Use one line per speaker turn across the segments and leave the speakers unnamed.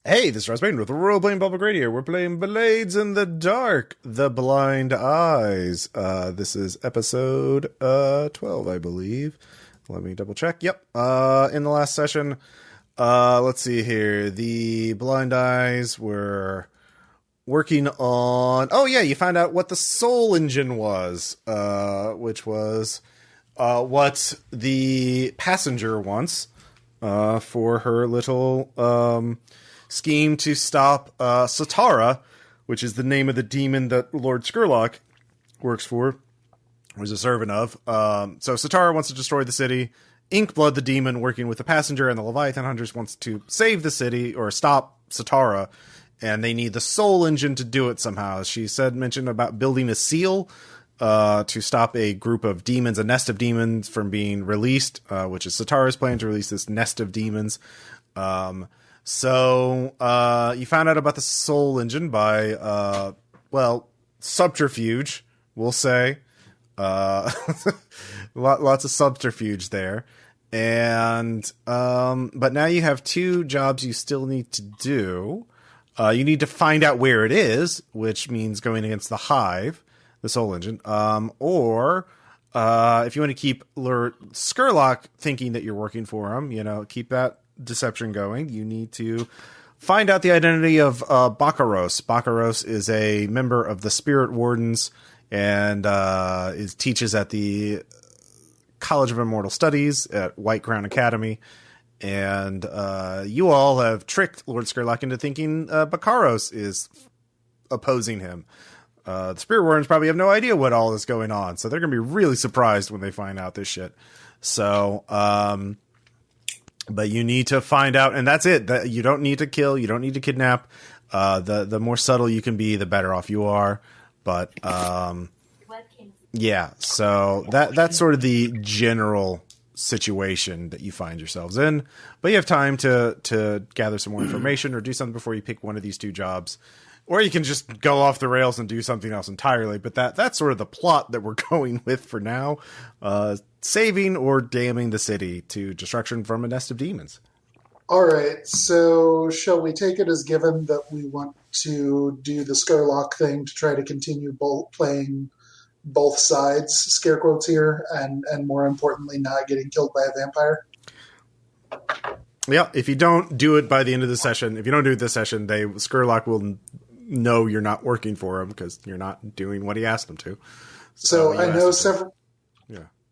Hey, this is Ross Payton with Role-Playing Public Radio. We're playing Blades in the Dark, The Blind Eyes. This is episode 12, I believe. Let me double check. Yep. In the last session, let's see here. The Blind Eyes were working on... Oh, yeah, you found out what the Soul Engine was, which was what the passenger wants for her little... scheme to stop Satara, which is the name of the demon that Lord Skurlock works for, or is a servant of. So Satara wants to destroy the city. Inkblood, the demon working with the passenger and the Leviathan Hunters, wants to save the city or stop Satara, and they need the Soul Engine to do it somehow. She mentioned about building a seal to stop a group of demons, a nest of demons, from being released, which is Satara's plan to release this nest of demons. So, you found out about the Soul Engine by, subterfuge, we'll say. Lots of subterfuge there. And, but now you have two jobs you still need to do. You need to find out where it is, which means going against the Hive, the Soul Engine. Or, if you want to keep Lord Skurlock thinking that you're working for him, keep that deception going, you need to find out the identity of Bakaros. Bakaros is a member of the Spirit Wardens and teaches at the College of Immortal Studies at White Crown Academy. And you all have tricked Lord Skurlock into thinking Bakaros is opposing him. The Spirit Wardens probably have no idea what all is going on, so they're going to be really surprised when they find out this shit. So, but you need to find out, and that's it. You don't need to kill. You don't need to kidnap. The more subtle you can be, the better off you are. But yeah, so that's sort of the general situation that you find yourselves in. But you have time to gather some more information or do something before you pick one of these two jobs. Or you can just go off the rails and do something else entirely. But that's sort of the plot that we're going with for now. Saving or damning the city to destruction from a nest of demons.
All right, so shall we take it as given that we want to do the Skurlock thing to try to continue playing both sides, scare quotes here, and more importantly, not getting killed by a vampire?
Yeah, if you don't do it by the end of the session, if you don't do it this session, Skurlock will know you're not working for him because you're not doing what he asked them to.
So I know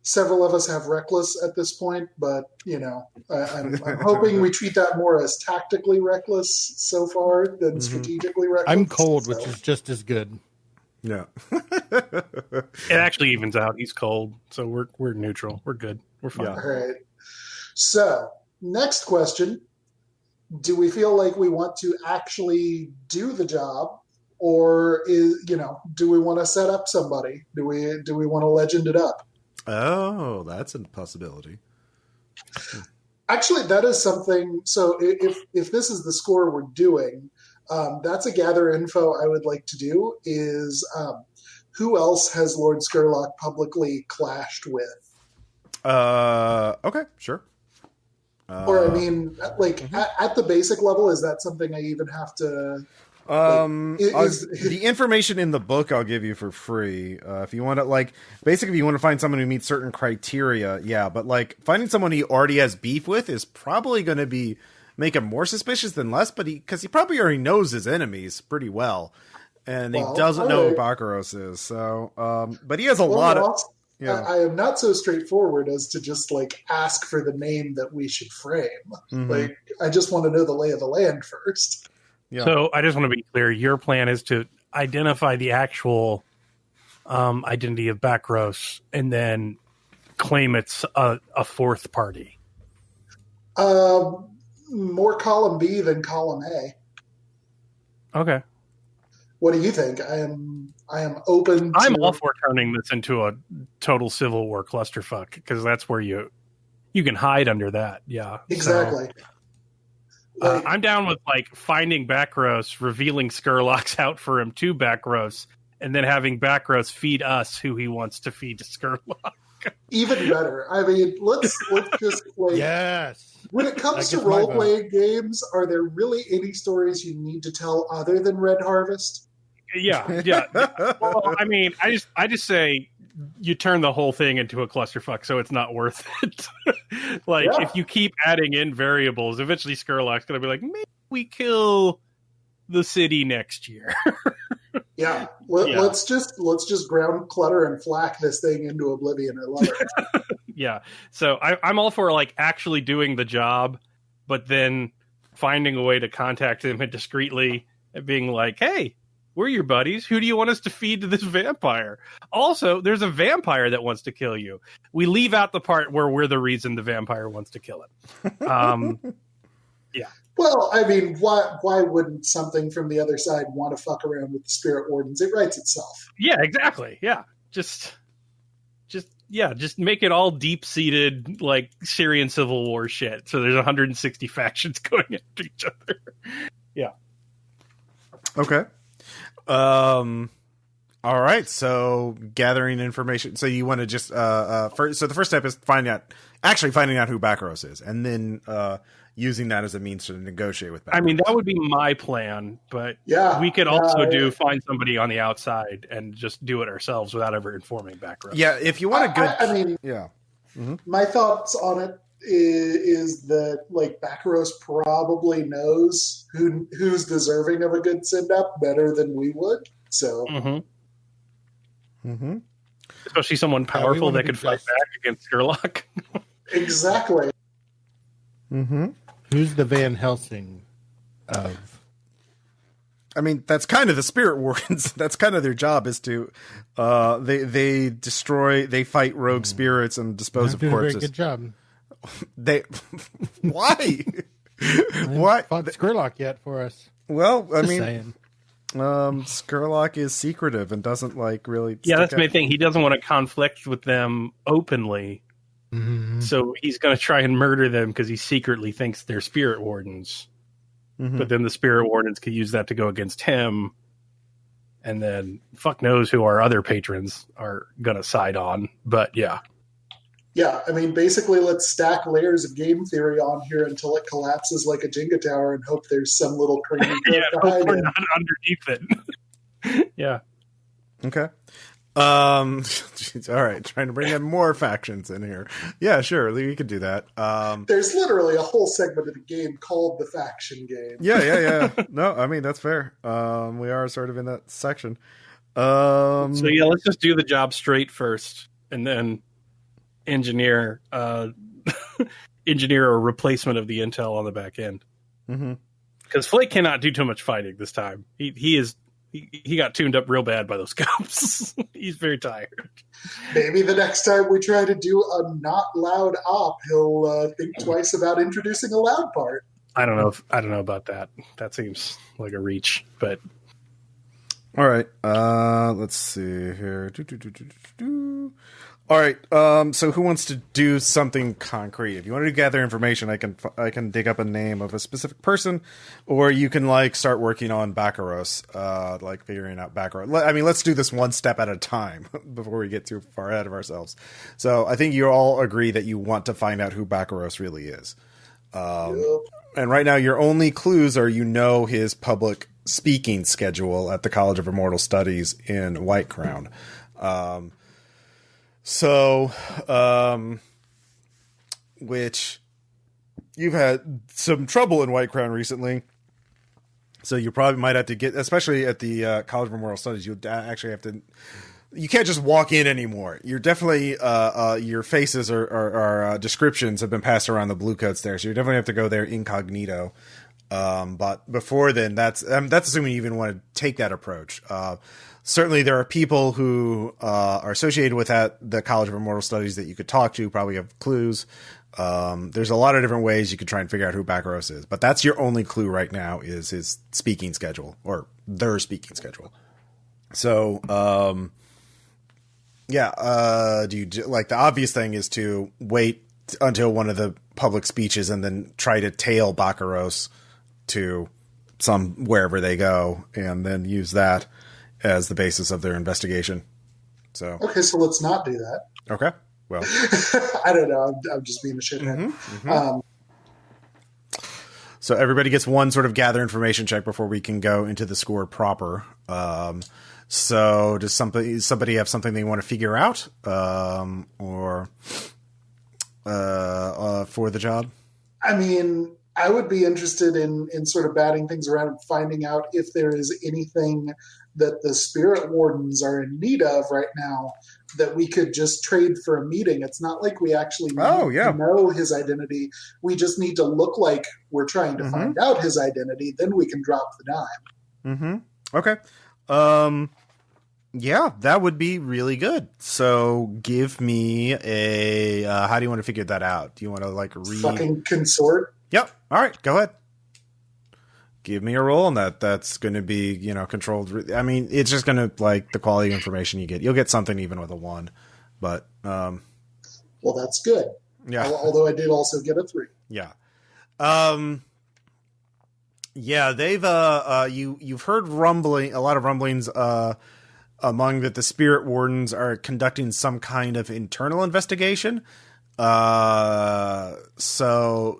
several of us have reckless at this point, but I'm hoping we treat that more as tactically reckless so far than strategically reckless.
I'm cold, which is just as good.
Yeah.
It actually evens out. He's cold, so we're neutral. We're good. We're fine.
Yeah. All right. So, next question. Do we feel like we want to actually do the job, or do we want to set up somebody? Do we want to legend it up?
Oh, that's a possibility.
Actually, that is something. So if this is the score we're doing, that's a gather info I would like to do is who else has Lord Skurlock publicly clashed with?
Okay, sure.
Or, I mean, at the basic level, is that something I even have to...
the information in the book I'll give you for free. If you want to, basically, if you want to find someone who meets certain criteria, yeah. But, finding someone he already has beef with is probably going to make him more suspicious than less, because he probably already knows his enemies pretty well. And he doesn't know who Bakaros is, so... but he has a lot of...
Yeah. I am not so straightforward as to just ask for the name that we should frame. Mm-hmm. I just want to know the lay of the land first.
Yeah. So I just want to be clear. Your plan is to identify the actual identity of Bakaros and then claim it's a fourth party.
More column B than column A.
Okay.
What do you think? I am open to...
I'm all for turning this into a total Civil War clusterfuck, because that's where you can hide under that. Yeah.
Exactly.
So, I'm down with finding Bakaros, revealing Skurlock's out for him to Bakaros, and then having Bakaros feed us who he wants to feed to Skurlock.
Even better. I mean, let's just
yes.
When it comes to
That gets my
role-playing games, are there really any stories you need to tell other than Red Harvest?
Yeah. Well, I mean, I just say you turn the whole thing into a clusterfuck, so it's not worth it. If you keep adding in variables, eventually Skurlock's going to be like, maybe we kill the city next year.
Yeah. Let's just ground clutter and flack this thing into oblivion. I love it.
Yeah. So I'm all for actually doing the job, but then finding a way to contact him discreetly and being like, hey, we're your buddies. Who do you want us to feed to this vampire? Also, there's a vampire that wants to kill you. We leave out the part where we're the reason the vampire wants to kill him. Yeah.
Well, I mean, why wouldn't something from the other side want to fuck around with the Spirit Wardens? It writes itself.
Yeah, exactly. Yeah. Just make it all deep-seated, Syrian civil war shit. So there's 160 factions going after each other. Yeah.
Okay. All right. So gathering information. So you want to just so the first step is finding out who Bakaros is, and then using that as a means to negotiate with Bakaros.
I mean, that would be my plan, but we could also find somebody on the outside and just do it ourselves without ever informing Bakaros.
Yeah, if you want a good,
I mean,
yeah. Mm-hmm.
My thoughts on it is that Bakaros probably knows who's deserving of a good send-up better than we would. So,
especially someone powerful that could fight back against Skurlock.
Exactly.
Mm-hmm.
Who's the Van Helsing of?
I mean, that's kind of the Spirit Wardens. That's kind of their job, is to they fight rogue spirits and dispose of corpses.
A very good job.
Why? Why?
Fought Skurlock yet for us?
Well, I mean,
saying.
Skurlock is secretive and doesn't really.
Yeah, that's my thing. He doesn't want to conflict with them openly, so he's going to try and murder them because he secretly thinks they're Spirit Wardens. But then the Spirit Wardens could use that to go against him, and then fuck knows who our other patrons are going to side on. But yeah.
Yeah, I mean, basically, let's stack layers of game theory on here until it collapses like a Jenga tower and hope there's some little crazy
hope we're not underneath it. Yeah.
Okay. All right, trying to bring in more factions in here. Yeah, sure, we could do that.
There's literally a whole segment of the game called the faction game.
Yeah. No, I mean, that's fair. We are sort of in that section.
So yeah, let's just do the job straight first, and then engineer a replacement of the intel on the back end. Because Flake cannot do too much fighting this time. He got tuned up real bad by those cops. He's very tired.
Maybe the next time we try to do a not loud op, he'll think twice about introducing a loud part.
I don't know about that. That seems like a reach, but
all right. Let's see here. All right. So who wants to do something concrete? If you want to gather information, I can dig up a name of a specific person, or you can start working on Bakaros, figuring out Bakaros. I mean, let's do this one step at a time before we get too far ahead of ourselves. So I think you all agree that you want to find out who Bakaros really is. And right now, your only clues are his public speaking schedule at the College of Immortal Studies in Whitecrown. Which you've had some trouble in Whitecrown recently. So you probably might have to get, especially at the College of Immortal Studies, you actually have to, you can't just walk in anymore. You're definitely, your faces or descriptions have been passed around the blue coats there. So you definitely have to go there incognito. But before then, that's assuming you even want to take that approach. Certainly there are people who are associated with the College of Immortal Studies that you could talk to, probably have clues. There's a lot of different ways you could try and figure out who Bakaros is, but that's your only clue right now is his speaking schedule, or their speaking schedule. So, the obvious thing is to wait until one of the public speeches and then try to tail Bakaros to wherever they go, and then use that as the basis of their investigation. So
let's not do that.
Okay. Well,
I don't know. I'm just being a shithead.
So everybody gets one sort of gather information check before we can go into the score proper. So does somebody have something they want to figure out, or for the job?
I mean, I would be interested in sort of batting things around and finding out if there is anything that the Spirit Wardens are in need of right now that we could just trade for a meeting. It's not like we actually need to know his identity. We just need to look like we're trying to find out his identity. Then we can drop the dime.
Mm-hmm. Okay. Yeah, that would be really good. So give me a, how do you want to figure that out? Do you want to like read?
Fucking consort.
Yep. All right, go ahead. Give me a roll on that. That's going to be, controlled. I mean, it's just going to, like, the quality of information you get. You'll get something even with a 1. But,
well, that's good.
Yeah.
Although I did also get a 3.
Yeah. Yeah, they've, you've heard a lot of rumblings, among that the Spirit Wardens are conducting some kind of internal investigation. So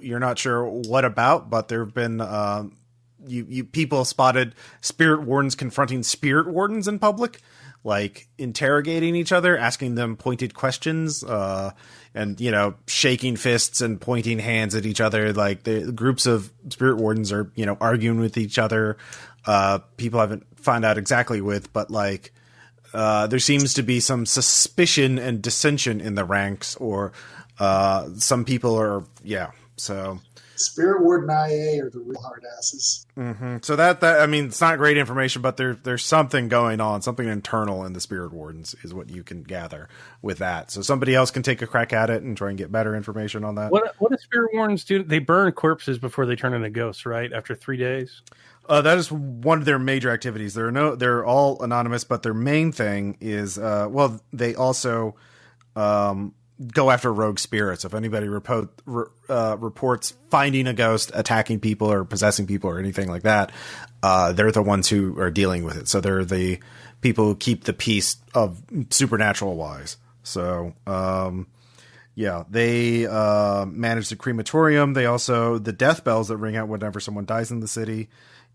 you're not sure what about, but there have been, you people spotted Spirit Wardens confronting Spirit Wardens in public, like interrogating each other, asking them pointed questions, and, shaking fists and pointing hands at each other. Like the groups of Spirit Wardens are, arguing with each other. People haven't found out exactly but like, there seems to be some suspicion and dissension in the ranks, or, some people are, so
Spirit Warden IA are the real hard asses.
Mm-hmm. So that I mean, it's not great information, but there's something going on, something internal in the Spirit Wardens is what you can gather with that. So somebody else can take a crack at it and try and get better information on that.
What do Spirit Wardens do? They burn corpses before they turn into ghosts, right? After 3 days.
That is one of their major activities. They're all anonymous, but their main thing is, they also, go after rogue spirits. If anybody reports finding a ghost, attacking people or possessing people or anything like that, they're the ones who are dealing with it. So they're the people who keep the peace of supernatural wise. So, they manage the crematorium. They also, the death bells that ring out whenever someone dies in the city.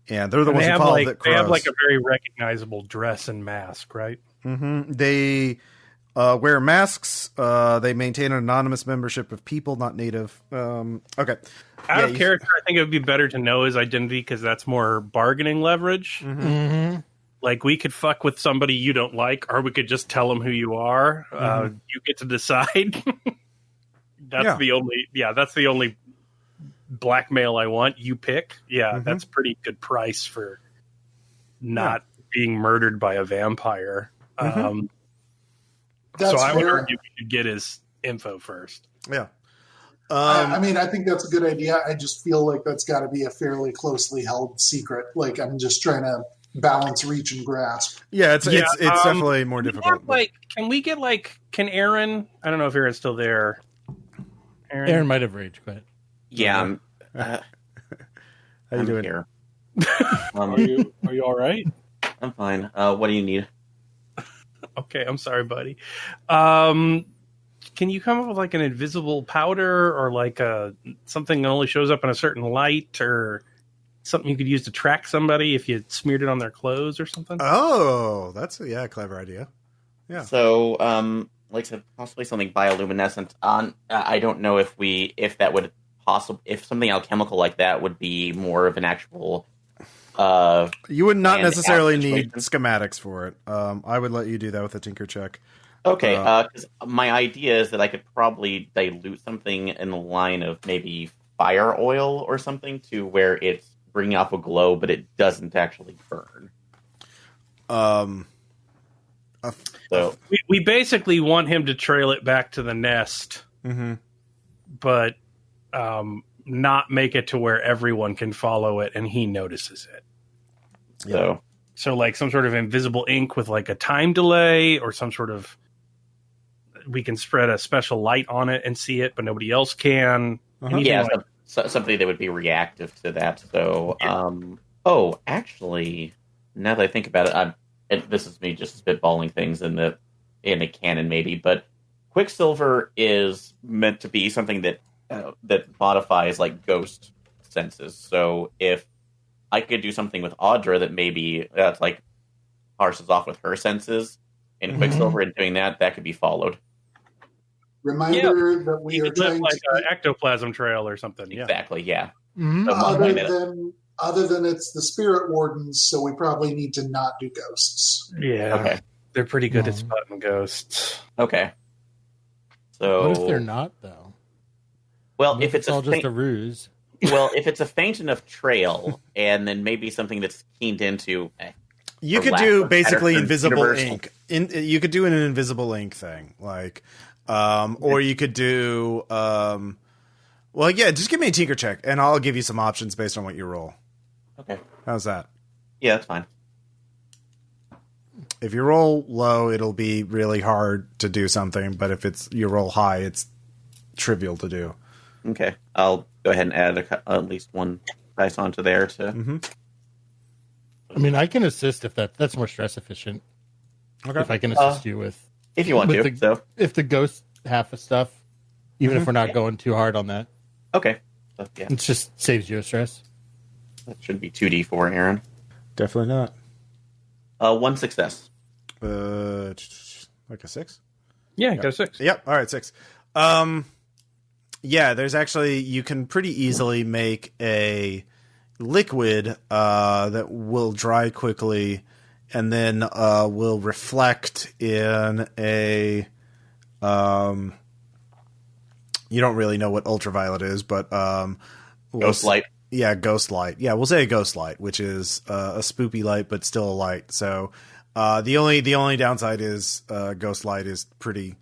And they're the ones who follow that crows.
They have like a very recognizable dress and mask, right?
Mm-hmm. They wear masks. They maintain an anonymous membership of people, not native. Okay.
Out of character, I think it would be better to know his identity because that's more bargaining leverage.
Mm-hmm.
Mm-hmm.
Like we could fuck with somebody you don't like, or we could just tell them who you are. You get to decide. That's the only blackmail I want. You pick. That's pretty good price for not being murdered by a vampire. So I would argue we should get his info first.
Yeah.
I mean, I think that's a good idea. I just feel like that's got to be a fairly closely held secret. Like I'm just trying to balance reach and grasp.
Yeah, it's definitely more difficult.
Can Aaron? I don't know if Aaron's still there.
Aaron might have raged quit.
Yeah.
How you doing
here?
Are you all right?
I'm fine. What do you need?
Okay, I'm sorry, buddy. Can you come up with like an invisible powder or like something that only shows up in a certain light or something you could use to track somebody if you smeared it on their clothes or something?
Oh, that's a clever idea. Yeah.
So, like I said, possibly something bioluminescent. I don't know if that would if something alchemical like that would be more of an actual.
You would not necessarily need schematics for it. I would let you do that with a tinker check.
Okay, because my idea is that I could probably dilute something in the line of maybe fire oil or something to where it's bringing off a glow, but it doesn't actually burn. So
we basically want him to trail it back to the nest, but not make it to where everyone can follow it and he notices it. So like some sort of invisible ink with like a time delay or some sort of, we can spread a special light on it and see it, but nobody else can.
Something that would be reactive to that. So, actually, now that I think about it, this is me just spitballing things in a canon maybe, but Quicksilver is meant to be something that modifies like ghost senses. So if I could do something with Audra that maybe that's like parses off with her senses, and Quicksilver in doing that could be followed.
Reminder that we
You
are
could live
trying
like
to
an ectoplasm trail or something. Yeah.
Exactly, yeah.
Mhm.
So
other than it's the Spirit Wardens, so we probably need to not do ghosts.
Yeah.
Okay.
They're pretty good at
Hmm.
spotting ghosts.
Okay. So
What if they're not, though?
well,
What
if it's
all
a
just a ruse?
well, if it's a faint enough trail, and then maybe something that's keened into.
You
for
could
lack
do
of
basically
better
invisible
universal.
ink. You could do an invisible ink thing, like, or you could do. Well, yeah, just give me a tinker check, and I'll give you some options based on what you roll.
Okay.
How's that?
Yeah, that's fine.
If you roll low, it'll be really hard to do something, but if you roll high, it's trivial to do.
Okay, I'll go ahead and add at least one dice onto there to.
I mean, I can assist if that's more stress efficient.
Okay.
If I can assist you with
If you want
with
to. So
if the ghost half of stuff, even if we're not going too hard on that,
okay, so, yeah,
it just saves you a stress.
that should be 2d4, Aaron.
Definitely not.
One success.
Like a 6?
Yeah, got a 6.
Yep. All right, 6. Yeah, there's actually, you can pretty easily make a liquid that will dry quickly and then will reflect in a you don't really know what ultraviolet is, but
Ghost light.
Yeah, ghost light. Yeah, we'll say a ghost light, which is a spoopy light but still a light. So the only downside is ghost light is pretty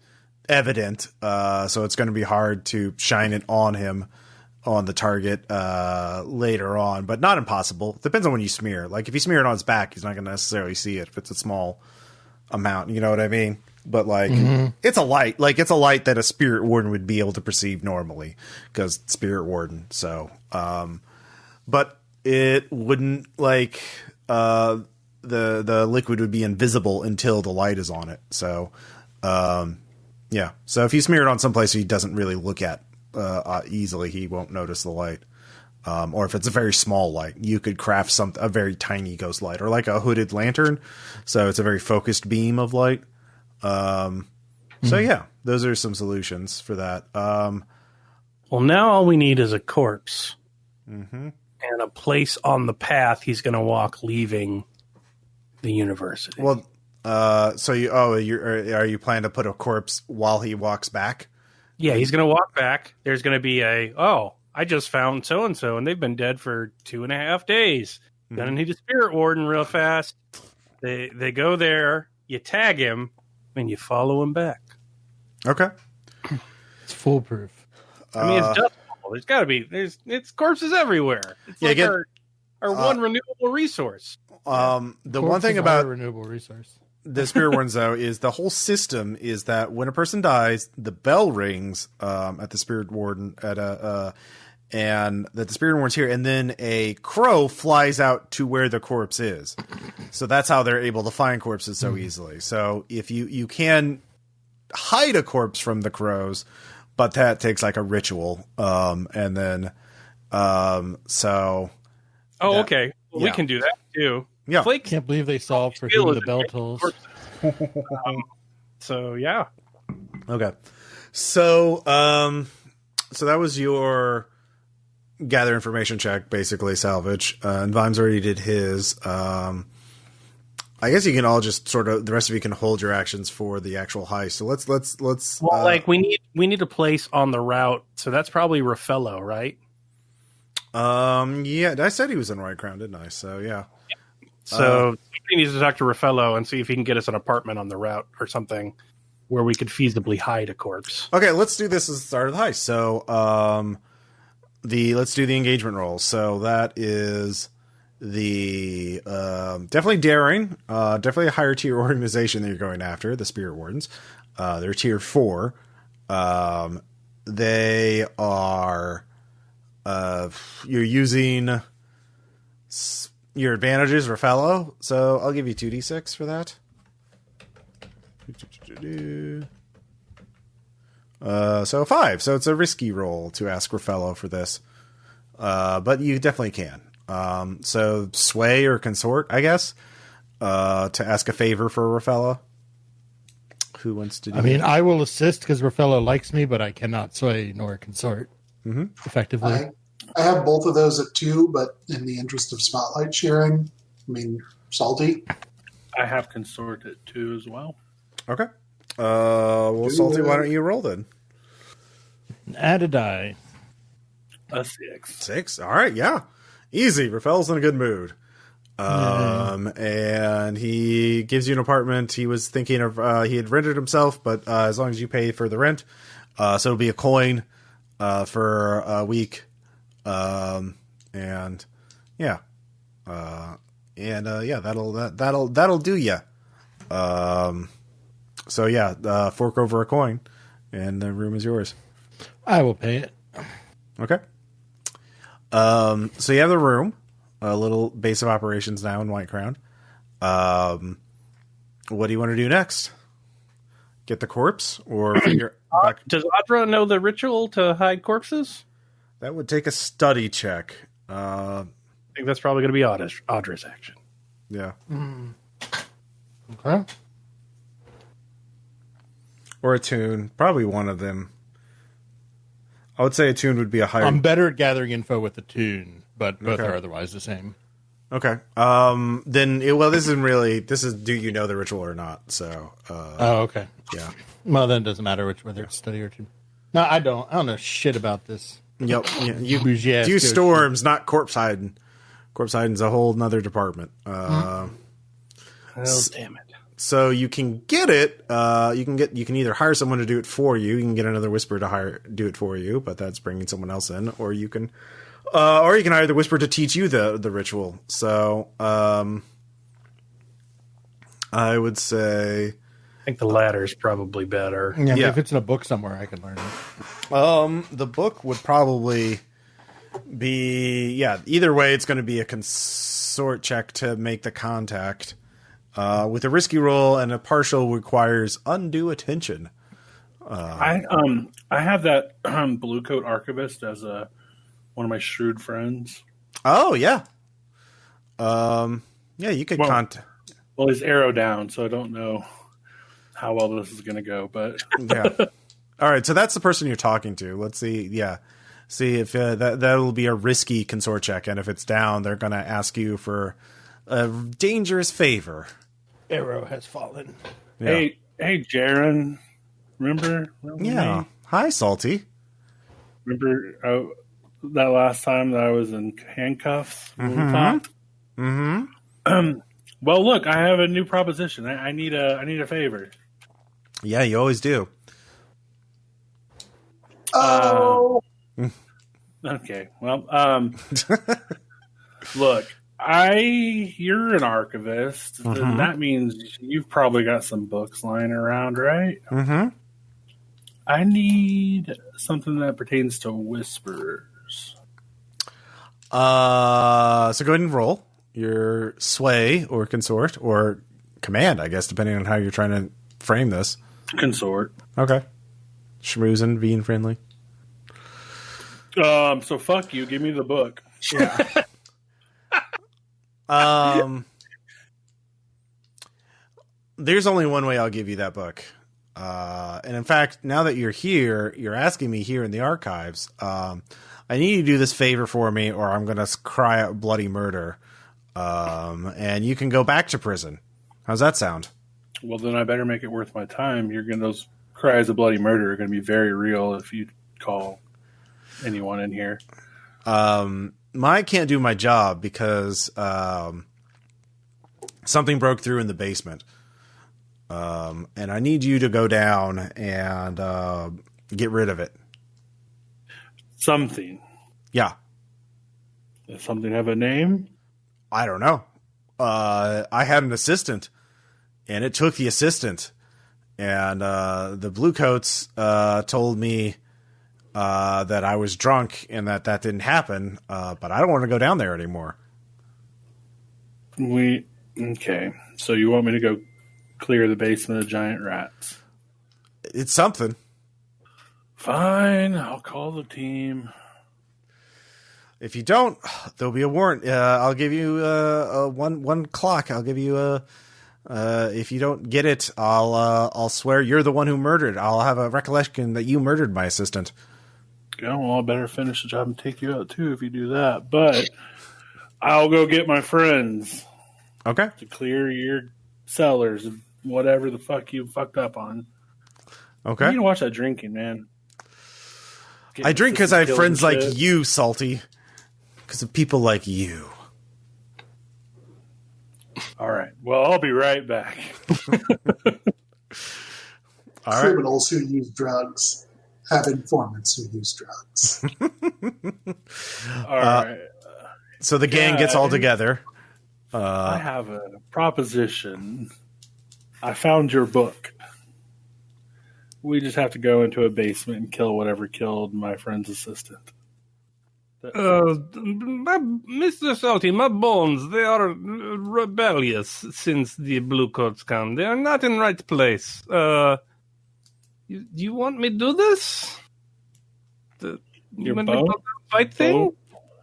evident, so it's going to be hard to shine it on him, on the target later on, but not impossible. Depends on when you smear. Like if you smear it on his back, he's not going to necessarily see it if it's a small amount. You know what I mean? But like it's a light. Like it's a light that a Spirit Warden would be able to perceive normally because Spirit Warden. So, but it wouldn't like the liquid would be invisible until the light is on it. So, yeah. So if you smear it on someplace he doesn't really look at easily, he won't notice the light. Or if it's a very small light, you could craft a very tiny ghost light, or like a hooded lantern. So it's a very focused beam of light. So yeah, those are some solutions for that.
Well, now all we need is a corpse and a place on the path he's going to walk leaving the university.
Well, so are you planning to put a corpse while he walks back?
Yeah, he's going to walk back. There's going to be I just found so-and-so, and they've been dead for 2.5 days. Gonna need a Spirit Warden real fast. They go there, you tag him, and you follow him back.
Okay.
It's foolproof.
I mean, it's just there's got to be it's corpses everywhere. It's like our one renewable resource.
The one thing about
a renewable resource,
the Spirit Wardens, though, is the whole system is that when a person dies, the bell rings at the Spirit Warden and that the Spirit Warden's here, and then a crow flies out to where the corpse is. So that's how they're able to find corpses so easily. So if you can hide a corpse from the crows, but that takes like a ritual, and then so.
Okay. Well, we can do that too.
Yeah.
Flake
can't believe they solved for whom the bell tolls.
So yeah.
Okay. So so that was your gather information check, basically, Salvage. And Vimes already did his. I guess you can all just sort of, the rest of you can hold your actions for the actual heist. So let's.
Well, like we need a place on the route, so that's probably Raffello, right?
Yeah, I said he was in Right Crown, didn't I? So yeah.
So somebody needs to talk to Raffello and see if he can get us an apartment on the route or something where we could feasibly hide a corpse.
Okay, let's do this as the start of the heist. So let's do the engagement roll. So that is the definitely daring, definitely a higher tier organization that you're going after, the Spirit Wardens. They're tier 4. They are you're using your advantages, Raffello. So I'll give you 2d6 for that. So 5. So it's a risky roll to ask Raffello for this. but you definitely can. So sway or consort, I guess, to ask a favor for Rafaela. Who wants to do
I mean, I will assist because Rafaela likes me, but I cannot sway nor consort effectively.
I have both of those at 2, but in the interest of spotlight sharing, I mean, Salty.
I have consort at 2 as well.
Okay. Well, Salty, why don't you roll then?
Add a die.
A 6.
6? All right, yeah. Easy. Rafael's in a good mood. And he gives you an apartment. He was thinking of, he had rented himself, but as long as you pay for the rent, so it'll be a coin for a week. And yeah. That'll do ya. So yeah, fork over a coin and the room is yours.
I will pay it.
Okay. So you have the room, a little base of operations now in White Crown. What do you want to do next? Get the corpse or figure back?
Does Audra know the ritual to hide corpses?
That would take a study check.
I think that's probably going to be Audra's action.
Yeah.
Okay.
Or a tune. Probably one of them. I would say a tune would be a higher.
I'm better at gathering info with the tune, but both
Okay.
are otherwise the same.
Okay. Then, this is do you know the ritual or not? So,
Oh, okay.
yeah.
Well, then it doesn't matter whether it's study or tune. No, I don't. I don't know shit about this.
Yep. Yeah, you
Bougie ass
do
ghost
storms, not corpse hiding. Corpse hiding's a whole nother department.
Oh, damn it.
So you can get it. You can either hire someone to do it for you. You can get another whisper to do it for you, but that's bringing someone else in. Or you can hire the whisper to teach you the ritual. So I would say
I think the latter is probably better.
Yeah,
Yeah.
if it's in a book somewhere, I can learn it.
the book would probably be either way. It's going to be a consort check to make the contact. With a risky roll and a partial requires undue attention.
I have that blue coat archivist as one of my shrewd friends.
Oh yeah. You could contact.
Well, he's arrow down, so I don't know how well this is going to go, but
Yeah. All right, so that's the person you're talking to. Let's see. Yeah, see if that'll be a risky consort check, and if it's down, they're going to ask you for a dangerous favor.
Arrow has fallen.
Yeah.
Hey, Jaren, remember
Yeah.
me?
Hi, Salty.
Remember that last time that I was in handcuffs? When we talked?
Mm-hmm.
Well, look, I have a new proposition. I need a favor.
Yeah, you always do.
Oh,
Okay. Well, look, you're an archivist. Then that means you've probably got some books lying around, right?
Mm-hmm.
I need something that pertains to whispers.
So go ahead and roll your sway or consort or command, I guess, depending on how you're trying to frame this.
Consort.
Okay. Schmoozing, being friendly.
So fuck you. Give me the book.
Yeah. There's only one way I'll give you that book. And in fact, now that you're here, you're asking me here in the archives, I need you to do this favor for me or I'm going to cry out bloody murder. And you can go back to prison. How's that sound?
Well, then I better make it worth my time. Those cries of bloody murder are going to be very real if you call anyone in here.
I can't do my job because something broke through in the basement. And I need you to go down and get rid of it.
Something.
Yeah.
Does something have a name?
I don't know. I had an assistant, and it took the assistant. And the Bluecoats told me that I was drunk and that didn't happen, but I don't want to go down there anymore.
Okay. So you want me to go clear the basement of giant rats?
It's something.
Fine. I'll call the team.
If you don't, there'll be a warrant. I'll give you one clock. I'll give you if you don't get it, I'll swear you're the one who murdered. I'll have a recollection that you murdered my assistant.
Yeah, well, I better finish the job and take you out too if you do that. But I'll go get my friends.
Okay.
To clear your cellars of whatever the fuck you fucked up on.
Okay.
You need to watch that drinking, man.
I drink because I have friends like you, Salty. Because of people like you.
All right. Well, I'll be right back.
Criminals who use drugs have informants who use drugs.
All right.
So the gang gets all together.
I have a proposition. I found your book. We just have to go into a basement and kill whatever killed my friend's assistant.
Mr. Salty, my bones, they are rebellious since the Blue Coats come. They are not in right place. You want me to do this?
Your
fight thing?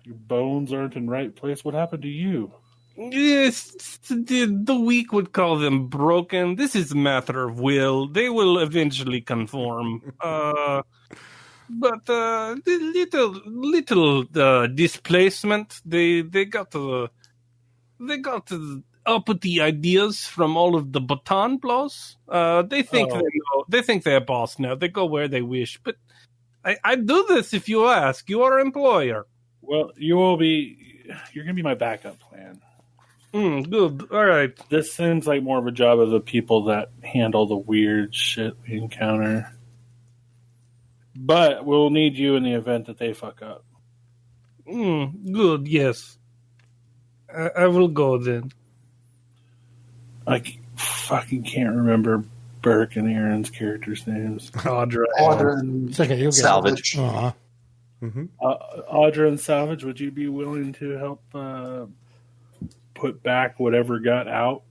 Your bones aren't in right place. What happened to you?
Yes, the weak would call them broken. This is a matter of will. They will eventually conform. But the little displacement. They got uppity ideas from all of the baton blows. They think they think they're boss now. They go where they wish. But I do this if you ask. You are employer.
Well, you're gonna be my backup plan.
Good. All right.
This seems like more of a job of the people that handle the weird shit we encounter. But we'll need you in the event that they fuck up.
Good, yes. I will go then.
I fucking can't remember Birk and Aaron's characters' names.
Audra
and
Salvage.
Aw.
Audra and Salvage, would you be willing to help put back whatever got out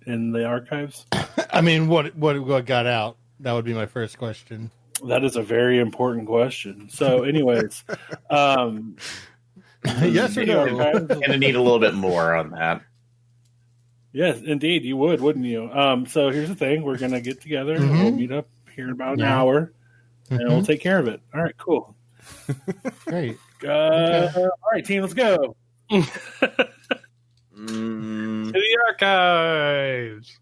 in the archives?
I mean, what got out? That would be my first question.
That is a very important question. So, anyways,
yes or no?
Gonna need a little bit more on that.
Yes, indeed, you would, wouldn't you? So here's the thing: we're gonna get together. And we'll meet up here in about an hour, and we'll take care of it. All right, cool.
Great.
Okay. All right, team, let's go.
to the archives.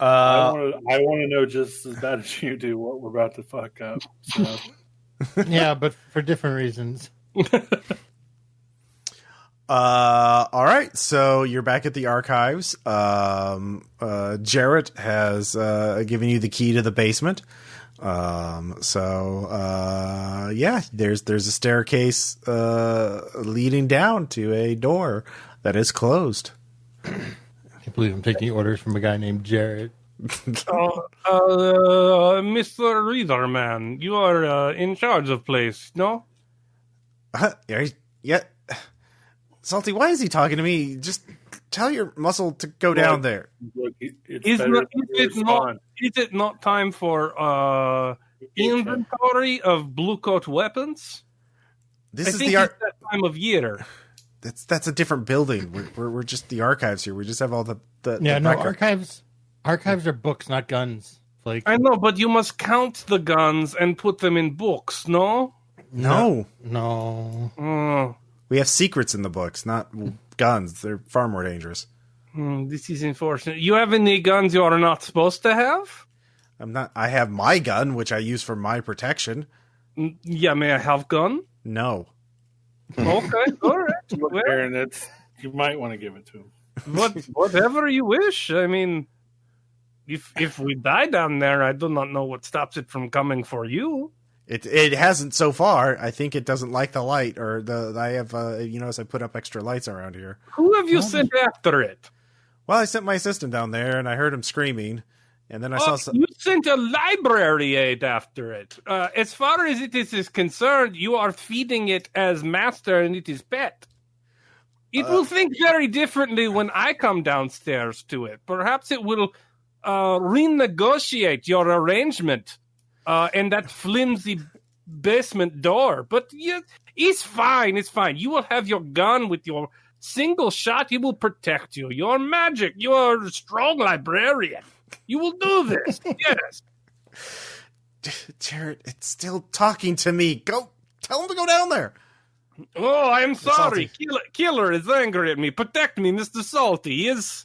I want to know just as bad as you do what we're about to fuck up. So.
Yeah, but for different reasons.
All right, so you're back at the archives. Jarrett has given you the key to the basement. Yeah, there's a staircase leading down to a door that is closed.
I can't believe I'm taking orders from a guy named Jarrett.
Mr. Readerman, you are in charge of place, no?
Yeah. Salty, why is he talking to me? Just tell your muscle to go down there.
Look,
Is it not time for inventory of blue coat weapons?
This
I
is
think it's that time of year.
That's a different building. We're just the archives here. We just have all the
archives. Archives are books, not guns. Flake.
I know, but you must count the guns and put them in books. No.
No.
We have secrets in the books, not guns. They're far more dangerous.
This is unfortunate. You have any guns you are not supposed to have?
I have my gun, which I use for my protection.
Yeah, may I have gun?
No.
Okay, all right.
Look, Aaron, you might want to give it to him.
Whatever you wish. I mean, if we die down there, I do not know what stops it from coming for you.
It hasn't so far. I think it doesn't like the light, or I have as I put up extra lights around here.
Who have you sent after it?
Well, I sent my assistant down there, and I heard him screaming, and then I saw some.
You sent a library aide after it. As far as it is concerned, you are feeding it as master, and it is pet. It will think very differently when I come downstairs to it. Perhaps it will renegotiate your arrangement. And that flimsy basement door. But it's fine. It's fine. You will have your gun with your single shot. It will protect you. You're magic. You are a strong librarian. You will do this. Yes.
Jared, it's still talking to me. Go, tell him to go down there.
Oh, I'm sorry.
Salty.
Killer is angry at me. Protect me, Mr. Salty. His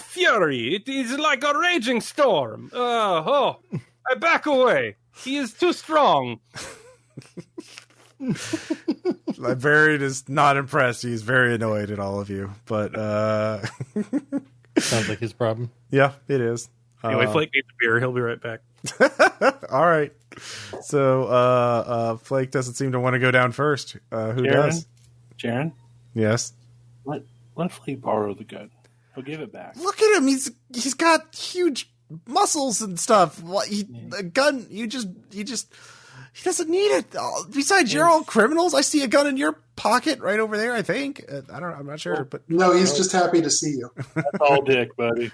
fury. It is like a raging storm. I back away. He is too strong.
Librarian is not impressed. He's very annoyed at all of you. But
Sounds like his problem.
yeah, it is.
Anyway, Flake needs a beer. He'll be right back.
All right. So Flake doesn't seem to want to go down first. Who does?
Jaren,
Yes.
let Flake borrow the gun. He'll give it back.
Look at him. He's got huge muscles and stuff. A gun. He doesn't need it. Besides, you're all criminals. I see a gun in your pocket right over there. I think. I'm not sure, but
No, he's just happy to see you.
That's all Dick, buddy.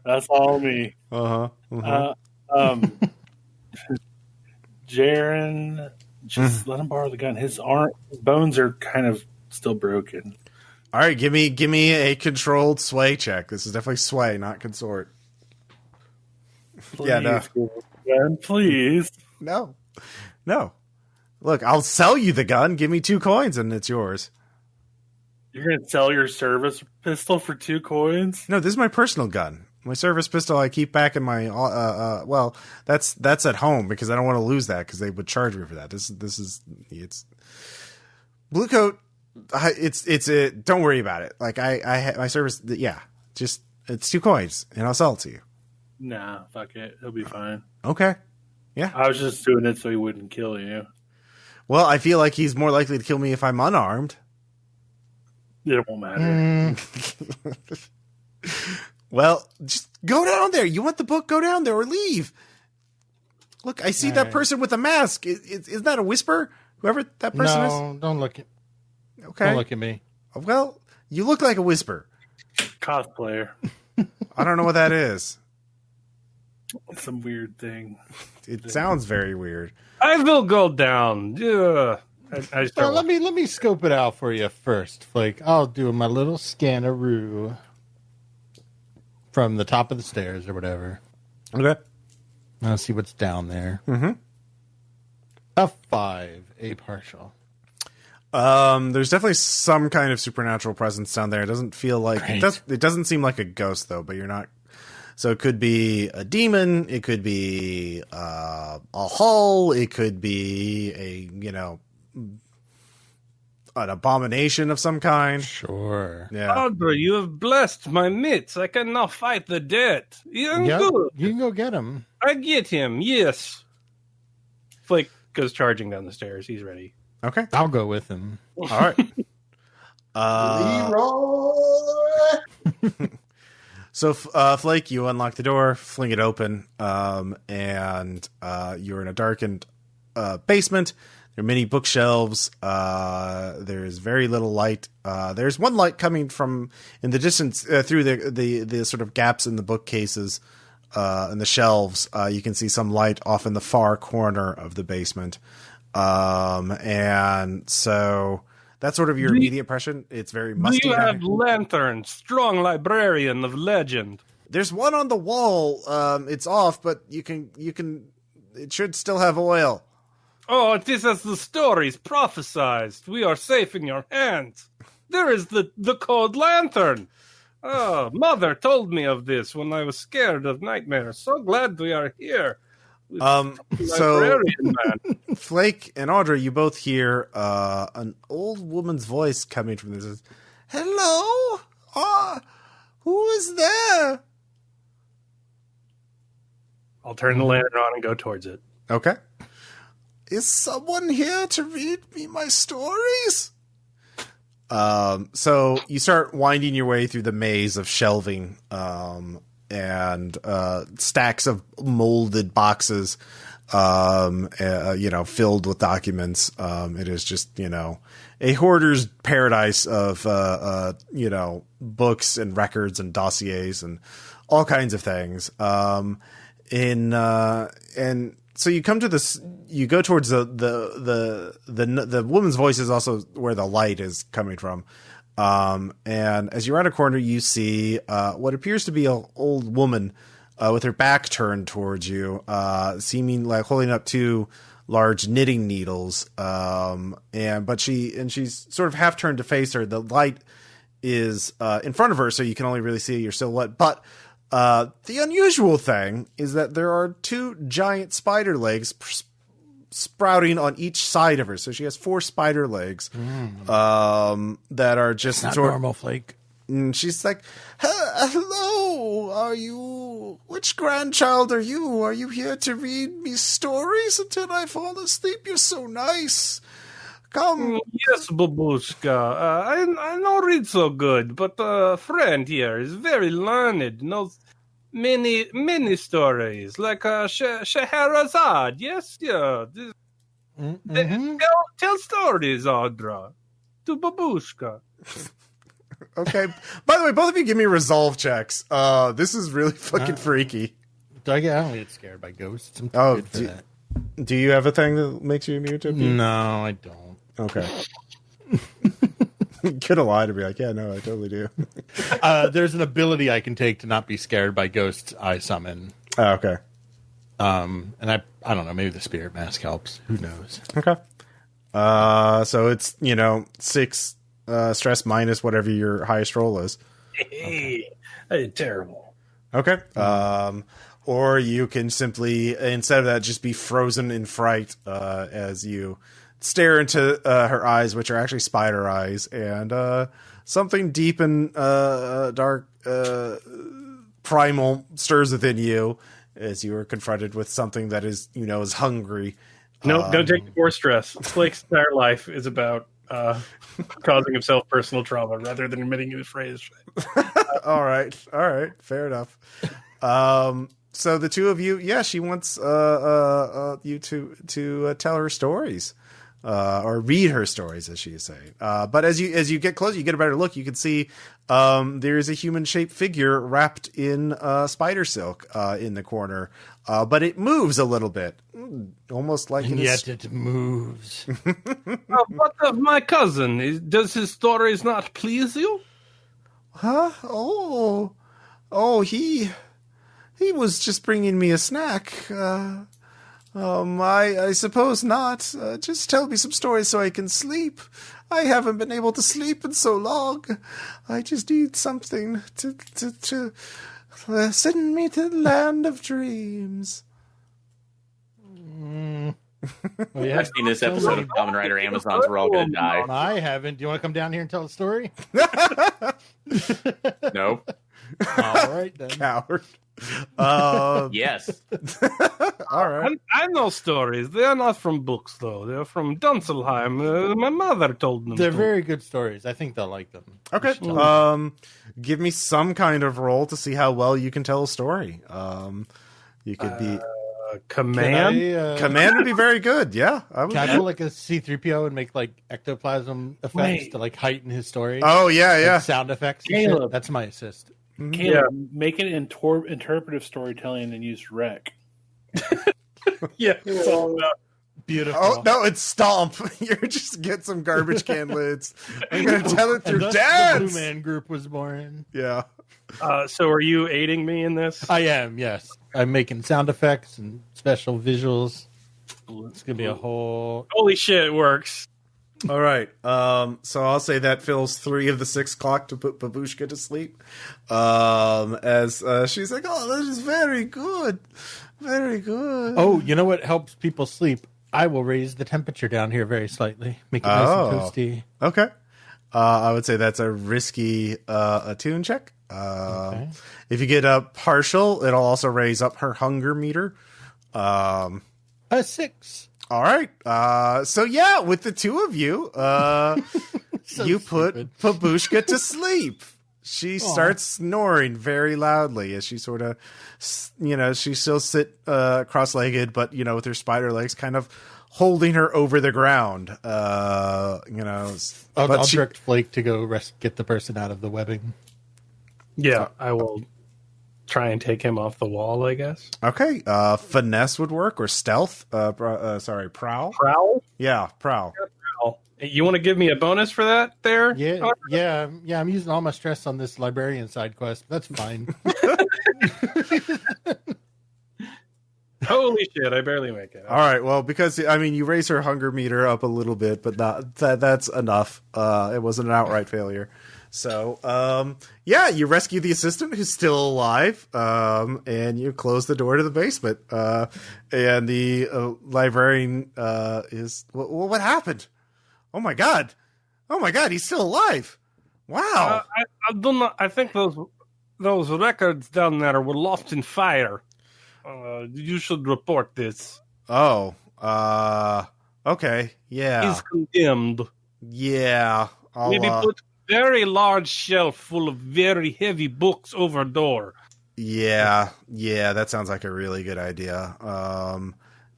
That's all me. Jaren, just let him borrow the gun. His bones are kind of still broken.
All right, give me a controlled sway check. This is definitely sway, not consort.
Please,
Yeah, no.
gun, please.
No. Look, I'll sell you the gun. Give me 2 coins and it's yours.
You're gonna sell your service pistol for 2 coins?
No, this is my personal gun. My service pistol I keep back in my well, that's at home because I don't want to lose that because they would charge me for that. It's Blue Coat. It's don't worry about it. Like I my service. Yeah, just it's 2 coins and I'll sell it to you.
Nah, fuck it. He'll be fine.
Okay. Yeah.
I was just doing it so he wouldn't kill you.
Well, I feel like he's more likely to kill me if I'm unarmed.
It won't matter.
Well, just go down there. You want the book? Go down there or leave. Look, I see that person with a mask. Is that a whisper? Whoever that person is?
No, don't look at.
Okay.
Don't look at me.
Well, you look like a whisper.
Cosplayer.
I don't know what that is.
Some weird thing.
It sounds very weird.
I will go down. I
Well, let me scope it out for you first, Flake. I'll do my little scanneroo from the top of the stairs or whatever.
Okay.
I'll see what's down there.
Mm-hmm.
A 5, a partial.
There's definitely some kind of supernatural presence down there. It doesn't feel like it doesn't seem like a ghost though, but you're not. So it could be a demon. It could be a hull. It could be an abomination of some kind.
Sure.
Yeah.
Audra, you have blessed my mitts. I can now fight the dead.
Yep,
Good.
you can go get him.
I get him. Yes. Flake goes charging down the stairs. He's ready.
Okay.
I'll go with him.
All right.
Leroy!
So, Flake, you unlock the door, fling it open, and you're in a darkened basement. There are many bookshelves. There's very little light. There's one light coming from in the distance through the sort of gaps in the bookcases and the shelves. You can see some light off in the far corner of the basement. And so that's sort of your immediate impression. It's very musty.
Do you have lanterns? Strong librarian of legend.
There's one on the wall. It's off, but you can. It should still have oil.
Oh, it is as the stories prophesied. We are safe in your hands. There is the cold lantern. Oh, Mother told me of this when I was scared of nightmares. So glad we are here.
So Flake and Audra, you both hear an old woman's voice coming from this. Hello? Who is there?
I'll turn the lantern on and go towards it.
Okay. Is someone here to read me my stories? So you start winding your way through the maze of shelving, and stacks of molded boxes, filled with documents. It is just, a hoarder's paradise of, books and records and dossiers and all kinds of things. And so you come to this. You go towards the woman's voice is also where the light is coming from. And as you're around a corner, you see what appears to be an old woman with her back turned towards you, seeming like holding up two large knitting needles. But she's sort of half turned to face her. The light is in front of her, so you can only really see your silhouette. But the unusual thing is that there are two giant spider legs sprouting on each side of her. So she has 4 spider legs that are just
Not normal, Flake.
And she's like, hello, are you, which grandchild are you? Are you here to read me stories until I fall asleep? You're so nice. Come.
Yes, Babushka. I don't read so good, but a friend here is very learned, knows many stories, like Scheherazade. Yes, yeah. Tell stories, Audra, to Babushka.
Okay. By the way, both of you give me resolve checks. This is really fucking freaky.
I don't get scared by ghosts. I'm too good for that.
Do you have a thing that makes you immune to it?
No, I don't.
Okay. You could have lied to me. Like, yeah, no, I totally do.
There's an ability I can take to not be scared by ghosts I summon.
Oh, okay.
And I don't know, maybe the spirit mask helps. Who knows?
Okay. So it's, 6 stress minus whatever your highest roll is.
Hey, that is terrible.
Okay. Or you can simply, instead of that, just be frozen in fright as you stare into her eyes, which are actually spider eyes, and something deep and dark, primal stirs within you as you are confronted with something that is, is hungry.
No, don't take more stress. Flake's entire life is about causing himself personal trauma rather than admitting the phrase.
All right, fair enough. So the two of you, she wants you to tell her stories, or read her stories, as she is saying. But as you get closer, you get a better look. You can see there is a human-shaped figure wrapped in spider silk in the corner, but it moves a little bit, almost like.
And yet it moves.
What of my cousin? Does his stories not please you?
Huh? Oh, he was just bringing me a snack. I suppose not. Just tell me some stories so I can sleep. I haven't been able to sleep in so long. I just need something to send me to the land of dreams.
Well,
I've seen this episode of Kamen Rider Amazons. We're all going to die.
I haven't. Do you want to come down here and tell a story?
Nope.
All right, then.
Coward.
Yes.
All right.
I know stories. They are not from books, though. They're from Dunselheim. My mother told them.
They're very good stories. I think they'll like them.
Okay. Give me some kind of roll to see how well you can tell a story. You could be
Command.
command would be very good. Yeah, I would.
Can I pull like a C-3PO and make like ectoplasm effects to like heighten his story?
Oh yeah.
Like sound effects. and
Caleb.
shit? That's my assist.
Caleb, make it interpretive storytelling and use rec.
Yeah. It's all about.
Beautiful.
Oh no, it's stomp. You're just get some garbage can lids. I'm gonna tell it through
thus
dads.
The Blue Man Group was born.
Yeah.
So are you aiding me in this?
I am. Yes, I'm making sound effects and special visuals. It's gonna be a whole.
Holy shit, it works.
All right. So I'll say that fills 3 of the 6 clock to put Babushka to sleep. As she's like, "Oh, this is very good, very good."
Oh, you know what helps people sleep? I will raise the temperature down here very slightly, make it nice and toasty.
Okay. I would say that's a risky attune check.
Okay.
If you get a partial, it'll also raise up her hunger meter.
A 6.
All right. So yeah, with the two of you, you put Babushka to sleep. She starts snoring very loudly as she sort of, she still sit cross-legged, but with her spider legs kind of holding her over the ground.
I'll direct Flake to go get the person out of the webbing.
Yeah, I will try and take him off the wall, I guess.
Okay, finesse would work, or stealth. Prowl.
Prowl?
Yeah, prowl.
Prowl. You want to give me a bonus for that there?
Yeah. I'm using all my stress on this librarian side quest. That's fine.
Holy shit, I barely make it.
All right, well, because, I mean, you raise her hunger meter up a little bit, but that's enough. It wasn't an outright failure. So, you rescue the assistant who's still alive, and you close the door to the basement. And the librarian is... What happened? Oh my god, he's still alive. Wow.
I do not. I think those records down there were lost in fire. You should report this.
Oh, okay, yeah.
He's condemned.
Yeah.
Maybe put very large shelf full of very heavy books over door.
Yeah, that sounds like a really good idea.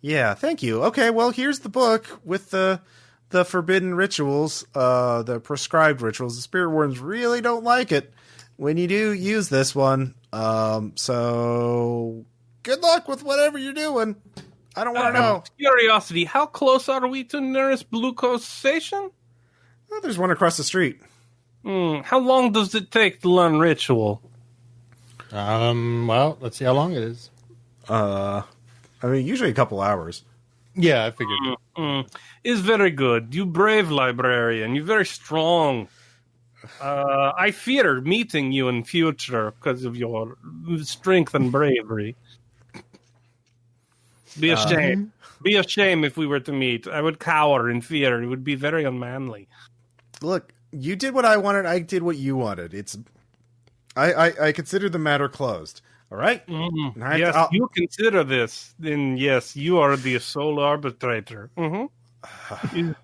Yeah, thank you. Okay, well, here's the book with the forbidden rituals, the prescribed rituals. The Spirit Wardens really don't like it when you do use this one. So good luck with whatever you're doing. I don't want to know.
Curiosity, how close are we to nearest glucose station?
Well, there's one across the street.
How long does it take to learn ritual?
Well, let's see how long it is.
I mean, usually a couple hours.
Yeah, I figured.
It's very good. You brave librarian. You're very strong. I fear meeting you in future because of your strength and bravery. Be a shame. Be a shame if we were to meet. I would cower in fear. It would be very unmanly.
Look, you did what I wanted. I did what you wanted. I consider the matter closed. All right?
Mm-hmm. Yes, you consider this. Then, yes, you are the sole arbitrator. Mm-hmm.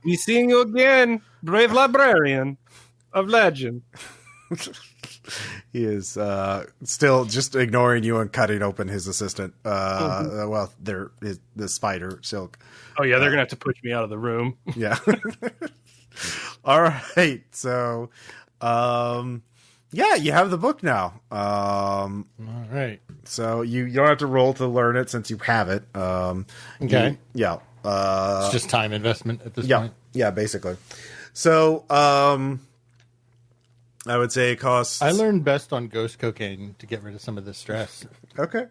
Be seeing you again, brave librarian of legend.
He is still just ignoring you and cutting open his assistant. Well, the spider silk.
Oh yeah, they're gonna have to push me out of the room.
Yeah. All right. So, you have the book now.
All right.
So you don't have to roll to learn it since you have it.
Okay.
It's
just time investment at this point.
Yeah, basically. So, I would say it costs...
I learned best on ghost cocaine to get rid of some of the stress.
Okay.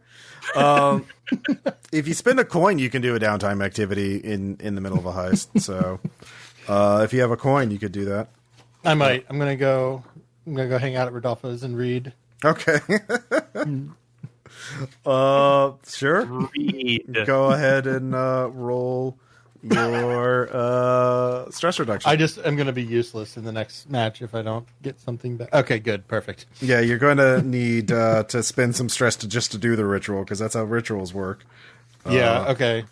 If you spend a coin, you can do a downtime activity in the middle of a heist. So, if you have a coin, you could do that.
I might. I'm gonna go hang out at Rodolfo's and read.
Okay. Sure.
Read.
Go ahead and roll your stress reduction.
I'm going to be useless in the next match if I don't get something back. Okay, good, perfect.
Yeah, you're going to need to spend some stress to do the ritual because that's how rituals work.
Yeah. Okay.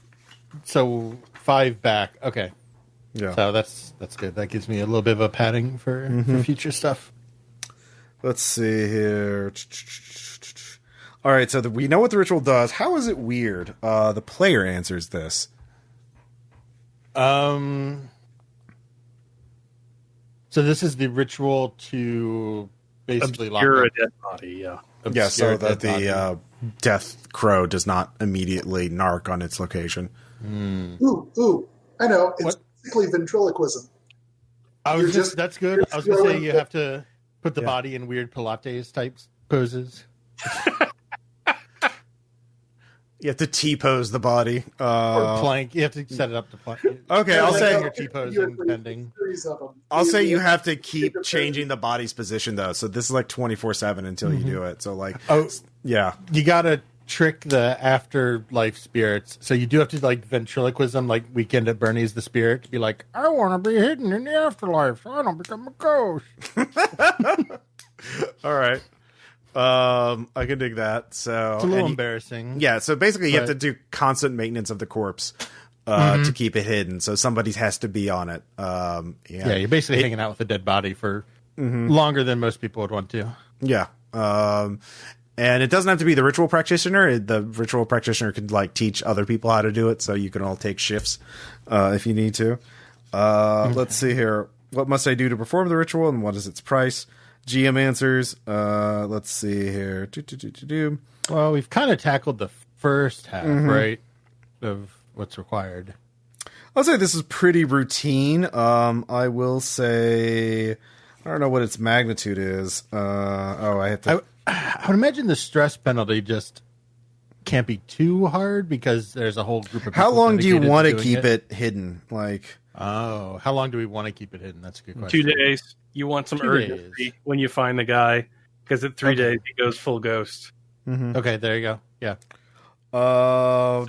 So 5 back. Okay.
Yeah.
So that's good. That gives me a little bit of a padding for future stuff.
Let's see here. All right, so we know what the ritual does. How is it weird? The player answers this.
So this is the ritual to basically
obscure
lock
a dead body. Yeah.
Yeah, so that the death crow does not immediately narc on its location.
Ooh, I know. It's basically ventriloquism.
That's good. I was going to say you have to put the body in weird Pilates type poses.
You have to T-pose the body.
Or plank. You have to set it up to plank.
Okay, I'll say
you're T-posing pending.
I'll say you have to keep changing the body's position, though. So this is like 24/7 until you do it. So
you got to trick the afterlife spirits. So you do have to ventriloquism, like Weekend at Bernie's the spirit, to be like, I want to be hidden in the afterlife so I don't become a ghost.
All right. I can dig that. So
it's a little embarrassing.
Yeah. So basically, you have to do constant maintenance of the corpse to keep it hidden. So somebody has to be on it.
You're basically hanging out with a dead body for longer than most people would want to.
Yeah. And it doesn't have to be the ritual practitioner. The ritual practitioner could teach other people how to do it. So you can all take shifts if you need to. Let's see here. What must I do to perform the ritual, and what is its price? GM answers. Let's see here.
Well, we've kind of tackled the first half, right, of what's required.
I'll say this is pretty routine. I will say, I don't know what its magnitude is. I have to.
I would imagine the stress penalty just can't be too hard because there's a whole group of people.
How long do you
dedicated
want to
doing
keep it hidden? Like,
how long do we want to keep it hidden? That's a good question.
2 days. You want some
2
urgency
days.
when you find the guy, because at 3 days he goes full ghost.
Okay, there you go. Yeah.
So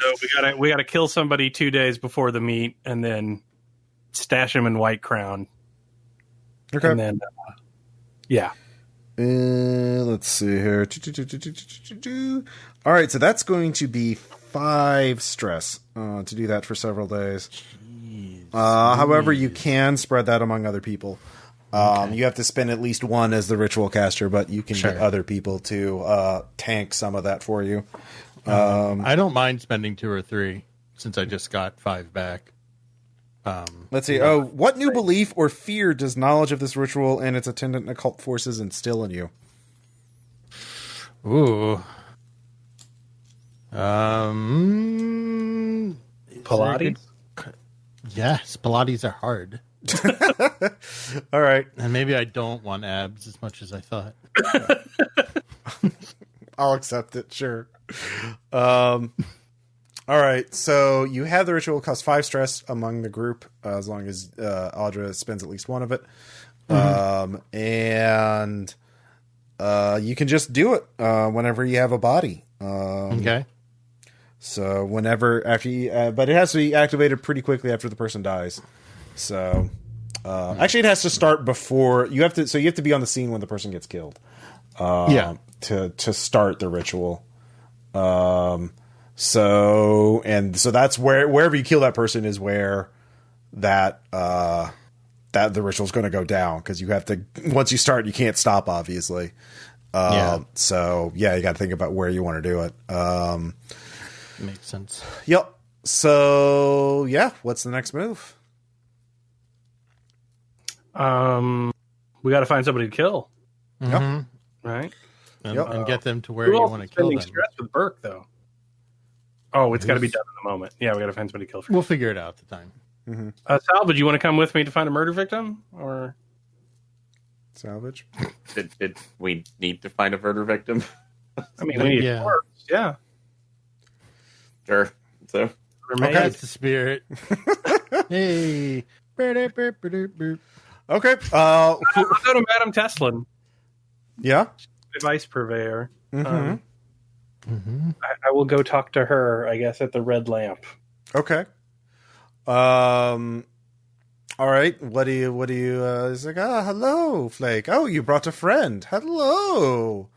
we gotta kill somebody 2 days before the meet, and then stash him in White Crown.
Okay.
And then, yeah.
Let's see here. All right, so that's going to be 5 stress to do that for several days. However, you can spread that among other people. You have to spend at least 1 as the ritual caster, but you can get other people to tank some of that for you.
I don't mind spending 2 or 3 since I just got 5 back.
Let's see. What new belief or fear does knowledge of this ritual and its attendant occult forces instill in you?
Ooh.
Pilates?
Yes, Pilates are hard.
All right.
And maybe I don't want abs as much as I thought.
I'll accept it. Sure. All right. So you have the ritual cost 5 stress among the group, as long as Audra spends at least 1 of it. And you can just do it whenever you have a body.
Okay.
So whenever after you, but it has to be activated pretty quickly after the person dies. So actually, it has to start before you have to. So you have to be on the scene when the person gets killed. To start the ritual. So that's wherever you kill that person is where that the ritual is going to go down, because you have to, once you start, you can't stop, obviously. So yeah, you got to think about where you want to do it.
Makes sense.
Yep. So yeah, what's the next move?
We got to find somebody to kill,
Yep.
right?
And get them to where you want to kill them.
Stress with Birk, though. Oh, it's got to be done in the moment. Yeah, we got to find somebody to kill first.
We'll figure it out at the time.
Salvage, you want to come with me to find a murder victim, or
Salvage?
Did we need to find a murder victim?
I mean, we need a corpse. Yeah,
Sure. So
Okay, that's the spirit. Hey.
Okay.
I'll go to Madame Teslin,
Yeah.
advice purveyor.
Mm-hmm.
I will go talk to her, I guess, at the Red Lamp.
Okay. All right. What do you? It's like, hello, Flake. Oh, you brought a friend. Hello.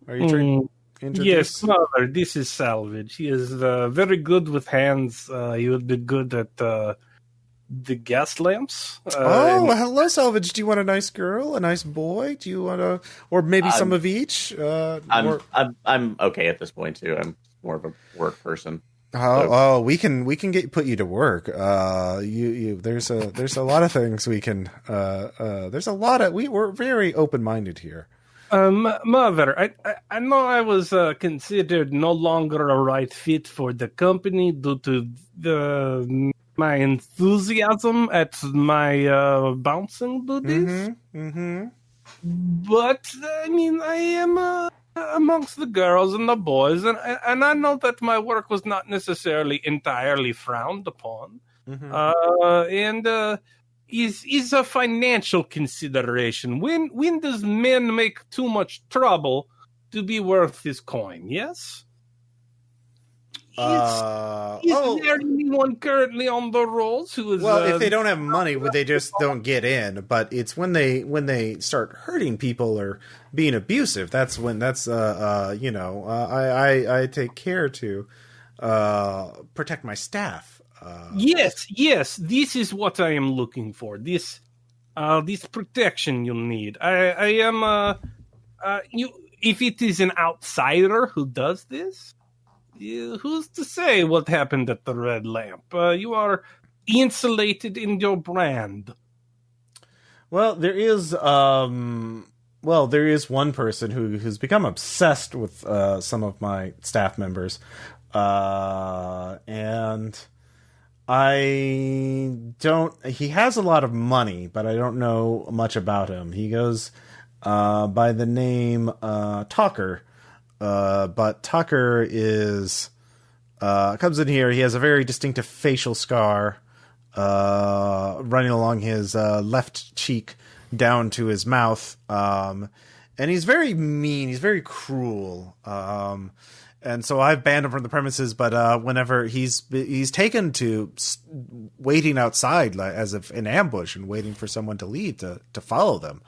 Are you trying to introduce?
Yes, mother. This is Salvage. He is very good with hands. He would be good at the gas lamps.
Hello, Salvage. Do you want a nice girl, a nice boy? Do you want or maybe some of each?
I'm okay at this point too. I'm more of a work person.
We can put you to work. There's a lot of things we can. There's a lot of we're very open minded here.
Mother, I know I was considered no longer a right fit for the company due to my enthusiasm at my bouncing duties. But I mean, I am amongst the girls and the boys, and I know that my work was not necessarily entirely frowned upon, and is a financial consideration. When does men make too much trouble to be worth his coin? Yes. Is there anyone currently on the rolls who is?
Well, if they don't have money, they just don't get in. But it's when they start hurting people or being abusive. That's when I take care to protect my staff.
Yes. This is what I am looking for. This protection you'll need. I am if it is an outsider who does this. Who's to say what happened at the Red Lamp? You are insulated in your brand.
Well, there is well, there is one person who's become obsessed with some of my staff members, and I don't. He has a lot of money, but I don't know much about him. He goes by the name Talker, but Tucker is comes in here. He has a very distinctive facial scar running along his left cheek down to his mouth, and he's very mean. He's very cruel. And so I've banned him from the premises, but whenever he's taken to waiting outside as if in ambush and waiting for someone to leave to follow them.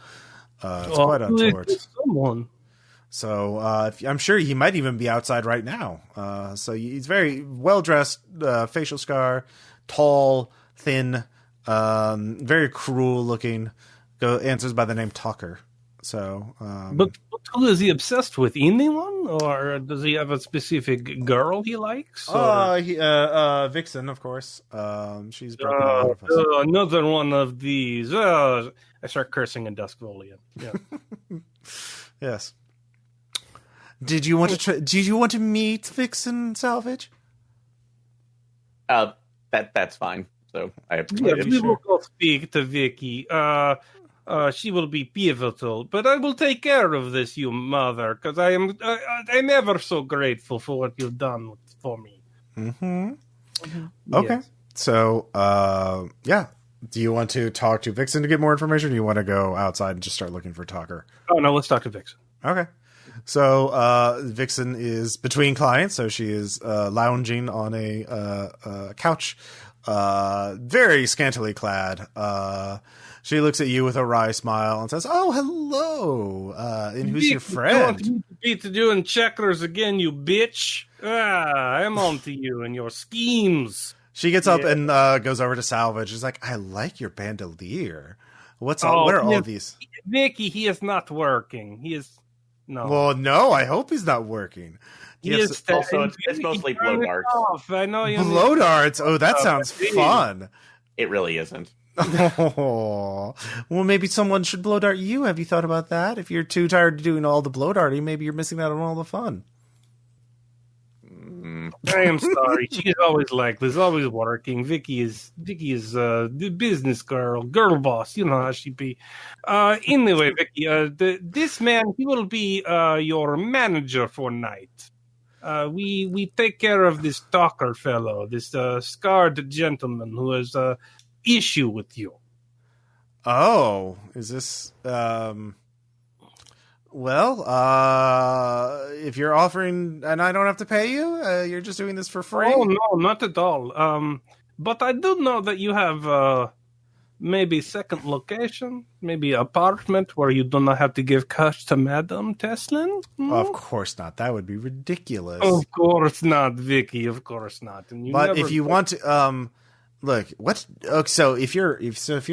It's quite untoward.
Someone.
So I'm sure he might even be outside right now. So he's very well-dressed, facial scar, tall, thin, very cruel-looking. Answers by the name Talker. So,
but who is he obsessed with? Anyone, or does he have a specific girl he likes?
Vixen, of course. She's broken a lot of us.
Another one of these. I start cursing in Duskvolian. Yeah.
Yes. Did you want to meet Vixen, Salvage?
That's fine. So
we will go speak to Vicky. She will be pivotal, but I will take care of this, you mother, because I'm ever so grateful for what you've done for me.
Mm-hmm. Okay.
Yes.
So, yeah. Do you want to talk to Vixen to get more information, or do you want to go outside and just start looking for Talker?
Oh, no, let's talk to Vixen.
Okay. So, Vixen is between clients, so she is lounging on a couch, very scantily clad. She looks at you with a wry smile and says, "Oh, hello. And who's your friend?"
You want me to doing checkers again, you bitch. I'm on to you and your schemes.
She gets up and goes over to Salvage. She's like, "I like your bandolier. What are all these?"
Vicky, he is not working. He is no.
Well, no, I hope he's not working.
It's
mostly blow darts.
I know you
blow darts. Oh, that sounds fun.
It really isn't.
Oh, well, maybe someone should blow dart you. Have you thought about that? If you're too tired of doing all the blow darting, maybe you're missing out on all the fun.
I am sorry. She is always like this, always working. Vicky is the business girl boss. You know how she be. Anyway, Vicky, this man, he will be your manager for night. We take care of this Talker fellow, this scarred gentleman who has issue with you.
Oh, is this well, if you're offering and I don't have to pay you, you're just doing this for free?
Oh no, not at all. But I do know that you have maybe second location, maybe apartment where you do not have to give cash to Madame Teslin.
Of course not. That would be ridiculous.
Of course not, Vicky. Of course not. And
but if you want to look, what? Okay, so if you're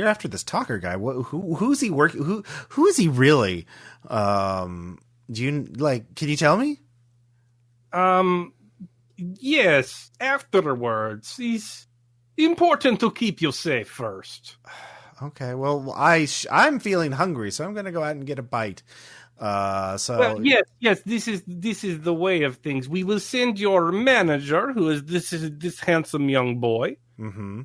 after this Talker guy, who's he working? Who is he really? Do you like? Can you tell me?
Yes. Afterwards, he's important to keep you safe first.
Okay. Well, I'm feeling hungry, so I'm going to go out and get a bite.
Well, yes. This is the way of things. We will send your manager, who is this handsome young boy.
Mm-hmm.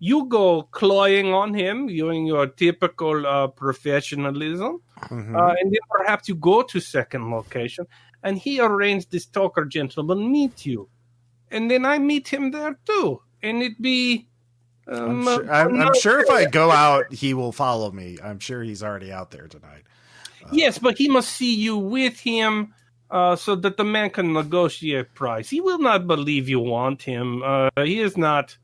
You go cloying on him, doing your typical professionalism,
Mm-hmm.
and then perhaps you go to second location, and he arranged this Talker gentleman meet you, and then I meet him there too, and it be.
I'm sure if I go out, he will follow me. I'm sure he's already out there tonight.
Yes, but he must see you with him, so that the man can negotiate price. He will not believe you want him. He is not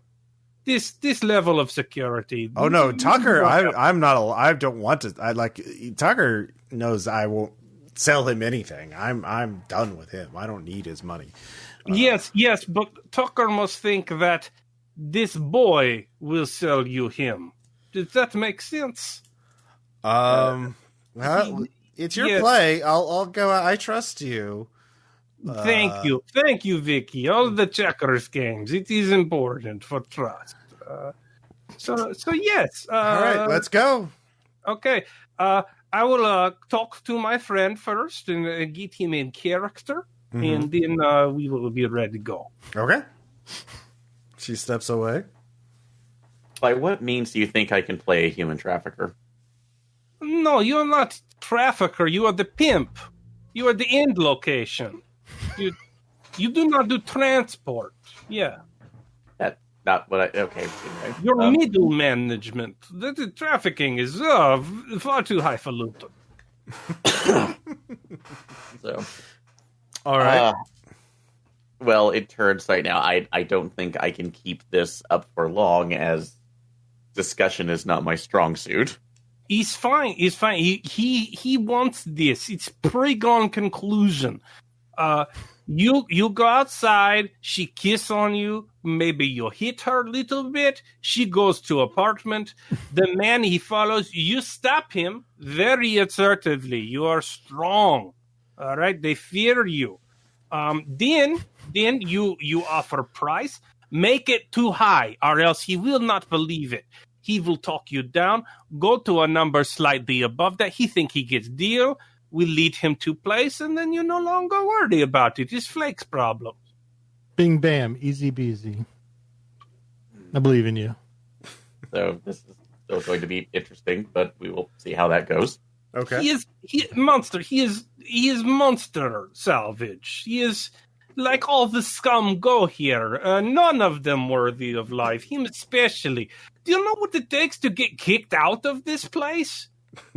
this level of security.
Oh no, Tucker! I'm not. I don't want to. I like Tucker knows I won't sell him anything. I'm done with him. I don't need his money.
Yes, but Tucker must think that this boy will sell you him. Does that make sense?
Well, it's your play. I'll go. I trust you.
Thank you, Vicky. All the checkers games. It is important for trust. So yes.
All right, let's go.
Okay. I will talk to my friend first and get him in character, and then we will be ready to go.
Okay. She steps away.
By what means do you think I can play a human trafficker?
No, you are not trafficker. You are the pimp. You are the end location. You do not do transport. Yeah.
That's not what I... Okay. Anyway.
Your middle management. The trafficking is far too highfalutin.
So...
All right.
Well, it turns right now. I don't think I can keep this up for long, as discussion is not my strong suit.
He's fine. He's fine. He wants this. It's pre-gone conclusion. You go outside. She kiss on you. Maybe you hit her a little bit. She goes to apartment. The man he follows. You stop him very assertively. You are strong. All right. They fear you. Then you offer price. Make it too high, or else he will not believe it. He will talk you down. Go to a number slightly above that. He think he gets deal. We lead him to place, and then you no longer worry about it. It's Flake's problem.
Bing bam, easy beasy. I believe in you.
So this is still going to be interesting, but we will see how that goes.
Okay.
He is monster. He is monster Salvage. He is like all the scum go here. None of them worthy of life. Him especially. Do you know what it takes to get kicked out of this place?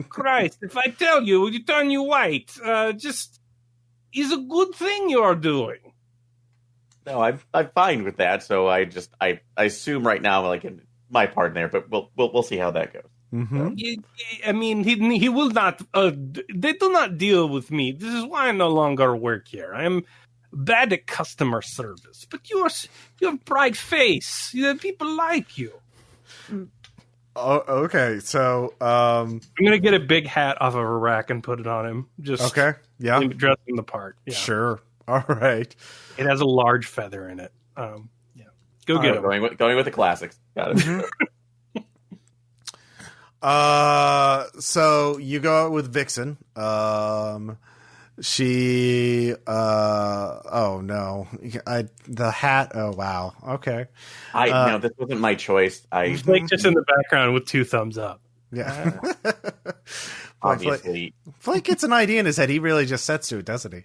Christ, if I tell you, you turn you white. Just is a good thing you are doing.
No, I'm fine with that. So I assume right now, like in my part in there, but we'll see how that goes.
Mm-hmm.
I mean, he will not. They do not deal with me. This is why I no longer work here. I am bad at customer service. But you have a bright face. People like you.
Oh, okay. So,
I'm gonna get a big hat off of a rack and put it on him. Just
okay. Yeah.
dress him the part. Yeah.
Sure. All right.
It has a large feather in it. Yeah. Go get him.
Going with the classics. Got it.
So you go out with Vixen. She oh no. The hat. Oh wow. Okay.
No, this wasn't my choice.
Flake just in the background with 2 thumbs up.
Yeah.
Obviously,
Flake gets an idea in his head. He really just sets to it, doesn't he?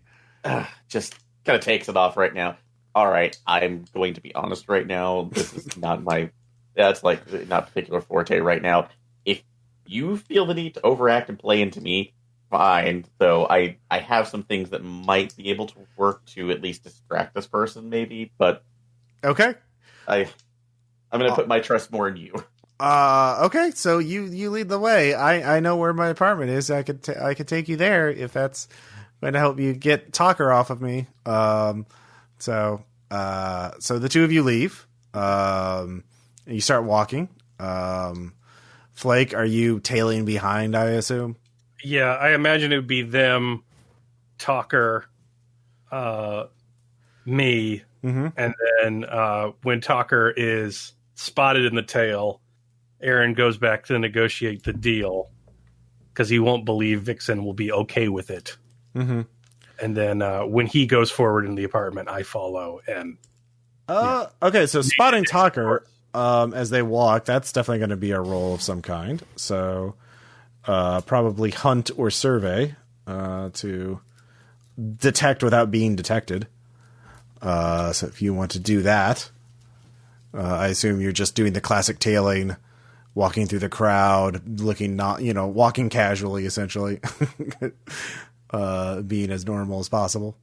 just kind of takes it off right now. All right, I'm going to be honest right now. This is not that's like not particular forte right now. If you feel the need to overact and play into me, fine. So I have some things that might be able to work to at least distract this person, maybe. But
okay,
I'm going to put my trust more in you.
Okay. So you lead the way. I know where my apartment is. I could take you there if that's going to help you get Talker off of me. So the two of you leave. You start walking. Flake, are you tailing behind, I assume?
Yeah, I imagine it would be them, Talker, me, and then when Talker is spotted in the tail, Aaron goes back to negotiate the deal because he won't believe Vixen will be okay with it. Mm-hmm. And then when he goes forward in the apartment, I follow. And
okay, so spotting Talker as they walk, that's definitely going to be a roll of some kind. So probably hunt or survey to detect without being detected. So if you want to do that, I assume you're just doing the classic tailing, walking through the crowd, walking casually, essentially, being as normal as possible.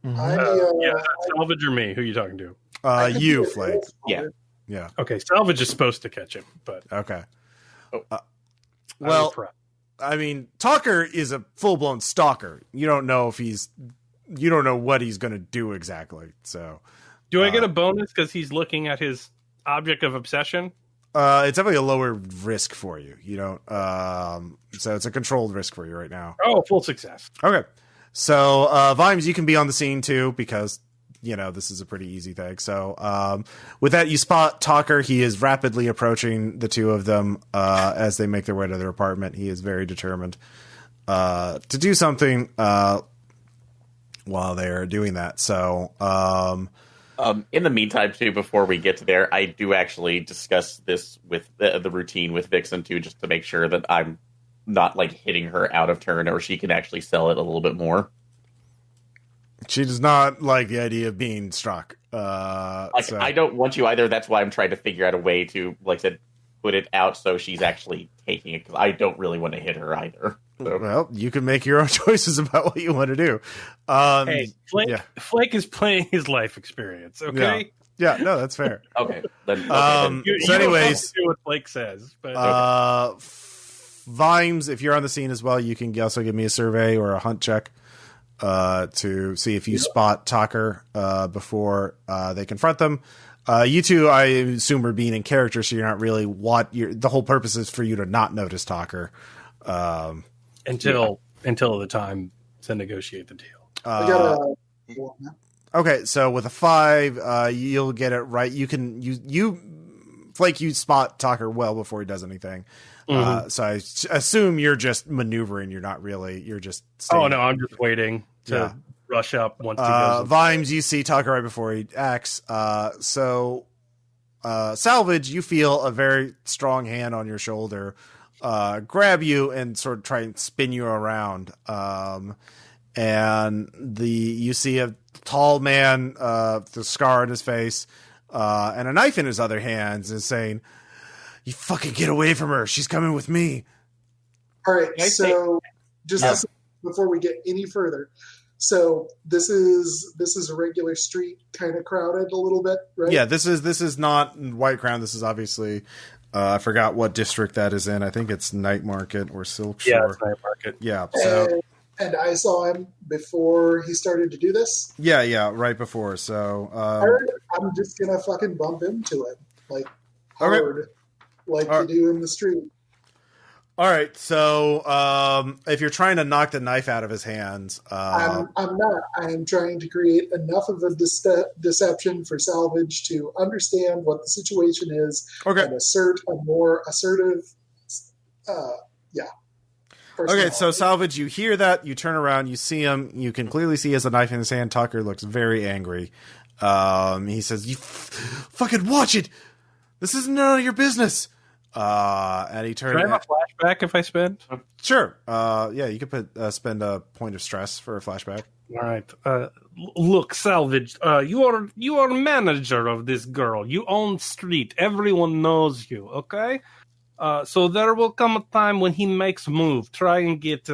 Salvage or me? Who are you talking to?
You, Flake.
Yeah.
Okay, Salvage is supposed to catch him, but
okay.
well,
I mean, Talker is a full-blown stalker. You don't know what he's going to do exactly. So,
do I get a bonus because he's looking at his object of obsession?
It's definitely a lower risk for you. You don't. So it's a controlled risk for you right now.
Oh, full success.
Okay. So, Vimes, you can be on the scene too because this is a pretty easy thing. So, with that, you spot Talker. He is rapidly approaching the two of them as they make their way to their apartment. He is very determined. to do something while they're doing that. So,
in the meantime, too, before we get to there, I do actually discuss this with the routine with Vixen too, just to make sure that I'm not like hitting her out of turn, or she can actually sell it a little bit more.
She does not like the idea of being struck.
I don't want you either. That's why I'm trying to figure out a way to, like I said, put it out so she's actually taking it, because I don't really want to hit her either. So.
Well, you can make your own choices about what you want to do.
Hey, Flake is playing his life experience, okay?
Yeah, no, that's fair.
Okay. Then.
So anyways,
do what Flake says. But
Vimes, if you're on the scene as well, you can also give me a survey or a hunt check to see if you spot Talker before they confront them. You two, I assume, are being in character, so you're not really the whole purpose is for you to not notice Talker.
Until the time to negotiate the deal.
I got a
okay, so with a 5, you'll get it right. You can Flake, you spot Talker well before he does anything.
Mm-hmm.
So I assume you're just maneuvering. You're not really. You're just. Staying.
Oh no, I'm just waiting to rush up once he goes.
Vimes, you see Talker right before he acts. Salvage, you feel a very strong hand on your shoulder. Grab you and sort of try and spin you around. And you see a tall man, the scar on his face, and a knife in his other hands, is saying, "You fucking get away from her. She's coming with me."
All right. So just before we get any further, so this is a regular street, kind of crowded a little bit, right?
Yeah, this is not White Crown. This is obviously. I forgot what district that is in. I think it's Night Market or Silk Shore.
Yeah, it's Night Market.
Yeah. So,
and I saw him before he started to do this.
Yeah, right before. So
I'm just gonna fucking bump into him like hard, like you do in the street.
All right. So if you're trying to knock the knife out of his hands,
I'm not. I am trying to create enough of a deception for Salvage to understand what the situation is and assert a more assertive.
Okay, so Salvage, you hear that, you turn around, you see him, you can clearly see he has a knife in his hand. Tucker looks very angry. He says, "You fucking watch it. This is none of your business." And he turned.
Can I have a flashback if I spend?
Sure. Yeah, you could spend a point of stress for a flashback.
All right. Look, Salvage. You are manager of this girl. You own street. Everyone knows you. Okay. So there will come a time when he makes a move, try and get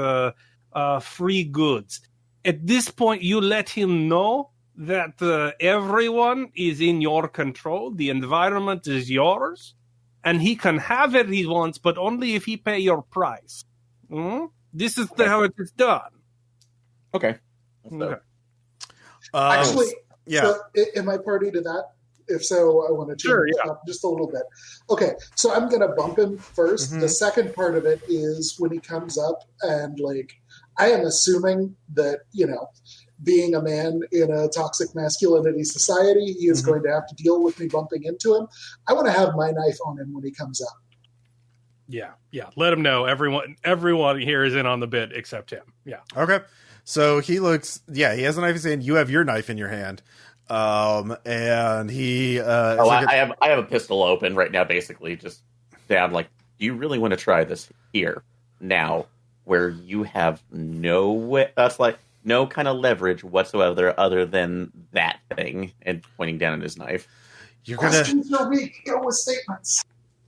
free goods. At this point, you let him know that everyone is in your control. The environment is yours. And he can have it he wants, but only if he pay your price. This is how it is done.
Okay.
Actually,
yeah.
So am I party to that? If so, I want to change it up just a little bit. Okay, so I'm going to bump him first.
Mm-hmm.
The second part of it is when he comes up and, like, I am assuming that, being a man in a toxic masculinity society, he is going to have to deal with me bumping into him. I want to have my knife on him when he comes up.
Yeah. Let him know. Everyone here is in on the bit except him. Yeah.
Okay. So he looks. Yeah, he has a knife in his hand. You have your knife in your hand. And he.
I have a pistol open right now, basically just down. Like, do you really want to try this here now, where you have no kind of leverage whatsoever other than that thing, and pointing down at his knife.
Questions are weak. Go with statements.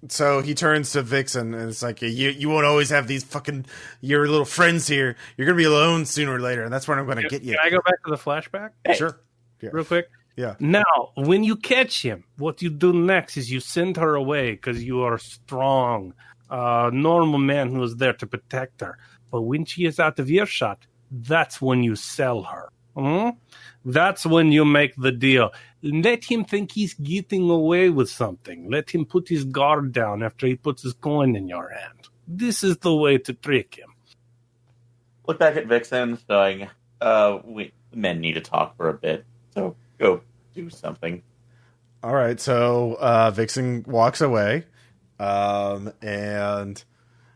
So he turns to Vixen, and it's like, you won't always have these your little friends here. You're going to be alone sooner or later, and that's where I'm going to get you.
Can I go back to the flashback?
Hey.
Sure. Yeah.
Real quick?
Yeah.
Now, when you catch him, what you do next is you send her away because you are strong, normal man who is there to protect her. But when she is out of earshot, that's when you sell her. That's when you make the deal. Let him think he's getting away with something. Let him put his guard down after he puts his coin in your hand. This is the way to trick him.
Look back at Vixen, saying, we men need to talk for a bit, so go do something.
All right, so Vixen walks away. And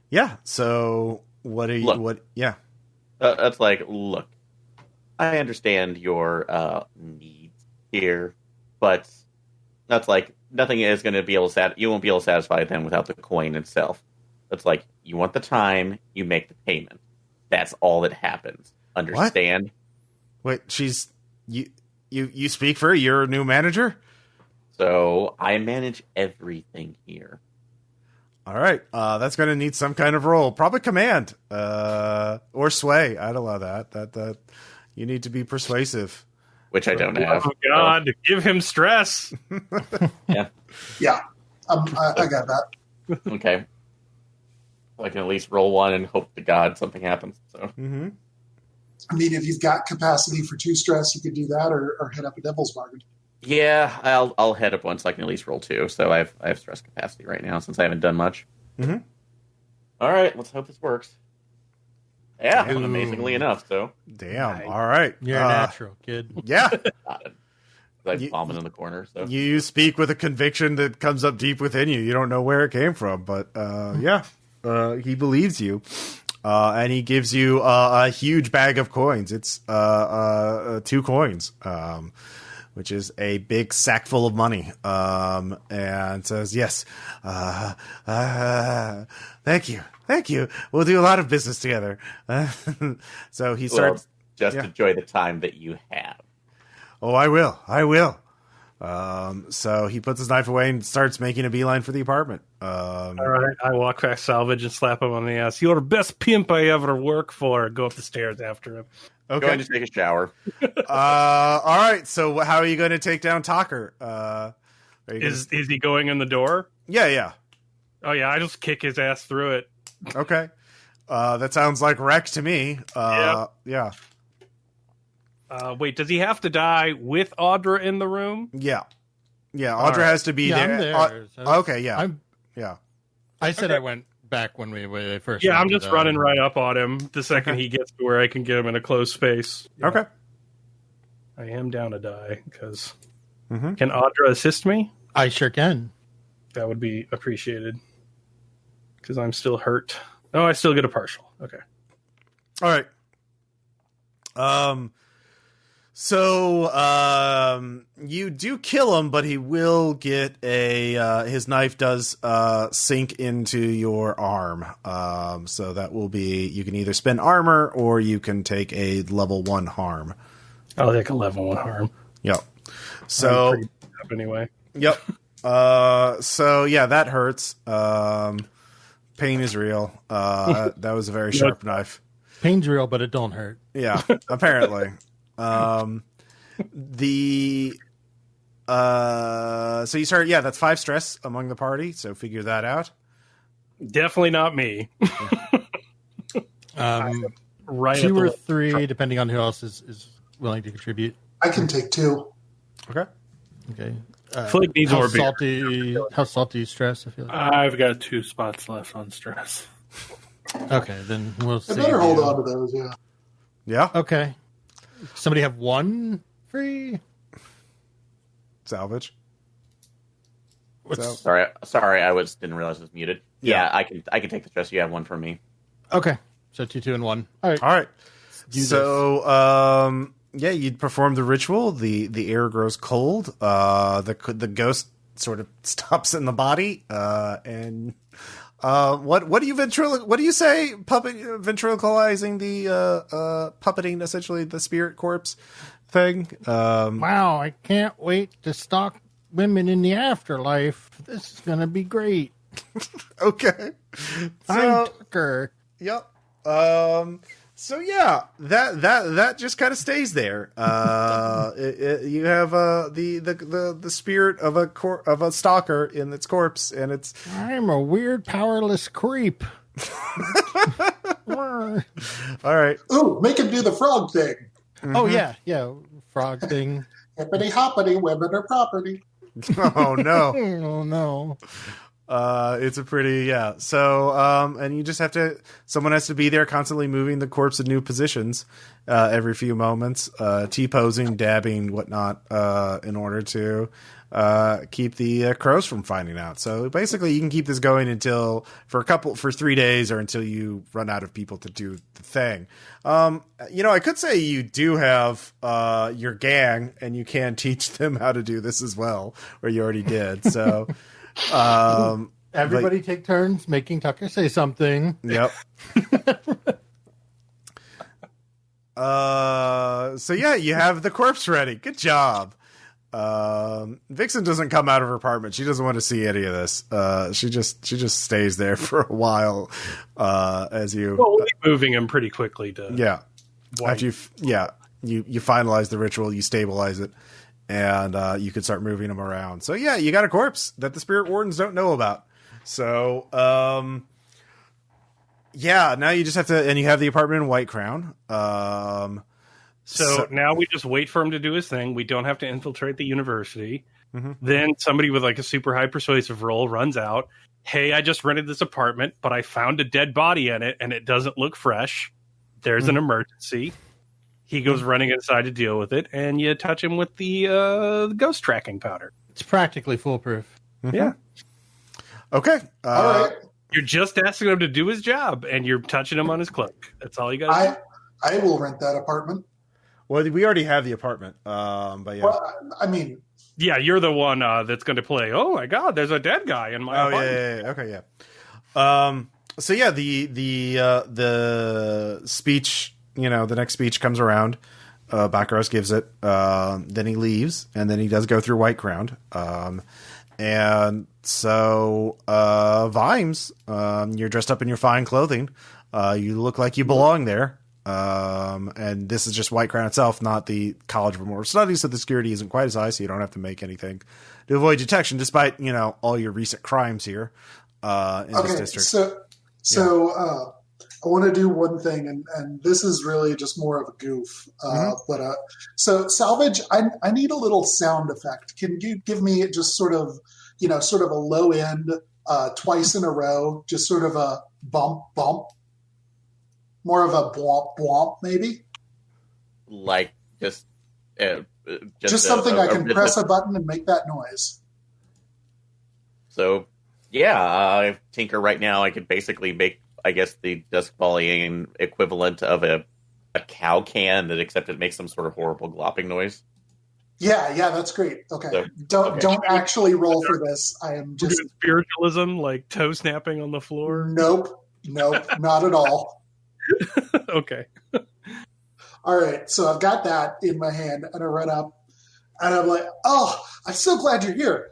yeah, so What are you?
Look.
What? Yeah.
That's like, look, I understand your needs here, but that's like nothing is going to be able to you won't be able to satisfy them without the coin itself. That's like, you want the time, you make the payment. That's all that happens. Understand?
What? Wait, you speak for her? You're a new manager?
So I manage everything here.
All right. That's going to need some kind of role. Probably command. Or sway. I'd allow that. That you need to be persuasive.
Which I don't have.
Oh, God. Give him stress.
Yeah.
Yeah, I got that.
Okay. I can at least roll one and hope to God something happens. So.
Mm-hmm.
I mean, if you've got capacity for 2 stress, you could do that, or hit up a devil's bargain.
Yeah, I'll head up one so I can at least roll 2. So I have stress capacity right now since I haven't done much.
Mm-hmm.
All right, let's hope this works. Yeah,
Damn.
amazingly enough. So
Damn.
Nice.
All right.
You're a natural, kid.
Yeah.
I vomit in the corner. So
You speak with a conviction that comes up deep within you. You don't know where it came from, but yeah, he believes you. And he gives you a huge bag of coins. It's 2 coins, which is a big sack full of money, and says, yes, thank you. We'll do a lot of business together. So he starts...
enjoy the time that you have.
Oh, I will. So he puts his knife away and starts making a beeline for the apartment.
All right. I walk past Salvage and slap him on the ass. You're the best pimp I ever worked for. Go up the stairs after him.
Okay.
Going to take a shower.
All right. So how are you going to take down Talker?
Is he going in the door?
Yeah.
Oh, yeah. I just kick his ass through it.
Okay. That sounds like wreck to me. Yeah.
Wait, does he have to die with Audra in the room?
Yeah. Audra
All right.
has to be
Yeah,
there.
I'm there. So
Okay. Yeah. Yeah.
I said
Okay.
I went back when we first.
Yeah, I'm
went
just
to
running right up on him the second
Okay.
he gets to where I can get him in a closed space. Yeah.
Okay.
I am down to die because
Mm-hmm.
can Audra assist me?
I sure can.
That would be appreciated because I'm still hurt. Oh, I still get a partial. Okay.
All right. So you do kill him, but he will get his knife does sink into your arm. So that will be, you can either spend armor or you can take a level 1 harm.
I'll take a level 1 harm.
Yep. So
I'm pretty up anyway.
yep. So yeah, that hurts. Pain is real. That was a very sharp knife.
Pain's real, but it don't hurt.
Yeah, apparently. So you start, that's 5 stress among the party, so figure that out.
Definitely not me. Right.
2 or 3, depending on who else is willing to contribute.
I can take 2.
Okay.
Okay.
Flake needs
how
more beer.
salty? How salty is stress? I feel like.
I've got 2 spots left on stress.
Okay, then we'll
I
see.
better hold on to those, yeah.
Yeah.
Okay. Somebody have 1 free?
Salvage.
What's...
Sorry, didn't realize it was muted. Yeah, I can take the stress. You have 1 from me.
Okay. So 2, 2, and 1. All right.
All right.
Do
So, you'd perform the ritual. The air grows cold. The ghost sort of stops in the body. And what do you say? Ventriloquizing the puppeting essentially the spirit corpse thing.
Wow, I can't wait to stalk women in the afterlife. This is gonna be great.
Okay.
I'm Tucker.
Yep. So yeah, that just kind of stays there. You have the spirit of a stalker in its corpse, and it's
I'm a weird, powerless creep.
all right.
Ooh, make him do the frog thing.
Oh yeah, frog thing.
Hippity hoppity, women are property.
Oh no.
Oh no.
It's a pretty, yeah. So, and you just have to, someone has to be there constantly moving the corpse in new positions, every few moments, T-posing, dabbing, whatnot, in order to, keep the crows from finding out. So basically you can keep this going for 3 days or until you run out of people to do the thing. I could say you do have, your gang and you can teach them how to do this as well, or you already did. So,
everybody take turns making Tucker say something.
Yep. So yeah, you have the corpse ready. Good job. Vixen doesn't come out of her apartment. She doesn't want to see any of this. She just stays there for a while. As you
we'll be moving him pretty quickly to
after you finalize the ritual, you stabilize it, and you can start moving them around. So yeah, you got a corpse that the Spirit Wardens don't know about. So now you just have to, and you have the apartment in White Crown.
So now we just wait for him to do his thing. We don't have to infiltrate the university.
Mm-hmm.
Then somebody with like a super high persuasive roll runs out. Hey, I just rented this apartment, but I found a dead body in it, and it doesn't look fresh. There's an emergency. He goes running inside to deal with it, and you touch him with the ghost tracking powder.
It's practically foolproof.
Mm-hmm.
Yeah.
Okay.
All right.
You're just asking him to do his job, and you're touching him on his cloak. That's all you got to do.
I will rent that apartment.
Well, we already have the apartment, but yeah.
Well, I mean,
yeah, you're the one that's going to play. Oh my God, there's a dead guy in my apartment.
Yeah. Okay, yeah. So yeah, the speech, the next speech comes around. Bakaros gives it. Then he leaves, and then he does go through White Crown. And so, Vimes, you're dressed up in your fine clothing. You look like you belong there. And this is just White Crown itself, not the College of Immortal Studies, so the security isn't quite as high, so you don't have to make anything to avoid detection, despite, all your recent crimes here in this district.
So I want to do one thing, and this is really just more of a goof. So Salvage, I need a little sound effect. Can you give me just sort of a low end, twice in a row, just sort of a bump, more of a blomp, blomp, maybe?
Like just
something I can press a button and make that noise.
So, yeah, Tinker right now, I could basically make, I guess, the Dusk Volleying equivalent of a cow can, except it makes some sort of horrible glopping noise.
Yeah, that's great. Okay.
So,
don't actually roll for this. I am just
spiritualism, like toe snapping on the floor.
Nope, not at all.
Okay.
All right, so I've got that in my hand, and I run up, and I'm like, "Oh, I'm so glad you're here,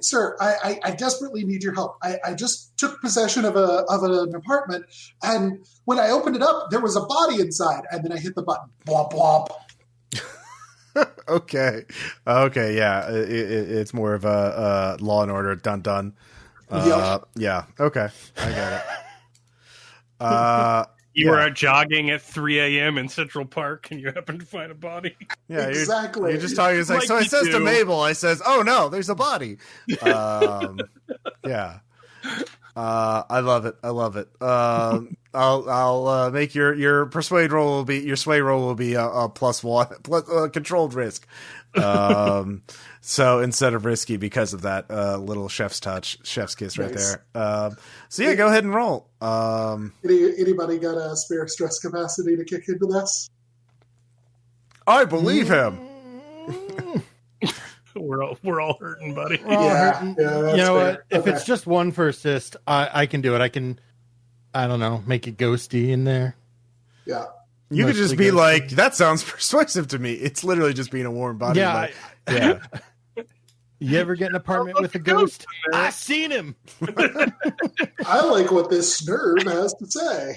sir. I desperately need your help. I just took possession of an apartment, and when I opened it up, there was a body inside, and then I hit the button, blomp blomp."
Okay, yeah, it's more of a Law and Order dun.
Yep.
Yeah, okay, I got it.
You were out jogging at 3 a.m. in Central Park, and you happened to find a body.
Yeah,
exactly.
You're just talking. It's like so. I says to Mabel, I says, "Oh no, there's a body." Yeah, I love it. I'll make your persuade roll will be your sway roll will be a +1 plus controlled risk. So instead of risky because of that little chef's kiss right there. So yeah, go ahead and roll.
Anybody got a spare stress capacity to kick into this?
I believe him.
We're all hurting, buddy.
Yeah,
you know what? If it's just one for assist, I can do it. I can, I don't know, make it ghosty in there.
Yeah.
You could just be like, that sounds persuasive to me. It's literally just being a warm body.
Yeah.
Yeah.
You ever get an apartment with a ghost? I seen him.
I like what this nerd has to say.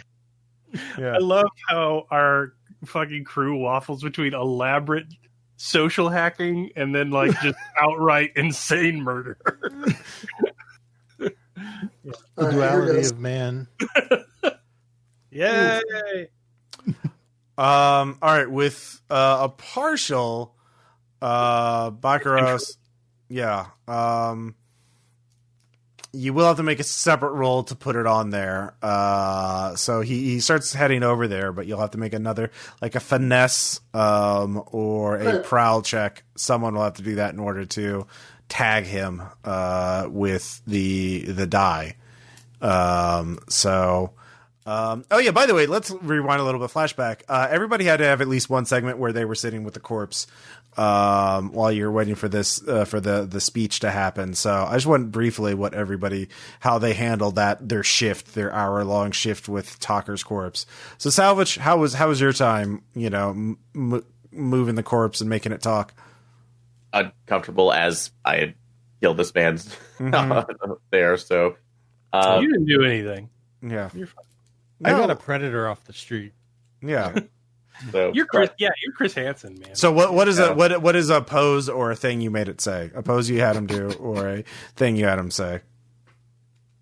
Yeah.
I love how our fucking crew waffles between elaborate social hacking and then like just outright insane murder.
The duality of man.
Yay!
All right, with a partial Bakaros, yeah. you will have to make a separate roll to put it on there. So he starts heading over there, but you'll have to make another, like a finesse or a prowl check. Someone will have to do that in order to tag him with the die. Oh yeah, by the way, let's rewind a little bit, flashback. Everybody had to have at least one segment where they were sitting with the corpse while you're waiting for this for the speech to happen. So I just want briefly how they handled their shift, their hour-long shift with Talker's corpse. So Salvage, how was your time, moving the corpse and making it talk?
Uncomfortable as I had killed this man there, so
you didn't do anything.
Yeah.
You're fine.
I got a predator off the street.
Yeah.
So,
you're Chris Hansen, man.
So what is a pose or a thing you made it say? A pose you had him do or a thing you had him say?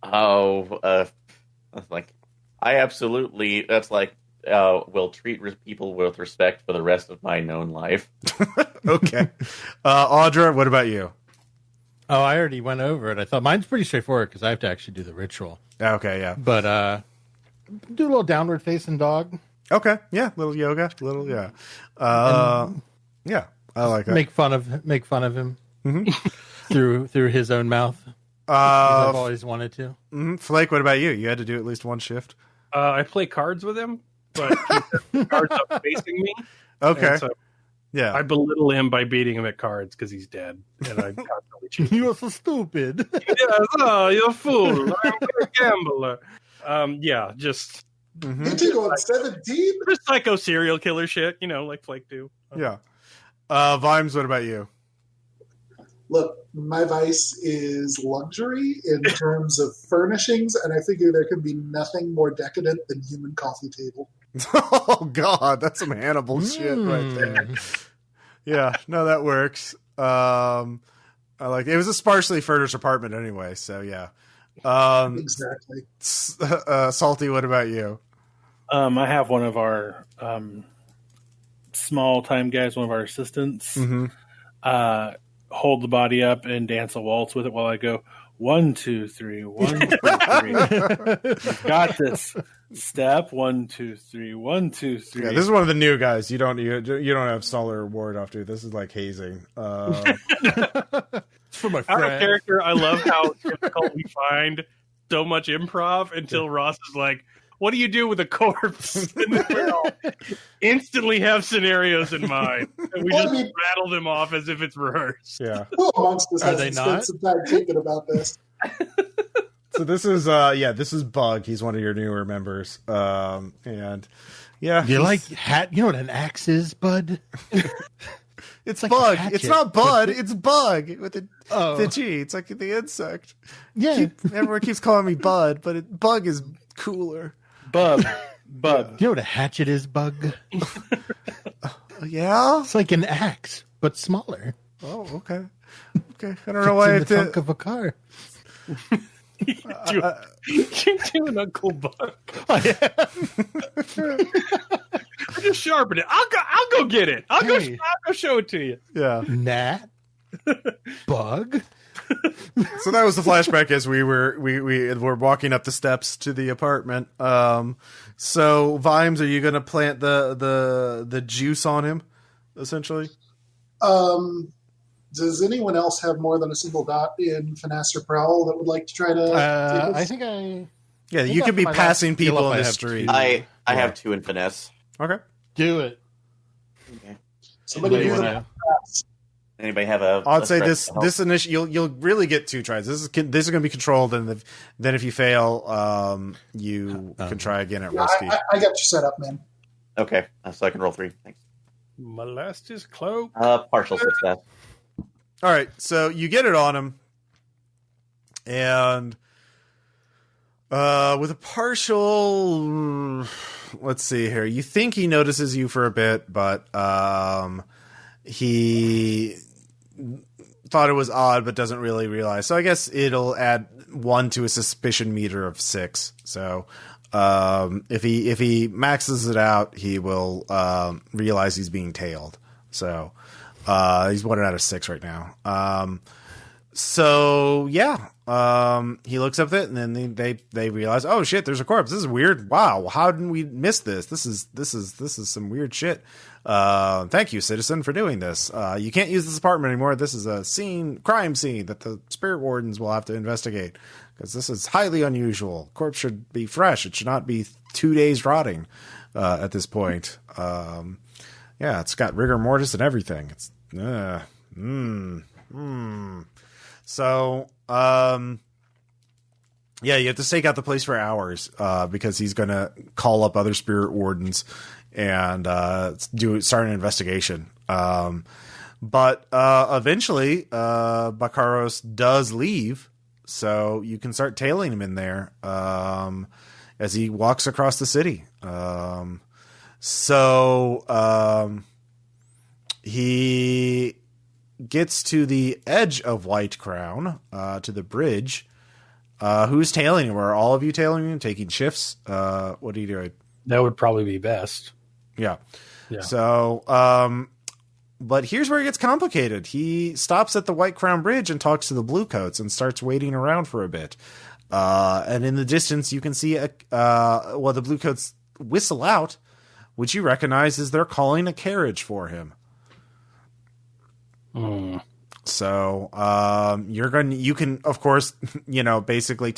Like I absolutely will treat people with respect for the rest of my known life.
Okay. Audra, what about you?
Oh, I already went over it. I thought mine's pretty straightforward because I have to actually do the ritual.
Okay, yeah.
But do a little downward facing dog.
Okay, yeah, little yoga, yeah. Yeah, I like that.
Make fun of him through his own mouth. I've always wanted to.
Flake, what about you? You had to do at least one shift.
I play cards with him, but the cards up facing me.
Okay.
So
yeah.
I belittle him by beating him at cards because he's dead, and I constantly cheat.
You are so stupid.
Yes, you're a fool. I'm a gambler. Yeah, just
You two on 17?
just psycho serial killer shit, like Flake do.
Yeah. Vimes, what about you?
Look, my vice is luxury in terms of furnishings, and I figure there can be nothing more decadent than human coffee table.
Oh God, that's some Hannibal shit right there. Yeah, no, that works. I like it. It was a sparsely furnished apartment anyway, so yeah.
Exactly.
Salty, what about you?
I have one of our small time guys, one of our assistants, hold the body up and dance a waltz with it while I go 1, 2, 3, 1, 2, 3. You've got this. Step 1, 2, 3, 1, 2, 3.
Yeah, this is one of the new guys. You don't have Solar Ward off, dude. This is like hazing.
For my
Out
friend.
of character, I love how difficult we find so much improv until Ross is like, what do you do with a corpse? And we all instantly have scenarios in mind. And we just rattle them off as if it's rehearsed.
Yeah.
Who amongst us
Are they
hasn't spent
not?
some time thinking about this?
So this is Bug. He's one of your newer members. And yeah.
You like hat? You know what an axe is, bud?
It's
like
Bug.
a hatchet.
It's not Bud. It's Bug with the G. It's like the insect.
Yeah.
Everyone keeps calling me Bud, but Bug is cooler.
Bub.
You know what a hatchet is, Bug?
Yeah.
It's like an axe, but smaller.
Oh, okay. Okay. I don't know why
It's in the trunk of a car.
You're doing Uncle Buck. I just sharpened it. I'll go get it. I'll go show it to you.
Yeah.
Gnat. Bug.
So that was the flashback as we were walking up the steps to the apartment. So Vimes, are you going to plant the juice on him, essentially?
Does anyone else have more than a single dot in Finesse or Prowl that would like to try to?
I think I.
Yeah, you could be passing people in the street.
I have 2 in finesse.
Okay.
Do it.
Okay.
Somebody do
wanna-
Anybody have a?
I'd say
stress to help?
this initial you'll really get 2 tries. This is going to be controlled, and then if you fail, you can try again at risky.
I got you set up, man.
Okay, so I can roll 3. Thanks.
Molest his cloak.
Partial success.
All right, so you get it on him, and with a partial, let's see here. You think he notices you for a bit, but he thought it was odd, but doesn't really realize. So I guess it'll add 1 to a suspicion meter of 6. So if he maxes it out, he will realize he's being tailed. So he's 1 out of 6 right now. So yeah, he looks up at it, and then they realize, oh shit, there's a corpse. This is weird. Wow, how didn't we miss this? This is some weird shit. Thank you, citizen, for doing this. You can't use this apartment anymore. This is a crime scene that the Spirit Wardens will have to investigate, because this is highly unusual. Corpse should be fresh. It should not be 2 days rotting at this point. Yeah, it's got rigor mortis and everything. It's So, yeah, you have to stake out the place for hours, because he's going to call up other Spirit Wardens and start an investigation. But eventually, Bakaros does leave, so you can start tailing him in there as he walks across the city. He gets to the edge of White Crown, to the bridge. Who's tailing him? Are all of you tailing him, taking shifts? What are you doing?
That would probably be best.
Yeah.
Yeah.
So, but here's where it gets complicated. He stops at the White Crown Bridge and talks to the Bluecoats and starts waiting around for a bit. And in the distance, you can see the Bluecoats whistle out, which you recognize as they're calling a carriage for him. So, you can, of course, basically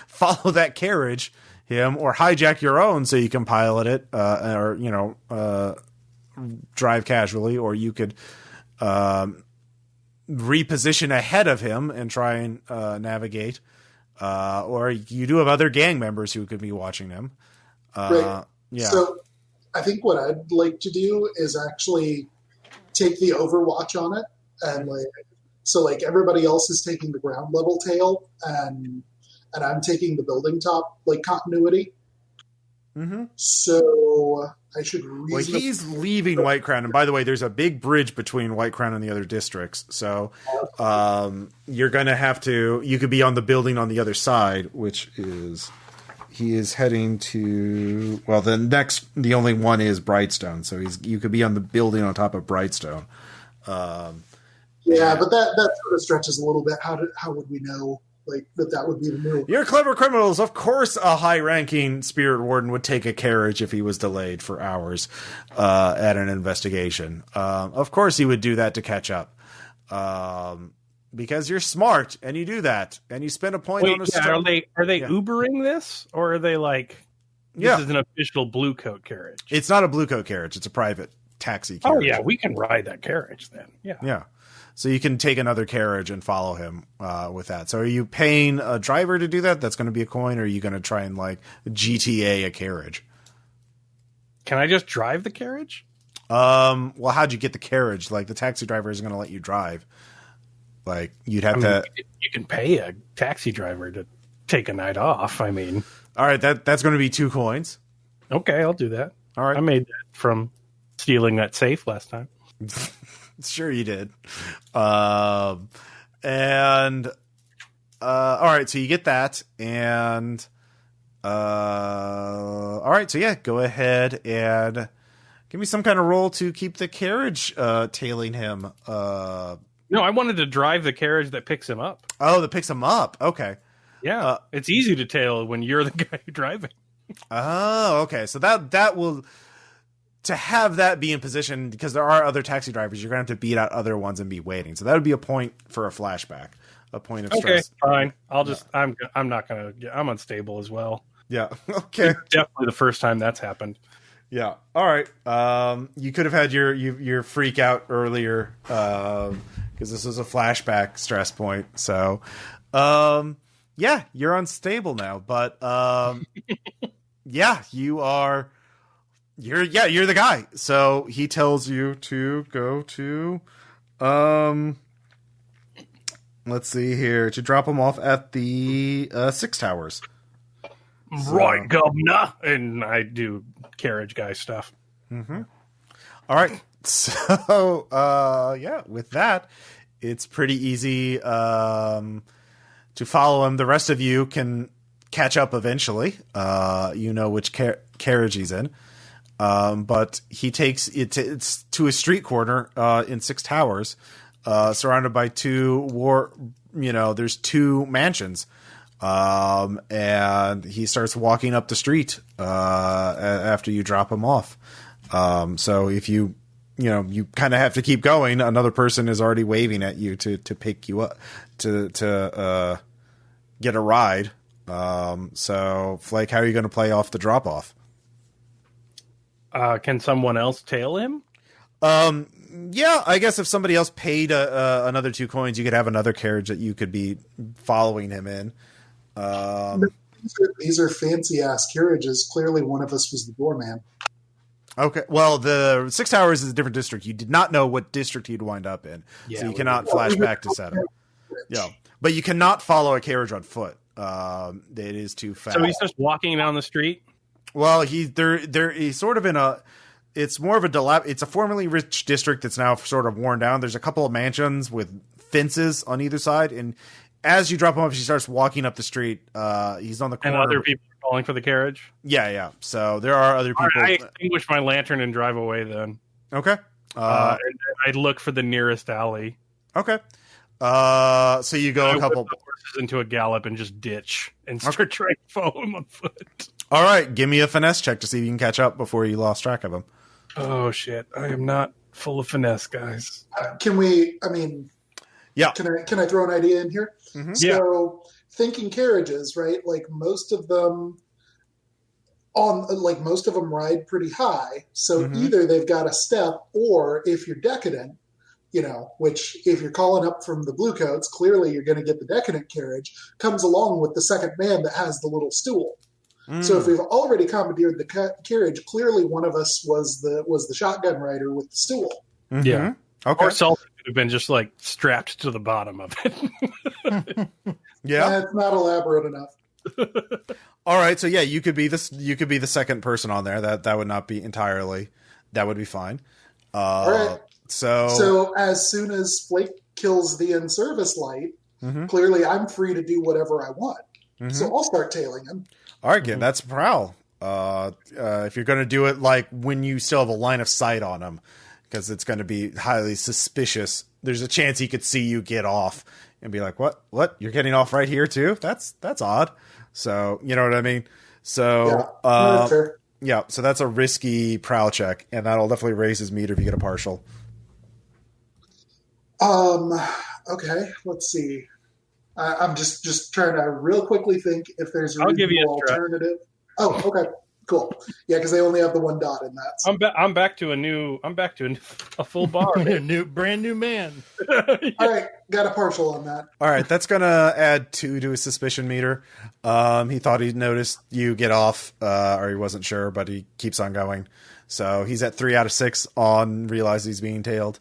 follow that carriage, or hijack your own so you can pilot it, or drive casually, or you could, reposition ahead of him and try and, navigate, or you do have other gang members who could be watching them.
Right.
Yeah.
So I think what I'd like to do is actually take the overwatch on it, and everybody else is taking the ground level tail, and I'm taking the building top continuity.
Mm-hmm.
So I should
he's leaving White Crown, and by the way, there's a big bridge between White Crown and the other districts. So you're gonna have to. You could be on the building on the other side, which is. He is heading to, the only one is Brightstone. So you could be on the building on top of Brightstone.
But that sort of stretches a little bit. How would we know that would be the move?
You're clever criminals. Of course, a high-ranking Spirit Warden would take a carriage if he was delayed for hours at an investigation. Of course, he would do that to catch up. Because you're smart and you do that and you spend a point on a
Are they Ubering this, or are they this is an official blue coat carriage?
It's not a blue coat carriage. It's a private taxi carriage.
Oh yeah, we can ride that carriage then. Yeah.
Yeah. So you can take another carriage and follow him with that. So are you paying a driver to do that? That's going to be a coin, or are you going to try and GTA a carriage?
Can I just drive the carriage?
Well, how'd you get the carriage? The taxi driver isn't going to let you drive. You'd have to.
You can pay a taxi driver to take a night off. I mean,
all right, that's going to be 2 coins.
Okay, I'll do that.
All right,
I made that from stealing that safe last time.
Sure, you did. All right, so you get that, and all right, so yeah, go ahead and give me some kind of roll to keep the carriage tailing him.
No, I wanted to drive the carriage that picks him up.
Oh, that picks him up. Okay.
Yeah, it's easy to tail when you're the guy driving.
Oh, okay. So that will, to have that be in position, because there are other taxi drivers, you're going to have to beat out other ones and be waiting. So that would be a point for a flashback, a point of stress.
Okay, fine. I'm not going to, I'm unstable as well.
Yeah. Okay.
It's definitely the first time that's happened.
Yeah. All right. You could have had your freak out earlier, because this was a flashback stress point. So, yeah, you're unstable now, but, yeah, you're the guy. So he tells you to go to, let's see here, to drop him off at the 6 towers.
Right, governor. And I do carriage guy stuff.
Mm-hmm. All right. So, yeah, with that, it's pretty easy to follow him. The rest of you can catch up eventually. You know which carriage he's in. But he takes it's to a street corner in 6 towers. surrounded by there's two mansions. And he starts walking up the street after you drop him off. So if you kind of have to keep going, another person is already waving at you to pick you up, to get a ride. So Flake, how are you going to play off the drop off?
Can someone else tail him?
Yeah, I guess if somebody else paid another 2 coins, you could have another carriage that you could be following him in.
These are fancy ass carriages. Clearly, one of us was the doorman.
Okay, well, the 6 Towers is a different district. You did not know what district he'd wind up in, so you cannot flash back to set him. Yeah, but you cannot follow a carriage on foot. It is too fast.
So he's just walking down the street.
Well, he's sort of in a. It's more of a it's a formerly rich district that's now sort of worn down. There's a couple of mansions with fences on either side, and as you drop him off, he starts walking up the street. He's on the corner.
And other people are calling for the carriage?
Yeah. So there are other people.
I extinguish my lantern and drive away then.
Okay.
I look for the nearest alley.
Okay. So you go a couple
whip the horses into a gallop and just ditch and start trying to follow him on foot.
All right. Give me a finesse check to see if you can catch up before you lost track of him.
Oh, shit. I am not full of finesse, guys.
Yeah.
Can I throw an idea in here?
Mm-hmm.
So thinking carriages, right? Like most of them ride pretty high. So either they've got a step, or if you're decadent, which if you're calling up from the blue coats, clearly you're going to get the decadent carriage, comes along with the second man that has the little stool. So if we've already commandeered the carriage, clearly one of us was the shotgun rider with the stool.
Mm-hmm.
Yeah.
Okay.
Or Salt could have been just like strapped to the bottom of it.
Yeah.
That's not elaborate enough.
All right. So yeah, you could be the second person on there. That would not be entirely. That would be fine.
All right. So as soon as Flake kills the in-service light, clearly I'm free to do whatever I want. So I'll start tailing him.
All right, again, that's prowl. If you're going to do it like when you still have a line of sight on him, because it's going to be highly suspicious. There's a chance he could see you get off and be like, "What? You're getting off right here too? That's odd." So you know what I mean. So
that's fair.
Yeah. So that's a risky prowl check, and that'll definitely raise his meter if you get a partial.
Okay. Let's see. I'm just trying to real quickly think if there's a reasonable alternative. Oh, okay, cool. Yeah, because they only have the one dot in that. So.
I'm back to a full bar.
brand new man.
All right, got a partial on that.
All right, that's gonna add 2 to his suspicion meter. He thought he noticed you get off, or he wasn't sure, but he keeps on going. So he's at 3 out of 6 on realize he's being tailed.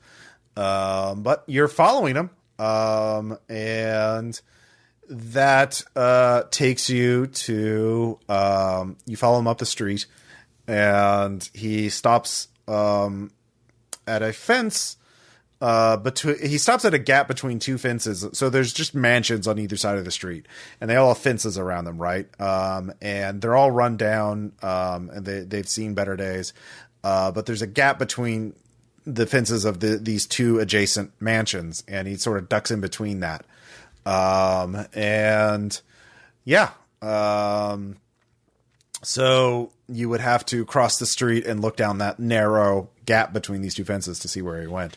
But you're following him. And that takes you to you follow him up the street, and he stops at a fence. He stops at a gap between 2 fences. So there's just mansions on either side of the street, and they all have fences around them, right? And they're all run down, and they've seen better days. But there's a gap between the fences of these 2 adjacent mansions, and he sort of ducks in between that. So you would have to cross the street and look down that narrow gap between these 2 fences to see where he went.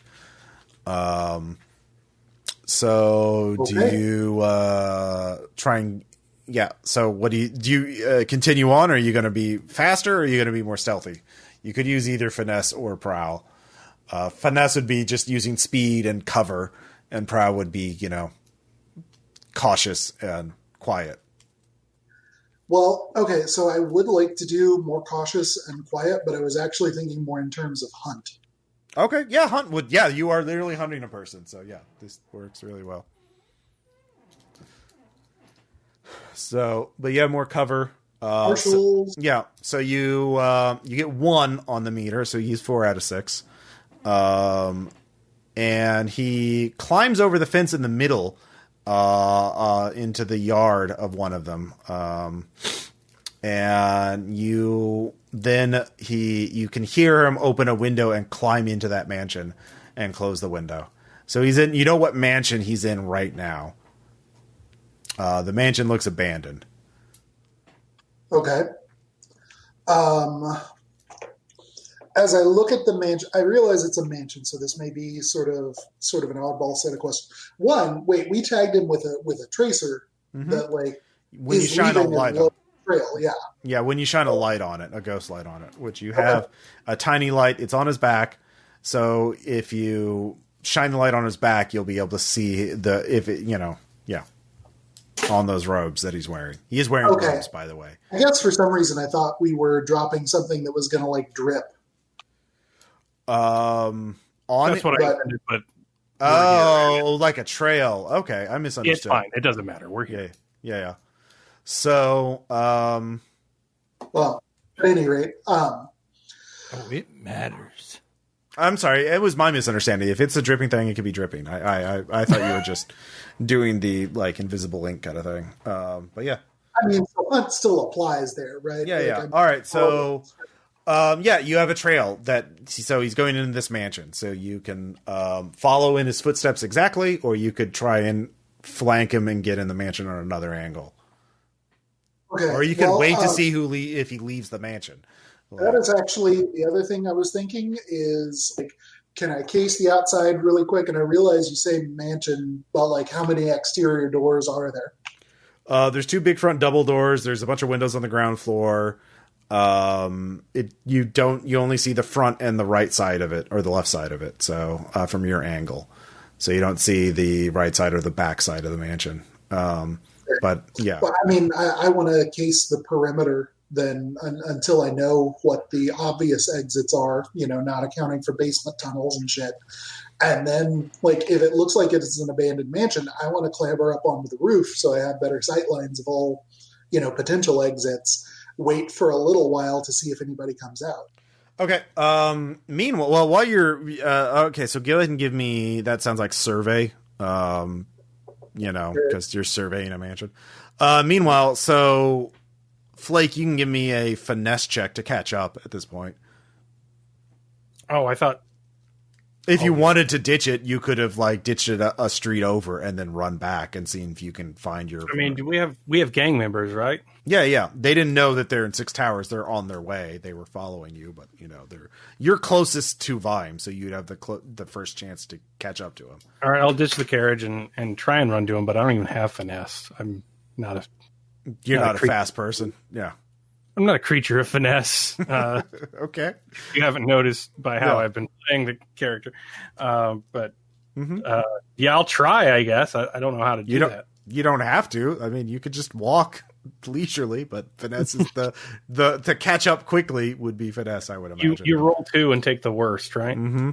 So do you try and so what do you continue on, or are you going to be faster, or are you going to be more stealthy? You could use either finesse or prowl. Finesse would be just using speed and cover, and prowl would be, cautious and quiet.
Well, okay, so I would like to do more cautious and quiet, but I was actually thinking more in terms of hunt.
Okay, yeah, hunt would, yeah, you are literally hunting a person, so yeah, this works really well. So, but yeah, more cover.
Partials.
So you get 1 on the meter, so you use 4 out of 6. And he climbs over the fence in the middle into the yard of one of them. And you can hear him open a window and climb into that mansion and close the window. So he's in. You know what mansion he's in right now. The mansion looks abandoned.
Okay. As I look at the mansion, I realize it's a mansion, so this may be sort of an oddball set of questions. One, wait, we tagged him with a tracer that like
When you shine a light on
trail, yeah.
Yeah, when you shine a light on it, a ghost light on it, which you have a tiny light. It's on his back, so if you shine the light on his back, you'll be able to see on those robes that he's wearing. He is wearing robes, by the way.
I guess for some reason I thought we were dropping something that was going to like drip.
On
That's
it,
what I intended, but
like a trail. Okay, I misunderstood.
it's fine. It doesn't matter. We're here.
Yeah. So,
well, at any rate,
it matters.
I'm sorry, it was my misunderstanding. If it's a dripping thing, it could be dripping. I thought you were just doing the like invisible ink kind of thing. But yeah,
I mean, so hunt still applies there, right?
Yeah. All right, so you have a trail so he's going into this mansion, so you can follow in his footsteps exactly, or you could try and flank him and get in the mansion on another angle.
Okay.
Or you can wait to see if he leaves the mansion.
That is actually the other thing I was thinking is like, can I case the outside really quick? And I realize you say mansion, but like how many exterior doors are there?
There's 2 big front double doors. There's a bunch of windows on the ground floor. You only see the front and the right side of it, or the left side of it. So from your angle, so you don't see the right side or the back side of the mansion. But yeah,
well, I mean, I want to case the perimeter then until I know what the obvious exits are, not accounting for basement tunnels and shit. And then, like, if it looks like it's an abandoned mansion, I want to clamber up onto the roof so I have better sight lines of all, potential exits. Wait for a little while to see if anybody comes out.
Okay. Meanwhile, while you're okay, so go ahead and give me. That sounds like survey. Because you're surveying a mansion. Meanwhile, so Flake, you can give me a finesse check to catch up at this point.
Oh, I thought
if you wanted to ditch it, you could have like ditched it a street over and then run back and seen if you can find your.
I mean, do we have gang members, right?
Yeah. They didn't know that they're in 6 towers. They're on their way. They were following you, but you're closest to Vimes, so you'd have the first chance to catch up to him.
All right, I'll ditch the carriage and try and run to him, but I don't even have finesse. I'm not a.
You're not a fast person. Yeah.
I'm not a creature of finesse.
Okay.
You haven't noticed by how I've been playing the character. But I'll try, I guess. I don't know how to do that.
You don't have to. I mean, you could just walk leisurely, but finesse is the to catch up quickly would be finesse, I would imagine.
You roll 2 and take the worst, right?
Mm-hmm.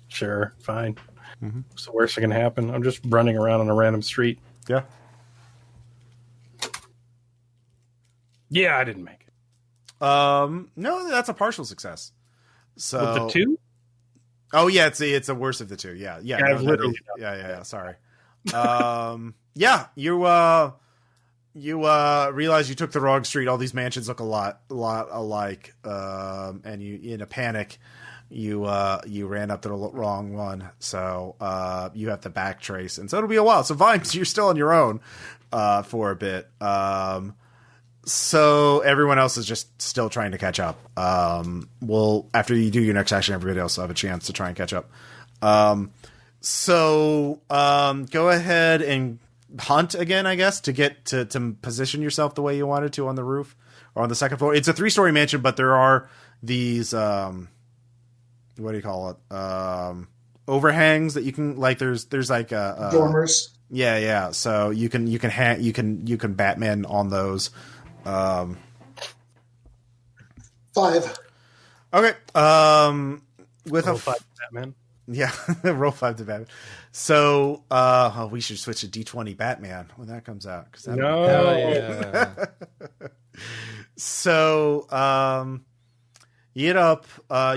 Sure, fine. Mm-hmm. What's the worst that can happen? I'm just running around on a random street.
Yeah.
Yeah, I didn't make it.
No, that's a partial success. So
with the 2?
Oh yeah, it's a worst of the 2. Yeah.
Literally.
Yeah. Sorry. You realize you took the wrong street. All these mansions look a lot alike. And you, in a panic, you ran up to the wrong one. So you have to backtrace, and so it'll be a while. So Vimes, you're still on your own for a bit. So everyone else is just still trying to catch up. After you do your next action, everybody else will have a chance to try and catch up. So go ahead and hunt again, I guess, to get to position yourself the way you wanted to on the roof or on the second floor. It's a 3-story mansion, but there are these what do you call it? Overhangs that you can like. There's like
dormers.
Yeah. So you can Batman on those.
5.
Okay. With
roll 5 Batman.
Yeah, roll 5 to Batman. So we should switch to D20 Batman when that comes out.
Yeah.
So you get up.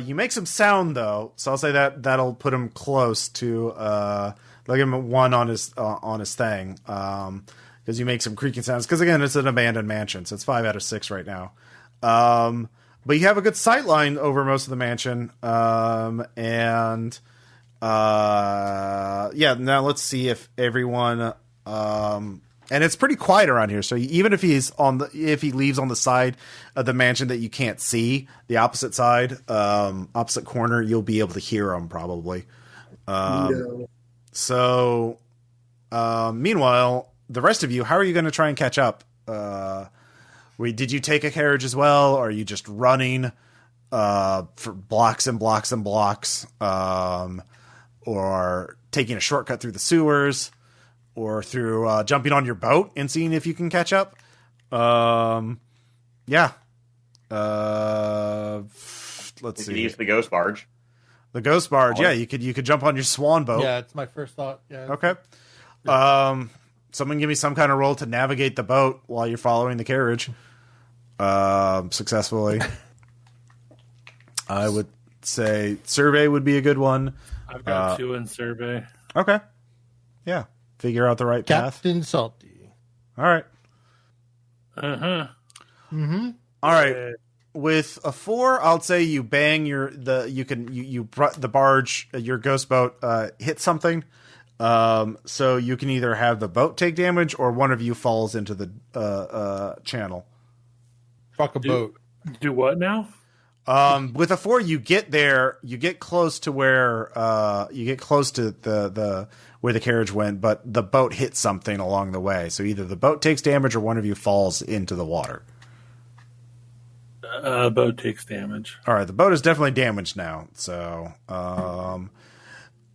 You make some sound though, so I'll say that'll put him close to like him 1 on his thing. Because you make some creaking sounds. Because again, it's an abandoned mansion, so it's 5 out of 6 right now. But you have a good sight line over most of the mansion, and Yeah, now let's see if everyone and it's pretty quiet around here. So even if if he leaves on the side of the mansion that you can't see, the opposite side, opposite corner, you'll be able to hear him probably. So meanwhile, the rest of you, how are you going to try and catch up? Did you take a carriage as well? Or are you just running for blocks and blocks and blocks? Or taking a shortcut through the sewers? Or through jumping on your boat and seeing if you can catch up? Yeah. Let's see.
Use the ghost barge.
The ghost barge, yeah. You could jump on your swan boat.
Yeah, it's my first thought. Yeah.
Okay. Someone give me some kind of roll to navigate the boat while you're following the carriage. Successfully. I would say survey would be a good one.
I've got 2 in survey.
Okay. Yeah. Figure out the right path.
Captain Salty.
All right.
Uh-huh.
Mm-hmm.
All right. With a 4, I'll say you bang the barge, your ghost boat hit something. So you can either have the boat take damage or one of you falls into the channel.
Fuck a boat.
Do what now?
With a 4, you get there, you get close to where the where the carriage went, but the boat hit something along the way. So either the boat takes damage or one of you falls into the water.
Boat takes damage.
All right, the boat is definitely damaged now. So,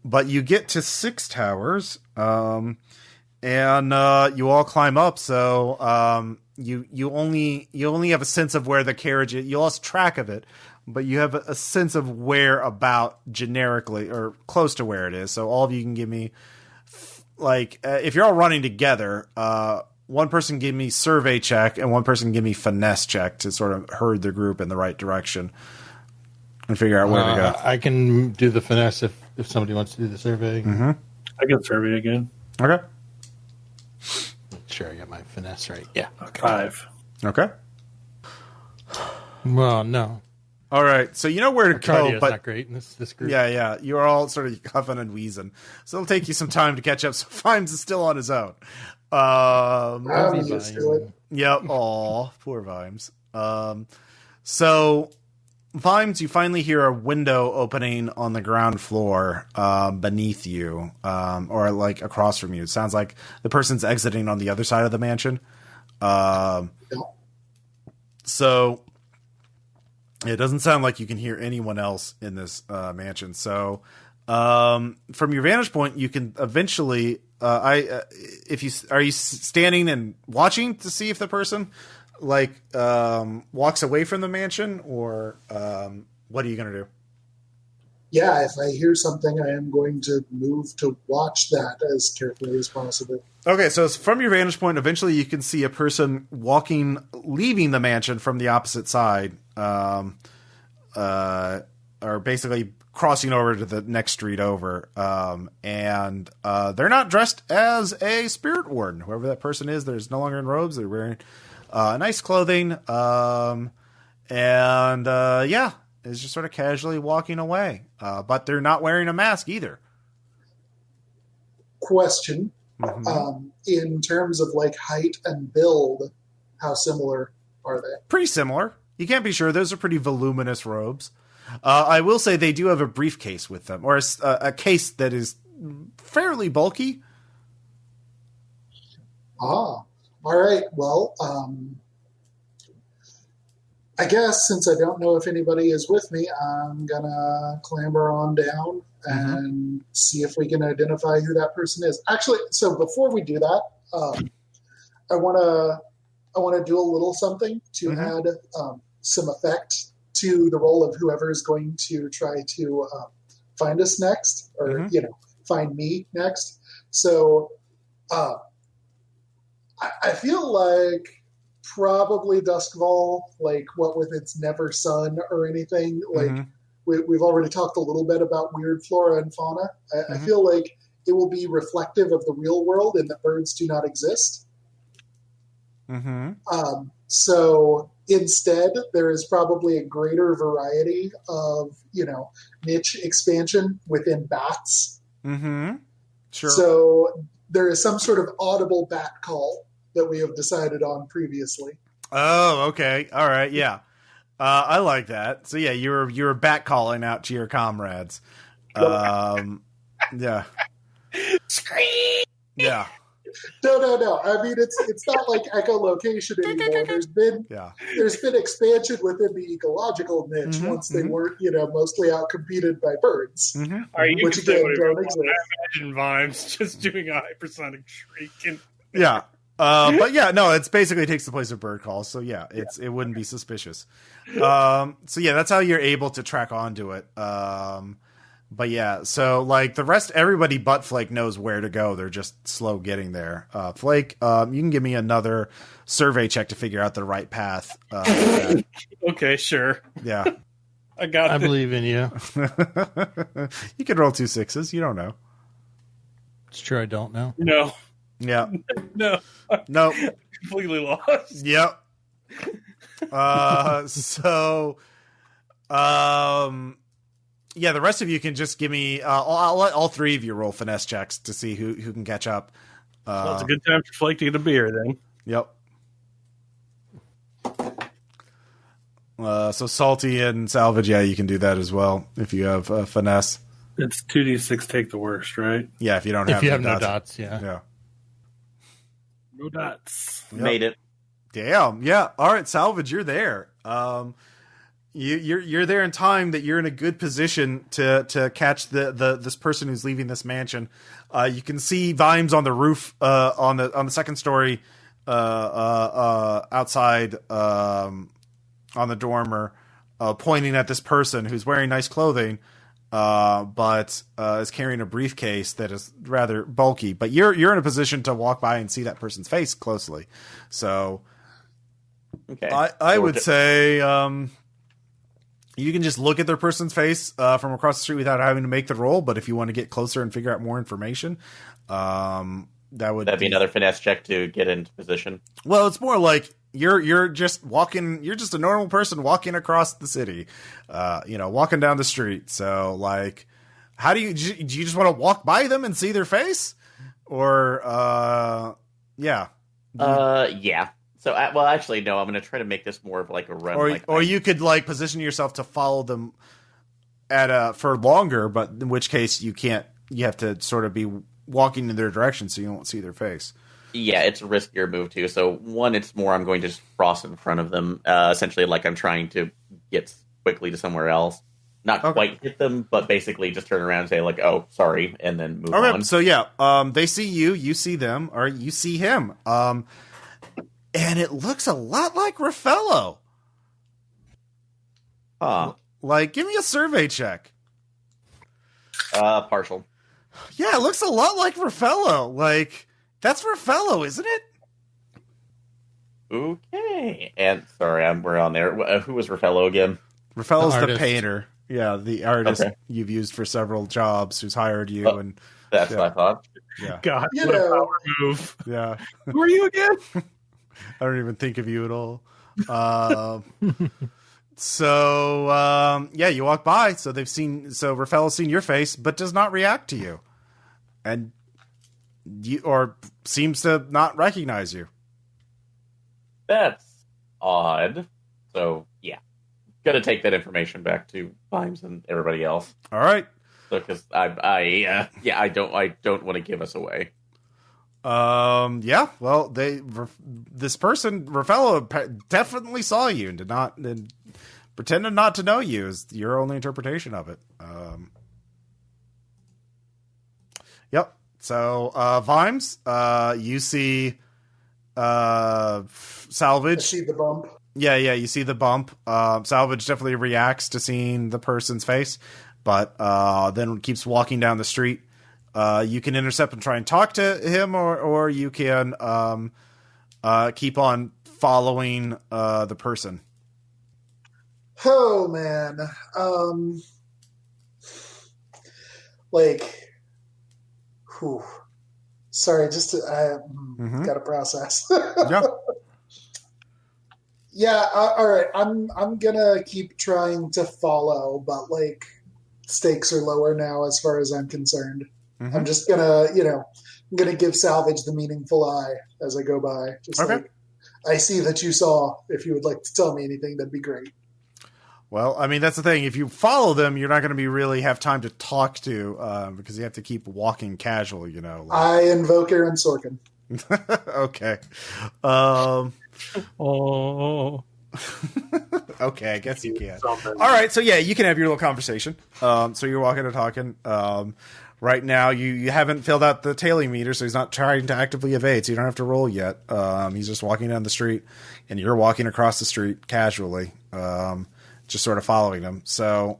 but you get to 6 towers, and you all climb up. So, you only have a sense of where the carriage is. You lost track of it, but you have a sense of where about generically or close to where it is. So all of you can give me, if you're all running together, one person give me survey check and one person give me finesse check to sort of herd the group in the right direction and figure out where to go.
I can do the finesse if somebody wants to do the survey.
Mm-hmm.
I can survey again.
Okay.
Sure, I got my finesse right. Yeah.
Okay. 5.
Okay.
Well, no.
All right. So you know where to go, but
not great in this group.
Yeah. You're all sort of huffing and wheezing. So it'll take you some time to catch up. So Vimes is still on his own.
I'm used to it.
Yep. Aw, poor Vimes. So Vimes, you finally hear a window opening on the ground floor beneath you, or like across from you. It sounds like the person's exiting on the other side of the mansion. So it doesn't sound like you can hear anyone else in this mansion. So from your vantage point, you can eventually, are you standing and watching to see if the person walks away from the mansion, or what are you going to do?
Yeah, if I hear something, I am going to move to watch that as carefully as possible.
Okay, so from your vantage point, eventually you can see a person leaving the mansion from the opposite side, or basically crossing over to the next street over. And they're not dressed as a Spirit Warden. Whoever that person is, they're no longer in robes. They're wearing nice clothing. Is just sort of casually walking away. But they're not wearing a mask either.
Question.
Mm-hmm.
In terms of height and build, how similar are they?
Pretty similar. You can't be sure. Those are pretty voluminous robes. I will say they do have a briefcase with them, or a case that is fairly bulky.
All right. Well, I guess since I don't know if anybody is with me, I'm going to clamber on down and see if we can identify who that person is. Actually, so before we do that, I want to do a little something to add some effect to the role of whoever is going to try to find us next, or, find me next. So I feel like probably Duskval, what with its never sun or anything, we've already talked a little bit about weird flora and fauna. I feel like it will be reflective of the real world in that birds do not exist. So Instead, there is probably a greater variety of, niche expansion within bats.
Mm-hmm. Sure.
So there is some sort of audible bat call that we have decided on previously.
Oh, okay. All right. Yeah. I like that. So yeah, you were bat calling out to your comrades. Yeah.
Scream!
Yeah.
No. I mean, it's not like echolocation anymore. There's been expansion within the ecological niche
Mm-hmm,
once they weren't, mostly outcompeted by birds.
Mm-hmm.
Are you
Which again don't exist.
I imagine Vimes just doing a hypersonic shriek. And
Yeah. But yeah, no, it's basically takes the place of bird calls. So yeah, it wouldn't be suspicious. So yeah, that's how you're able to track onto it. But yeah, so like the rest, everybody but Flake knows where to go. They're just slow getting there. Flake, you can give me another survey check to figure out the right path.
okay, sure.
Yeah.
I got
I
this.
believe in you.
You can roll 2 6s. You don't know.
It's true. I don't know.
No.
Yeah.
No.
Nope.
Completely lost.
Yep. Yeah, the rest of you can just give me. I'll let all 3 of you roll finesse checks to see who can catch up.
Well, it's a good time for Flake to get a beer then.
Yep. So Salty and Salvage, yeah, you can do that as well if you have finesse.
It's 2d6 take the worst, right?
Yeah, if you don't
If
have
you
no
have no
dots.
dots, yeah.
Yeah.
No dots.
Yep.
Made it.
Damn. Yeah. All right, Salvage, you're there. You're there in time that you're in a good position to catch this person who's leaving this mansion. You can see Vimes on the roof on the second story outside on the dormer, pointing at this person who's wearing nice clothing, but is carrying a briefcase that is rather bulky. But you're in a position to walk by and see that person's face closely. So
Okay.
I would say you can just look at their person's face from across the street without having to make the roll. But if you want to get closer and figure out more information, that'd
be another finesse check to get into position.
Well, it's more like you're just walking. You're just a normal person walking across the city, walking down the street. So like, how do you just want to walk by them and see their face, or yeah?
Yeah. So, well, actually, no. I'm going to try to make this more of like a run.
Or you could like position yourself to follow them for longer, but in which case you can't. You have to sort of be walking in their direction so you won't see their face.
Yeah, it's a riskier move too. So one, it's more I'm going to just cross in front of them, essentially like I'm trying to get quickly to somewhere else. Not quite hit them, but basically just turn around and say like, "Oh, sorry," and then move on.
So yeah, they see you, you see them, or you see him. And it looks a lot like Raffello. Like, give me a survey check.
Partial.
Yeah, it looks a lot like Raffello. Like, that's Raffello, isn't it?
Okay. And sorry, we're on there. Who was Raffello again?
Raffello's the painter. Yeah, the artist you've used for several jobs, who's hired you, and
that's what I thought.
Yeah.
God, what a power move.
Yeah.
Who are you again?
I don't even think of you at all. So you walk by. So Raffello's seen your face, but does not react to you, and seems to not recognize you.
That's odd. So yeah, gonna take that information back to Vimes and everybody else.
All right.
Because I don't want to give us away.
Yeah, well, this person, Raffello, definitely saw you and pretended not to know you is your only interpretation of it. Yep. So, Vimes, you see, Salvage.
I see the bump.
Yeah, you see the bump. Salvage definitely reacts to seeing the person's face, but then keeps walking down the street. You can intercept and try and talk to him, or you can keep on following the person.
Oh man, whew. Sorry, just gotta process.
Yeah.
Yeah, all right. I'm gonna keep trying to follow, but like stakes are lower now as far as I'm concerned.
Mm-hmm.
I'm just gonna, I'm gonna give Salvage the meaningful eye as I go by. Just
Okay.
like I see that you saw. If you would like to tell me anything, that'd be great.
Well, I mean, that's the thing. If you follow them, you're not going to be really have time to talk to because you have to keep walking casual,
I invoke Aaron Sorkin.
Okay.
Oh.
Okay, I guess you can. All right, so yeah, you can have your little conversation. So you're walking and talking. Right now, you haven't filled out the tailing meter, so he's not trying to actively evade, so you don't have to roll yet. He's just walking down the street, and you're walking across the street casually, just sort of following him. So,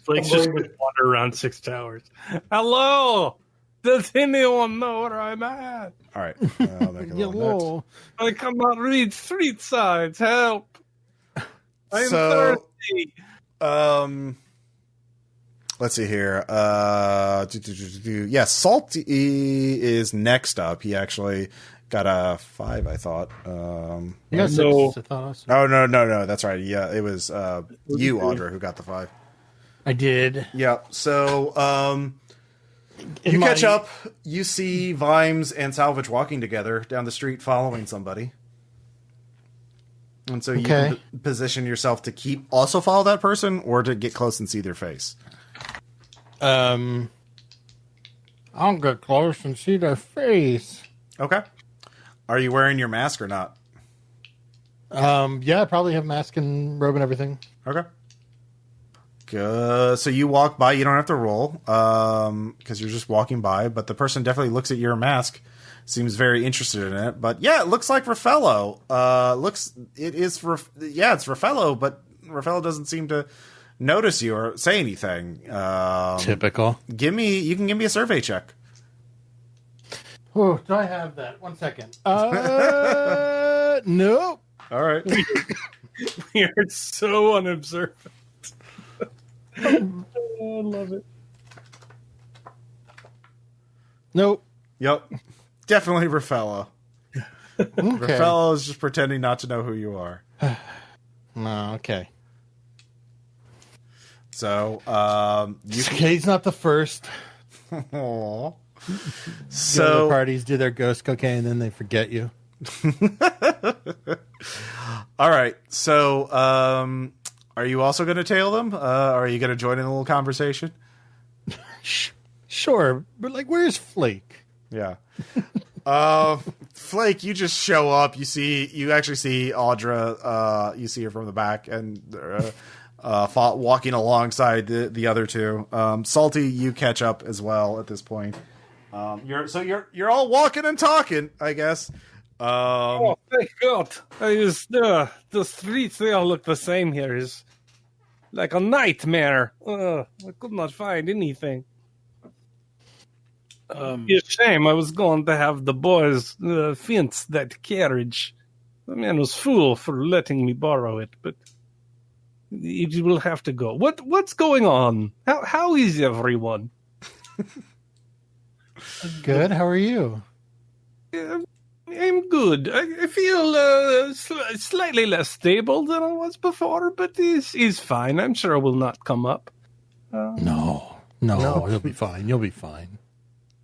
Flake's just going to wander around 6 towers. Hello! Does anyone know where I'm at?
all right. I'll make a little note.
Hello.
I cannot read street signs. Help! I'm
So,
thirsty.
Let's see here. Yeah, Salty is next up. He actually got a 5, I thought.
You got
So-
6, I thought.
Oh, no. That's right. Yeah, it was you, Audra, who got the 5.
I did.
Yeah. So, you catch up. You see Vimes and Salvage walking together down the street, following somebody. And so you can position yourself to keep also follow that person, or to get close and see their face.
I'll get close and see their face.
Okay. Are you wearing your mask or not?
Yeah, I probably have mask and robe and everything.
Okay. Good. So you walk by. You don't have to roll because you're just walking by. But the person definitely looks at your mask, seems very interested in it. But yeah, it looks like Raffaello. It's Raffaello, but Raffaello doesn't seem to notice you or say anything.
Typical.
You can give me a survey check.
Oh, do I have that? 1 second. Nope.
All right.
We are so unobservant. I love it.
Nope.
Yep. Definitely Raffaello.
Okay.
Raffaello is just pretending not to know who you are.
No, okay.
So,
Okay, he's not the first.
Aww.
So the parties do their ghost cocaine and then they forget you.
All right. So, are you also going to tail them? Are you going to join in a little conversation?
Sure, but like, where's Flake?
Yeah. Flake, you just show up. You actually see Audra. You see her from the back and walking alongside the other two. Salty, you catch up as well at this point. You're all walking and talking, I guess.
Oh, thank God! The streets, they all look the same here. It's like a nightmare. I could not find anything. It's a shame. I was going to have the boys fence that carriage. The man was fool for letting me borrow it, but it will have to go. What's going on? How is everyone?
Good. How are you?
I'm good. I feel slightly less stable than I was before, but this is fine. I'm sure it will not come up.
No, you'll be fine. You'll be fine.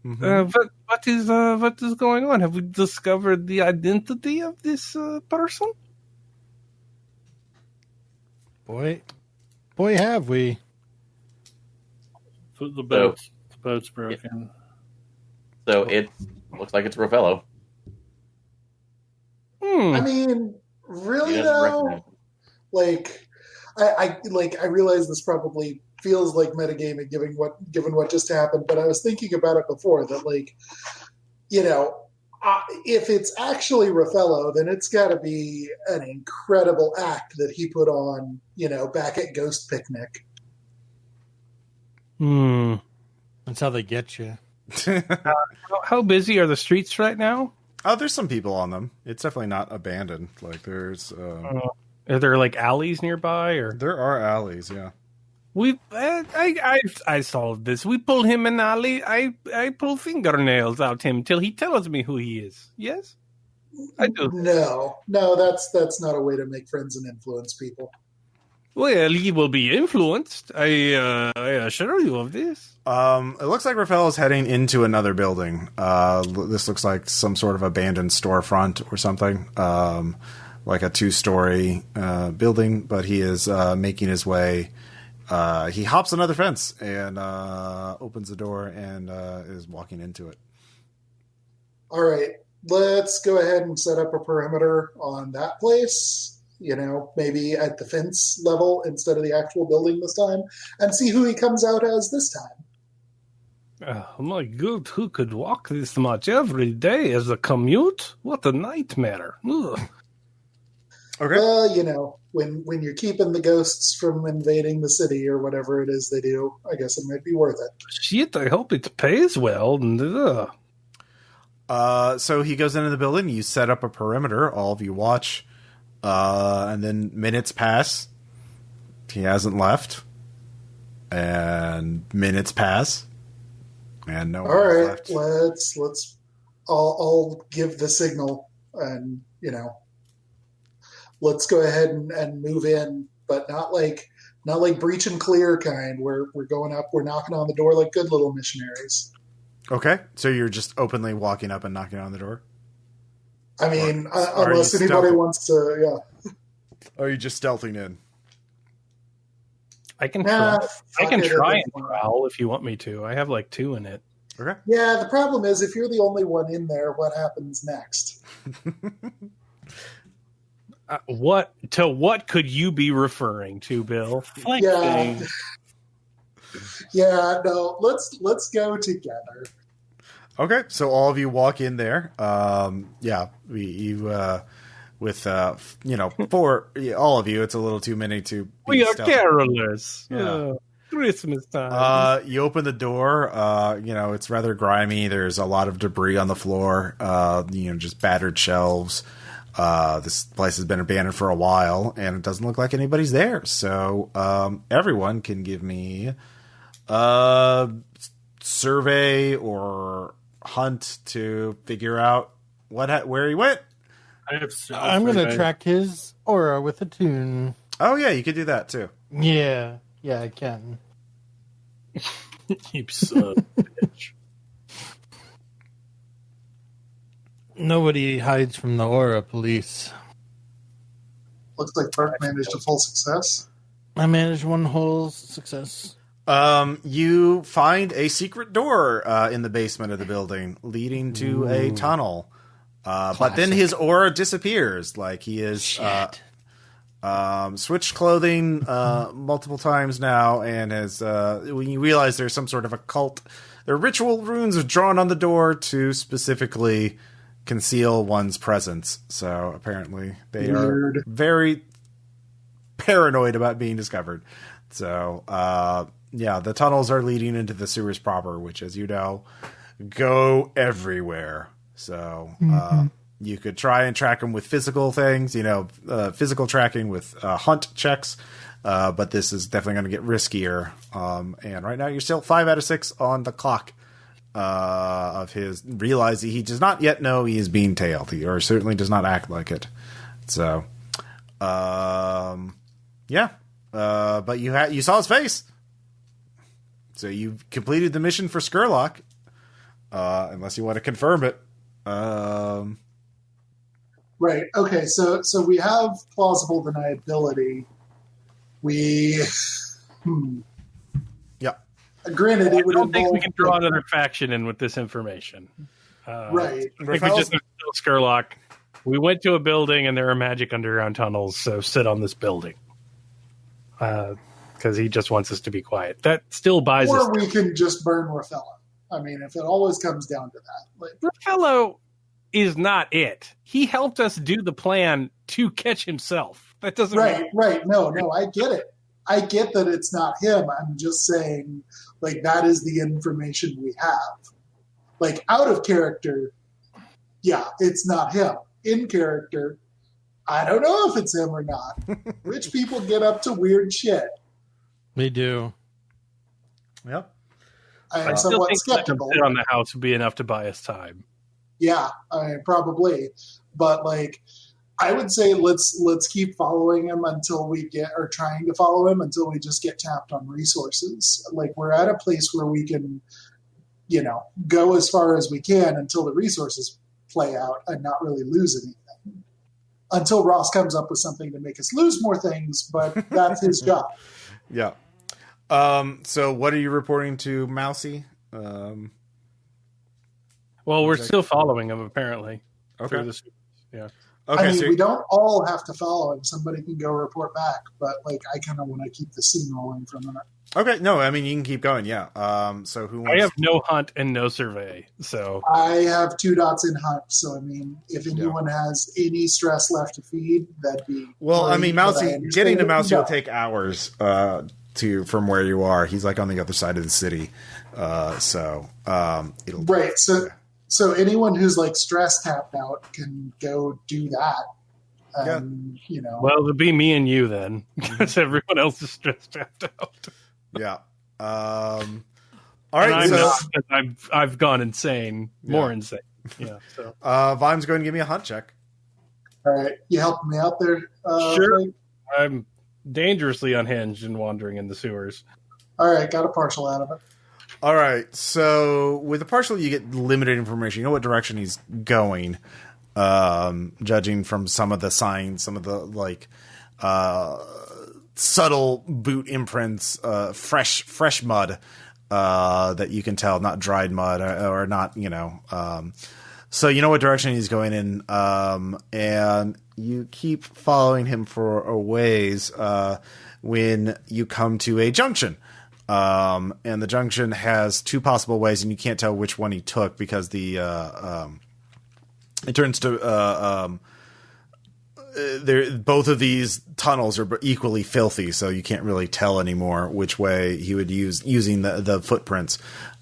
Mm-hmm.
But what is going on? Have we discovered the identity of this person?
Boy, have we.
The boat's broken.
So it looks like it's Raffaello.
I mean, really
He doesn't
though,
recognize him.
like I realize this probably feels like metagaming given what just happened, but I was thinking about it before that, like, if it's actually Raffaello, then it's got to be an incredible act that he put on, back at Ghost Picnic.
That's how they get you.
How busy are the streets right now?
Oh, there's some people on them. It's definitely not abandoned. Like there's,
Are there like alleys nearby, or
there are alleys. Yeah.
I solved this. We pull him an alley. I pull fingernails out him till he tells me who he is. Yes. I do.
No, that's not a way to make friends and influence people.
Well, he will be influenced. I assure you of this.
It looks like Rafael is heading into another building. This looks like some sort of abandoned storefront or something, like a 2-story building. But he is making his way. He hops another fence and opens the door and is walking into it.
All right, let's go ahead and set up a perimeter on that place. Maybe at the fence level instead of the actual building this time, and see who he comes out as this time.
Oh my God, who could walk this much every day as a commute? What a nightmare. Ugh.
Okay.
Well, when you're keeping the ghosts from invading the city or whatever it is they do, I guess it might be worth it.
Shit, I hope it pays well.
So he goes into the building. You set up a perimeter. All of you watch. And then minutes pass. He hasn't left. And minutes pass. And no one
All right,
left.
let's I'll give the signal and, let's go ahead and move in, but not like breach and clear kind where we're going up, we're knocking on the door like good little missionaries.
Okay. So you're just openly walking up and knocking on the door?
I mean,
Or
unless anybody wants to, yeah.
Or are you just stealthing in?
I can
Nah,
try. I can
fuck it,
try
it
and
doesn't
prowl if you want me to. I have like 2 in it.
Okay.
Yeah, the problem is if you're the only one in there, what happens next?
What could you be referring to, Bill?
Flake
Yeah.
thing.
Yeah, no, let's go together.
Okay, so all of you walk in there. For all of you, it's a little too many to be
We are
stealthy.
carolers.
Yeah.
Christmas time.
You open the door. It's rather grimy. There's a lot of debris on the floor. Just battered shelves. This place has been abandoned for a while, and it doesn't look like anybody's there. So everyone can give me a survey or hunt to figure out where he went.
I'm going to track his aura with a tune.
Oh yeah, you could do that too.
Yeah, I can.
You son of a bitch.
Nobody hides from the aura police.
Looks like Birk managed a full success.
I managed one whole success.
You find a secret door in the basement of the building leading to a tunnel. But then his aura disappears. Like he is switched clothing multiple times now, and has when you realize there's some sort of occult, there are ritual runes are drawn on the door to specifically conceal one's presence. So apparently they are very paranoid about being discovered. So the tunnels are leading into the sewers proper, which, as you know, go everywhere. So you could try and track them with physical things, physical tracking with hunt checks. But this is definitely going to get riskier. And right now you're still 5 out of 6 on the clock of his realizing he does not yet know he is being tailed, or certainly does not act like it. So, but you saw his face. So you've completed the mission for Skurlock, unless you want to confirm it.
Right. Okay. So we have plausible deniability.
Yeah.
Granted, it would
I don't think we
involve
can draw another faction in with this information.
right.
I think we just tell Skurlock, we went to a building and there are magic underground tunnels, so sit on this building. Because he just wants us to be quiet. That still buys us.
Or we can just burn Rafella. I mean, if it always comes down to that.
Raffello is not it. He helped us do the plan to catch himself. That doesn't
Right. No, I get it. I get that it's not him. I'm just saying, that is the information we have. Out of character, yeah, it's not him. In character, I don't know if it's him or not. Rich people get up to weird shit.
They do.
Yep.
I am
I still
somewhat
think letting him
skeptical.
sit on the house would be enough to buy us time.
Yeah, probably. But like, I would say let's keep following him until we get, or trying to follow him until we just get tapped on resources. Like, we're at a place where we can, go as far as we can until the resources play out and not really lose anything. Until Ross comes up with something to make us lose more things, but that's his job.
Yeah. So what are you reporting to Mousy?
Well, we're still following him, apparently.
Okay.
Yeah.
Okay.
I mean, we don't all have to follow him. Somebody can go report back, but like, I kind of want to keep the scene rolling for a minute.
Okay. No, I mean, you can keep going. Yeah. So who wants...
I have no hunt and no survey, so
I have 2 dots in hunt. So, I mean, if anyone has any stress left to feed, that'd be
Well,
great,
I mean,
but
Mousy,
understand
getting to
if you
Mousy will
don't.
take hours from where you are. He's like on the other side of the city. It'll
Right. So anyone who's like stress tapped out can go do that. And,
well, it'll be me and you then, because everyone else is stressed out.
Yeah. All
And
right.
I'm
So
not, 'cause I've gone insane, more insane. Yeah. So
Vimes, go ahead and give me a hunt check.
All right. You helping me out there?
Sure.
Flake?
I'm dangerously unhinged and wandering in the sewers.
All right. Got a partial out of it.
All right. So with the partial, you get limited information. You know what direction he's going, judging from some of the signs, some of the subtle boot imprints, fresh mud that you can tell, not dried mud or not, so you know what direction he's going in, and you keep following him for a ways when you come to a junction. And the junction has 2 possible ways, and you can't tell which one he took because it turns to both of these tunnels are equally filthy, so you can't really tell anymore which way he would use using the footprints.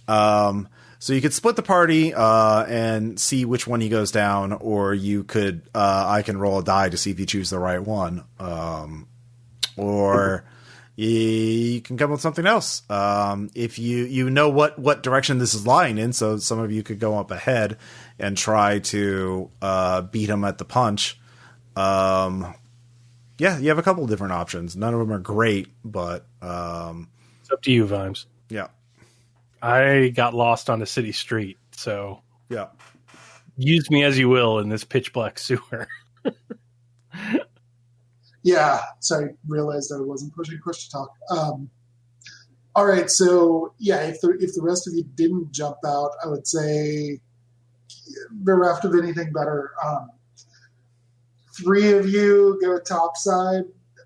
So you could split the party and see which one he goes down, or you could I can roll a die to see if you choose the right one, or you can come up with something else. If you know what direction this is lying in, so some of you could go up ahead and try to beat him at the punch. You have a couple of different options. None of them are great, but
It's up to you, Vimes.
yeah.
I got lost on a city street, so
Yeah.
use me as you will in this pitch black sewer.
Yeah, sorry, realized I wasn't pushing push to talk. All right, so yeah, if the rest of you didn't jump out, I would say, bereft of anything better, 3 of you go topside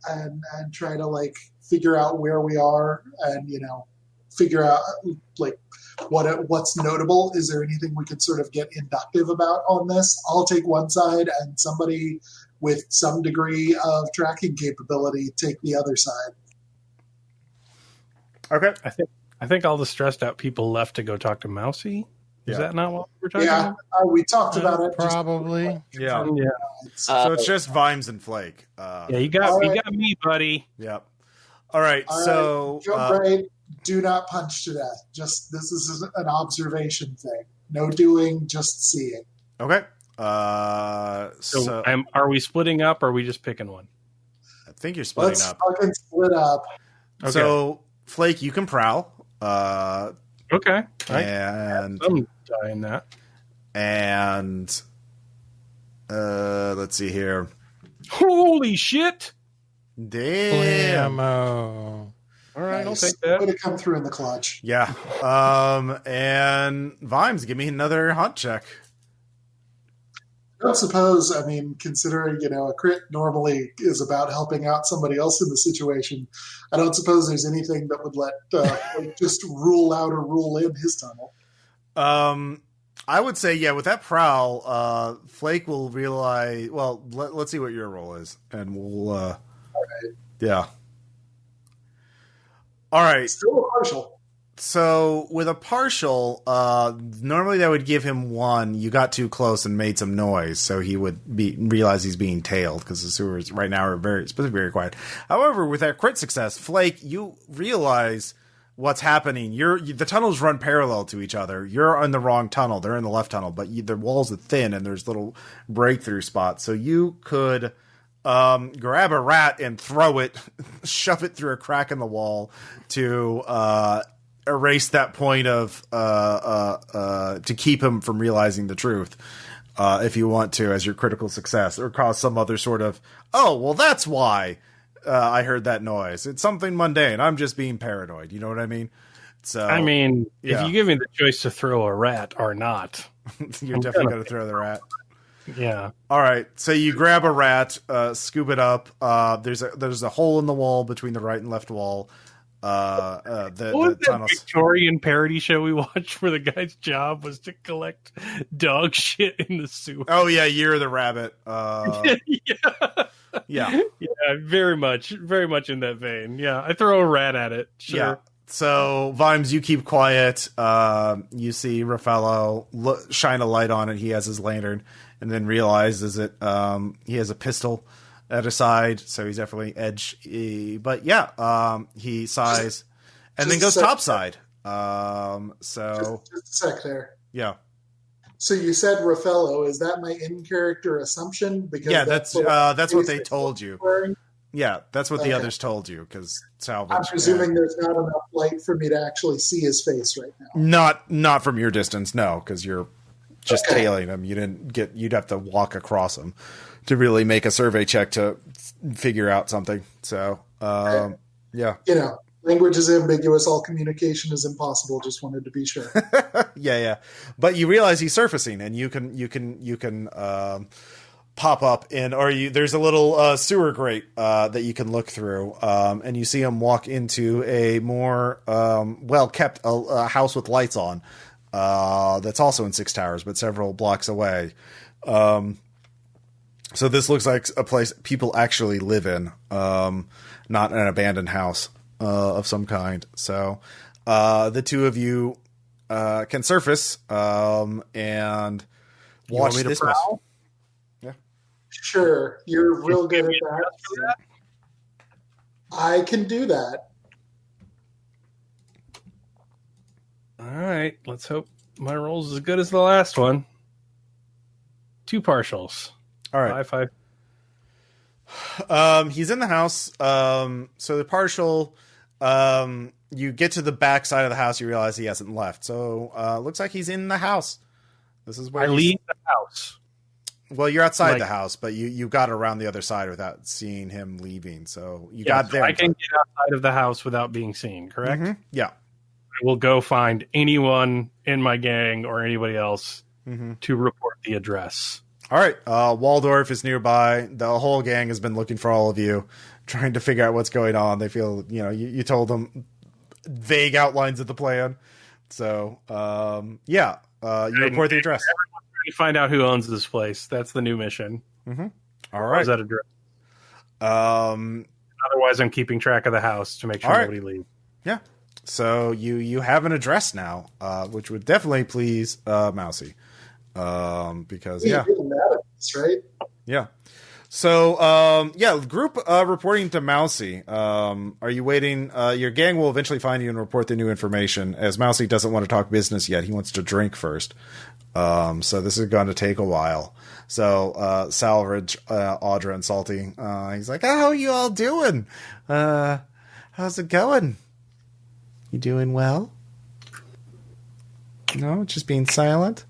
and try to like figure out where we are, and figure out like what's notable. Is there anything we could sort of get inductive about on this? I'll take one side, and somebody with some degree of tracking capability take the other side.
Okay.
I think all the stressed out people left to go talk to Mousy. Is that not what we're talking
Yeah,
about?
we talked about it.
Probably.
Yeah.
Yeah.
So it's just Vimes and Flake.
Yeah, you got me, buddy.
Yep. All right.
All
So
jump right. Do not punch to death. Just this is an observation thing. No doing, just seeing.
okay.
So are we splitting up, or are we just picking one?
I think you're splitting
Let's
up.
fucking split up.
Okay.
So Flake, you can prowl.
Okay.
And
I'm dying that.
let's see here.
Holy shit!
Damn.
Blammo.
All right,
Nice.
I'll take that.
Way to come through in the clutch.
Yeah. And Vimes, give me another hunt check.
I don't suppose, I mean, considering, a crit normally is about helping out somebody else in the situation, I don't suppose there's anything that would let just rule out or rule in his tunnel.
I would say, yeah, with that prowl, Flake will realize, well, let's see what your roll is, and we'll,
All right.
yeah. All right.
Still a partial.
So with a partial, normally that would give him 1. You got too close and made some noise, so he would realize he's being tailed, because the sewers right now are supposed to be very quiet. However, with that crit success, Flake, you realize what's happening. The tunnels run parallel to each other. You're in the wrong tunnel. They're in the left tunnel, but the walls are thin and there's little breakthrough spots. So you could grab a rat and throw it, shove it through a crack in the wall to erase that point of to keep him from realizing the truth. If you want to, as your critical success, or cause some other sort of, oh, well, that's why I heard that noise. It's something mundane. I'm just being paranoid. You know what I mean? So,
I mean,
yeah.
if you give me the choice to throw a rat or not,
You're definitely going to throw the rat.
yeah.
All right. So you grab a rat, scoop it up. There's a hole in the wall between the right and left wall.
What was
The
that
tunnels.
Victorian parody show we watched where the guy's job was to collect dog shit in the sewer?
Oh yeah, Year of the Rabbit. Yeah.
Yeah, very much in that vein. Yeah, I throw a rat at it. Sure.
Yeah. So Vimes, you keep quiet. You see Raffaello shine a light on it. He has his lantern, and then realizes it. He has a pistol at his side, so he's definitely edgy. But yeah, he sighs, and then goes topside. So
Just a sec there.
yeah.
So you said Raffaello. Is that my in-character assumption? Because
Yeah, that's what they
basically
told you.
wearing.
Yeah, that's what the
Okay.
others told you, because Salvage.
I'm presuming there's not enough light for me to actually see his face right now.
Not from your distance, no, because you're just
Okay.
tailing him. You'd have to walk across him to really make a survey check to figure out something. So, yeah.
You know, language is ambiguous. All communication is impossible. Just wanted to be sure.
Yeah. But you realize he's surfacing, and you can pop up in, there's a little sewer grate that you can look through, and you see him walk into a more well kept house with lights on. That's also in Six Towers, but several blocks away. So this looks like a place people actually live in, not an abandoned house of some kind. So the two of you can surface and watch
me to
this.
prowl?
Sure, you're real good at that. I can do that.
All right, let's hope my roll's as good as the last one. 2 partials.
All right.
5.
He's in the house. So the partial, you get to the back side of the house, you realize he hasn't left. So looks like he's in the house. This is where
I leave the house.
Well, you're outside
Like-
the house, but you got around the other side without seeing him leaving. So you
Yeah,
got
so
there.
I can get outside of the house without being seen, correct?
Mhm. Yeah.
I will go find anyone in my gang or anybody else to report the address.
All right. Waldorf is nearby. The whole gang has been looking for all of you, trying to figure out what's going on. They feel, you told them vague outlines of the plan. So, yeah, you report the address.
Everyone's trying to find out who owns this place. That's the new mission.
All
What
right.
is that address?
Um,
Otherwise, I'm keeping track of the house to make sure
All right.
nobody leaves.
yeah. So you have an address now, which would definitely please Mousy. Because yeah.
You're mad at this, right?
Yeah. So, group reporting to Mousy. Are you waiting? Your gang will eventually find you and report the new information, as Mousy doesn't want to talk business yet. He wants to drink first. So this is going to take a while. So, Salvage, Audra, and Salty, he's like, how are you all doing? How's it going? You doing well? No, just being silent?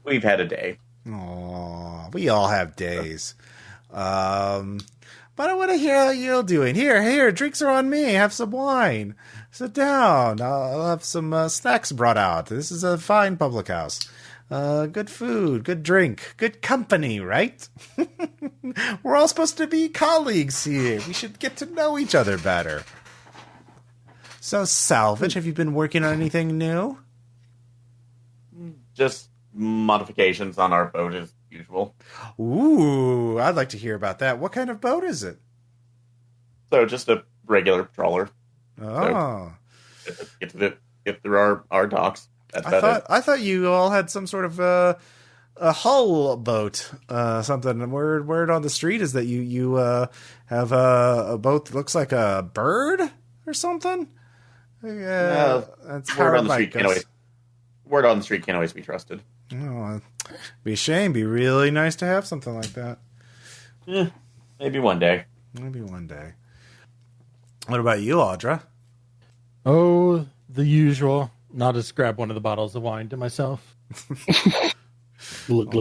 We've had a day.
Aw, we all have days. But I want to hear how you're doing. Here, drinks are on me. Have some wine. Sit down. I'll have some snacks brought out. This is a fine public house. Good food, good drink, good company, right? We're all supposed to be colleagues here. We should get to know each other better. So, Salvage, have you been working on anything new?
Just modifications on our boat as usual.
Ooh, I'd like to hear about that. What kind of boat is it?
So just a regular trawler.
Oh,
Get through our docks. That's about it.
I thought you all had some sort of a hull boat, something. Word on the street is that you have a boat that looks like a bird or something. Yeah, that's how
word
it
on the
might
street
go.
word on the street can't always be trusted.
Oh, be a shame. Be really nice to have something like that.
Maybe one day.
Maybe one day. What about you, Audra?
Oh, the usual. I'll just grab one of the bottles of wine to myself.
Look.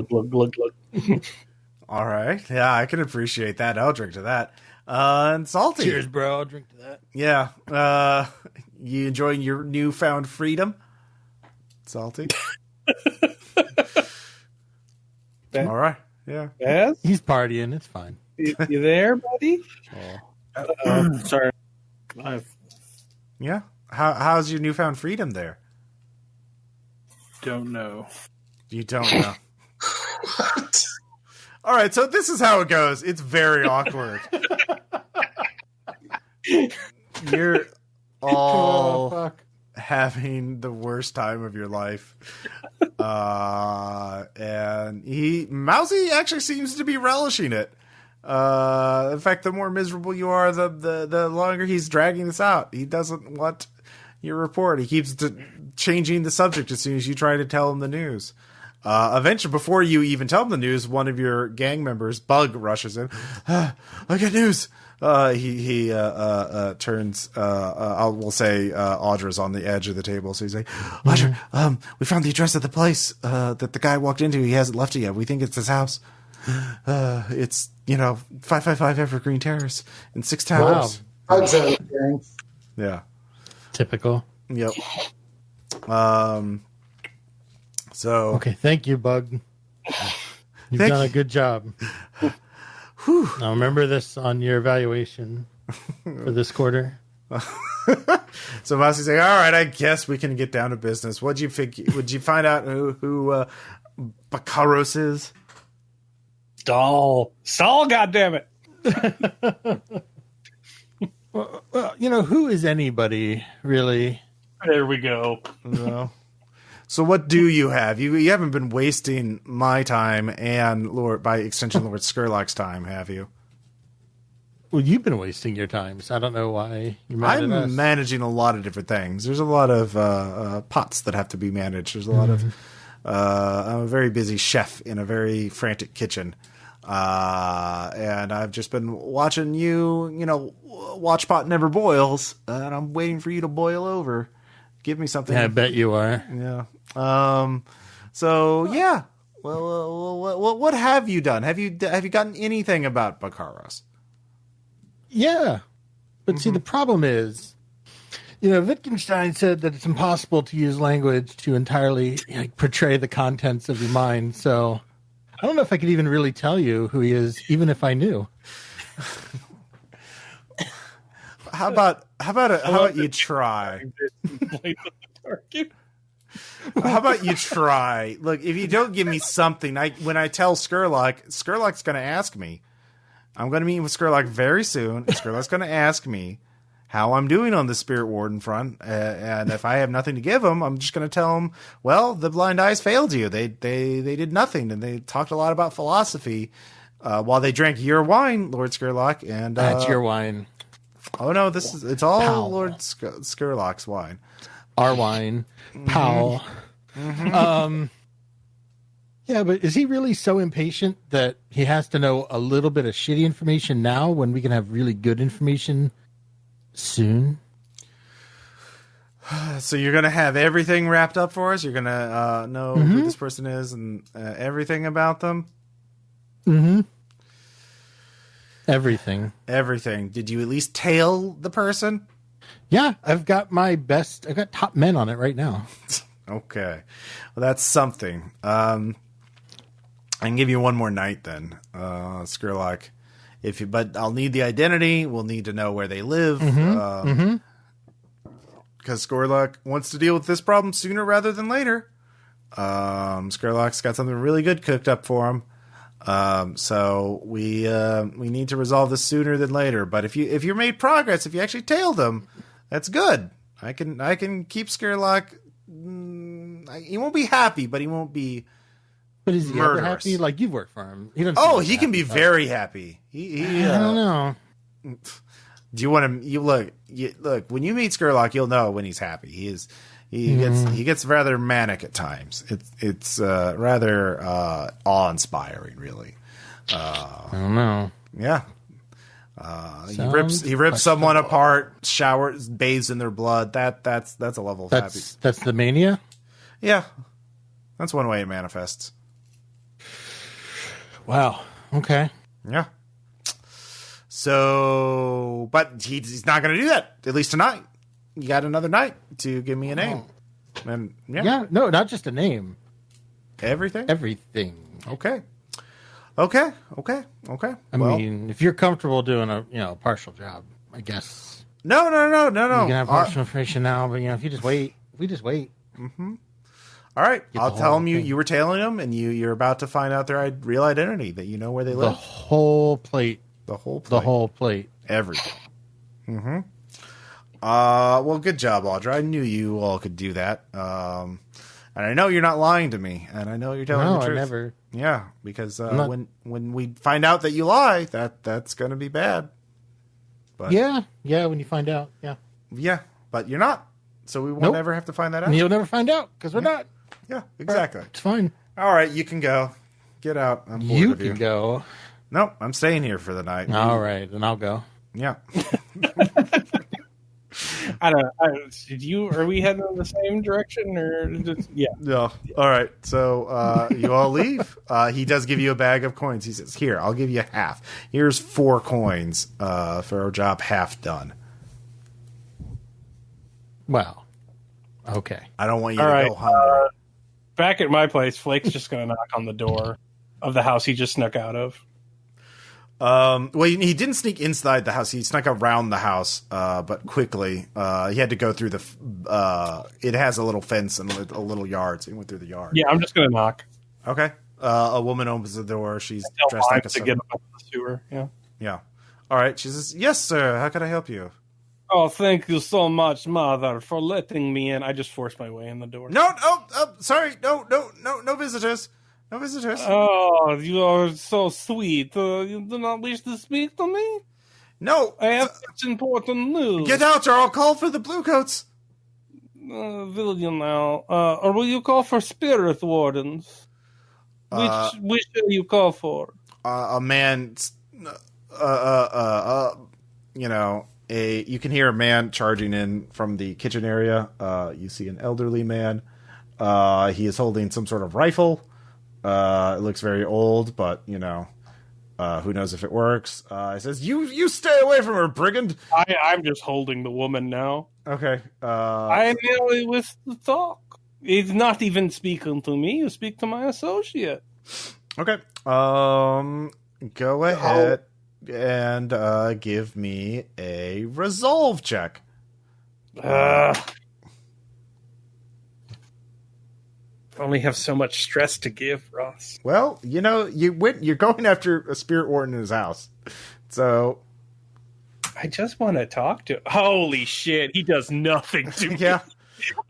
All right. Yeah, I can appreciate that. I'll drink to that. And Salty.
Cheers, bro. I'll drink to that.
Yeah. You enjoying your newfound freedom? Salty? All right. Yeah.
Yes?
He's partying. It's fine.
You there, buddy? Sorry.
Yeah. How's your newfound freedom there?
Don't know.
You don't know.
What?
All right, so this is how it goes. It's very awkward. You're all
fuck.
having the worst time of your life. And Mousy actually seems to be relishing it. In fact, the more miserable you are, the longer he's dragging this out. He doesn't want your report. He keeps changing the subject as soon as you try to tell him the news. Eventually, before you even tell him the news, one of your gang members, Bug, rushes in. I get news. He turns. We'll say Audra's on the edge of the table, so he's like, Audra, we found the address of the place that the guy walked into. He hasn't left it yet. We think it's his house. It's 555 Evergreen Terrace in 6 Towers.
Bugs out, gang.
Yeah.
Typical.
Yep. So
Okay, thank you, Bug. You've
Thank
done a
you.
good job. Now remember this on your evaluation for this quarter.
So Mousy's like, all right, I guess we can get down to business. Would you find out who Bakaros is?
Stall, goddammit.
Well, who is anybody really?
There we go.
No. So what do you have? You haven't been wasting my time and by extension Lord Skurlock's time, have you?
Well, you've been wasting your time, so I don't know why you're mad at us.
I'm managing a lot of different things. There's a lot of pots that have to be managed. There's a lot of I'm a very busy chef in a very frantic kitchen. And I've just been watching you, watch pot never boils, and I'm waiting for you to boil over. Give me something.
Yeah, I bet you are.
Yeah. So yeah. Well, what have you done? Have you gotten anything about Bakaros?
Yeah. But see, the problem is, Wittgenstein said that it's impossible to use language to entirely portray the contents of your mind. So I don't know if I could even really tell you who he is, even if I knew.
How about you try? How about you try? Look, if you don't give me something, when I tell Skurlock's going to ask me. I'm going to meet with Skurlock very soon. And Skurlock's going to ask me how I'm doing on the Spirit Warden front, and if I have nothing to give him, I'm just going to tell him, well, the blind eyes failed you. They did nothing, and they talked a lot about philosophy while they drank your wine, Lord Skurlock. And
That's your wine.
Oh no, it's all
Powell.
Lord Skurlock's wine.
Our wine. Powell. Yeah, but is he really so impatient that he has to know a little bit of shitty information now when we can have really good information soon?
So you're going to have everything wrapped up for us? You're going to know who this person is and everything about them?
Mm-hmm. Everything.
Everything. Did you at least tail the person?
Yeah, I've got top men on it right now.
Okay. Well, that's something. I can give you one more night then, Skurlock. But I'll need the identity. We'll need to know where they live. Because Skurlock wants to deal with this problem sooner rather than later. Skurlock's got something really good cooked up for him. So we need to resolve this sooner than later. But if you made progress, if you actually tailed him, that's good. I can keep Skurlock. He won't be happy, but he won't be.
But is he ever
murderous.
happy? Like, you've worked for him. He
He can be very happy.
I don't know.
Do you want him? You look. When you meet Skurlock, you'll know when he's happy. He gets rather manic at times. It's rather awe-inspiring, really.
I don't know.
Yeah. He rips someone apart, showers, bathes in their blood. That's a level of happy.
That's the mania.
Yeah, that's one way it manifests.
Wow. Okay.
Yeah. So, but he's not going to do that. At least tonight. You got another night to give me a name. And
no, not just a name.
Everything. Okay.
I mean, if you're comfortable doing a partial job, I guess.
No. You
can have partial information now, but if we just wait.
Mm-hmm. All right, I'll tell him you were tailing them, and you're about to find out their real identity, that you know where they live.
The whole plate.
Everything. Mm-hmm. Well, good job, Audra. I knew you all could do that. And I know you're not lying to me, and I know you're telling the truth.
No, I never.
Yeah, because when we find out that you lie, that's going to be bad. But
yeah, when you find out,
yeah, but you're not, so we won't ever have to find that out.
And you'll never find out because we're not.
Yeah, exactly.
It's fine.
All right, you can go. Get out. I'm bored of you.
You can go.
Nope, I'm staying here for the night.
All right, then I'll go.
Yeah.
I don't know. Are we heading in the same direction or just, yeah?
No. All right. So you all leave. He does give you a bag of coins. He says, "Here, I'll give you half. Here's 4 coins for our job half done."
Well, okay.
I don't want you to go hungry.
Back at my place, Flake's just going to knock on the door of the house he just snuck out of.
Well, he didn't sneak inside the house. He snuck around the house, but quickly. He had to go through it has a little fence and a little yard, so he went through the yard.
Yeah, I'm just going to knock.
Okay. A woman opens the door. She's dressed like a
to get up the sewer. Yeah.
Yeah. All right. She says, "Yes, sir. How can I help you?"
Oh, thank you so much, Mother, for letting me in. I just forced my way in the door.
No, sorry. No visitors. No visitors.
Oh, you are so sweet. You do not wish to speak to me?
No.
I have such important news.
Get out or I'll call for the Bluecoats.
Will you now? Or will you call for Spirit Wardens? Which will you call for?
A man, you can hear a man charging in from the kitchen area. You see an elderly man. He is holding some sort of rifle. It looks very old, but who knows if it works. He says, "You stay away from her, brigand."
I'm just holding the woman now.
Okay.
I merely wish to talk. He's not even speaking to me. You speak to my associate.
Okay. Go ahead and give me a resolve check.
Only have so much stress to give, Ross.
Well, you're going after a Spirit Warden in his house. So
I just want to talk to him. Holy shit, he does nothing to me.
Yeah.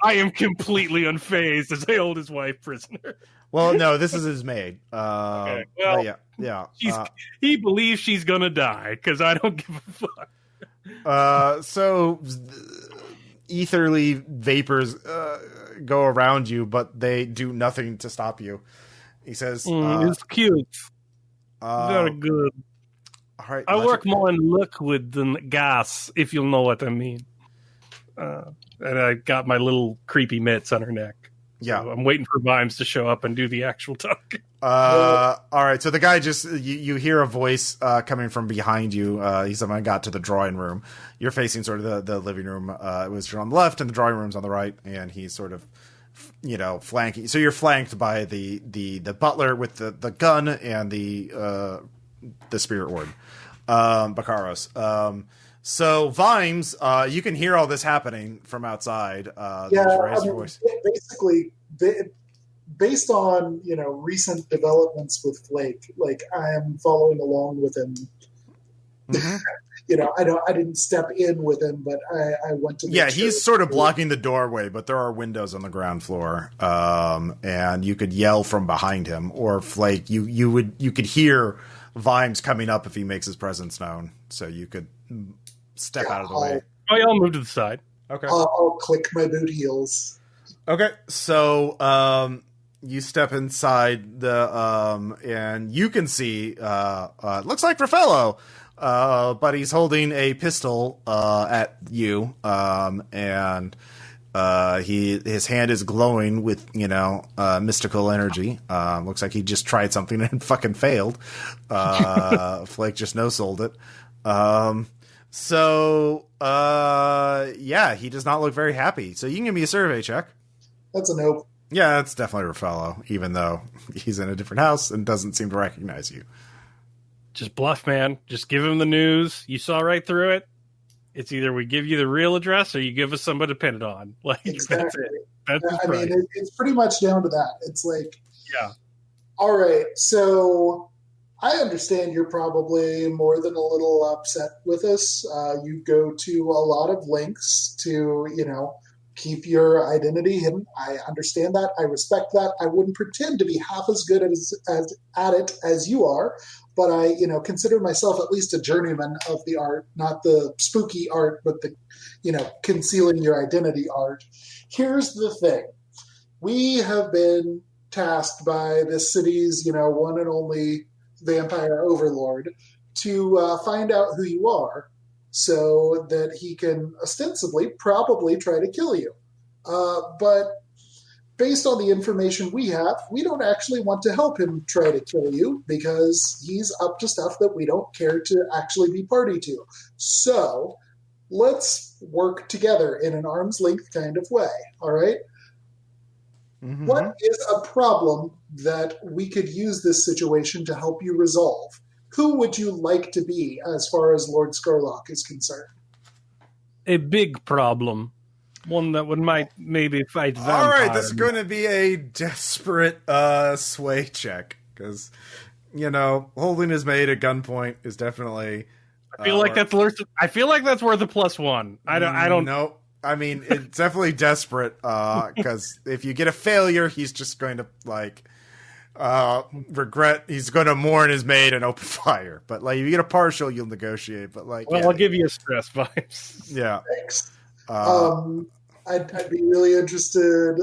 I am completely unfazed as I hold his wife prisoner.
Well, no, this is his maid.
Okay. Well,
yeah.
He believes she's gonna die because I don't give a fuck.
So etherly vapors go around you, but they do nothing to stop you. He says,
"It's cute, very good."
All right,
I work more in liquid than gas, if you'll know what I mean. And I got my little creepy mitts on her neck.
Yeah,
so I'm waiting for Vimes to show up and do the actual talk.
All right, so the guy just you hear a voice coming from behind you. He somehow got to the drawing room. You're facing sort of the living room. It was on the left, and the drawing room's on the right. And he's sort of flanking. So you're flanked by the butler with the gun and the Spirit Warden, Bakaros. So Vimes, you can hear all this happening from outside. Voice.
Basically, based on recent developments with Flake, like I am following along with him. Mm-hmm. I didn't step in with him, but I went to.
Yeah, he's sort of blocking the doorway, but there are windows on the ground floor, and you could yell from behind him, or Flake. You could hear Vimes coming up if he makes his presence known, so you could step out of the way.
Oh, y'all move to the side.
Okay.
I'll click my boot heels.
Okay, so you step inside the and you can see looks like Raffaello, but he's holding a pistol at you, and his hand is glowing with mystical energy. Looks like he just tried something and fucking failed. Flake just no-sold it. Yeah, he does not look very happy. So you can give me a survey check.
That's a nope.
Yeah, it's definitely Raffaello, even though he's in a different house and doesn't seem to recognize you.
Just bluff, man. Just give him the news. You saw right through it. It's either we give you the real address or you give us somebody to pin it on. Like,
Exactly.
that's it. That's his
I
price.
mean, it's pretty much down to that. It's like,
Yeah.
all right, so I understand you're probably more than a little upset with us. You go to a lot of lengths to, keep your identity hidden. I understand that. I respect that. I wouldn't pretend to be half as good at it as you are, but I, consider myself at least a journeyman of the art, not the spooky art, but the, concealing your identity art. Here's the thing. We have been tasked by this city's, one and only vampire overlord to find out who you are so that he can ostensibly probably try to kill you. But based on the information we have, we don't actually want to help him try to kill you because he's up to stuff that we don't care to actually be party to. So let's work together in an arm's length kind of way, all right? Mm-hmm. What is a problem that we could use this situation to help you resolve? Who would you like to be as far as Lord Scarlock is concerned?
A big problem. One that might maybe fight vampires.
All right, this is going to be a desperate sway check because, holding his mate at gunpoint is definitely.
I feel like that's worth. I feel like that's worth a +1. I don't
know. I mean, it's definitely desperate because if you get a failure, he's just going to regret. He's going to mourn his mate and open fire. But if you get a partial, you'll negotiate. But
I'll give you a stress Vimes.
Yeah.
Thanks. I'd be really interested.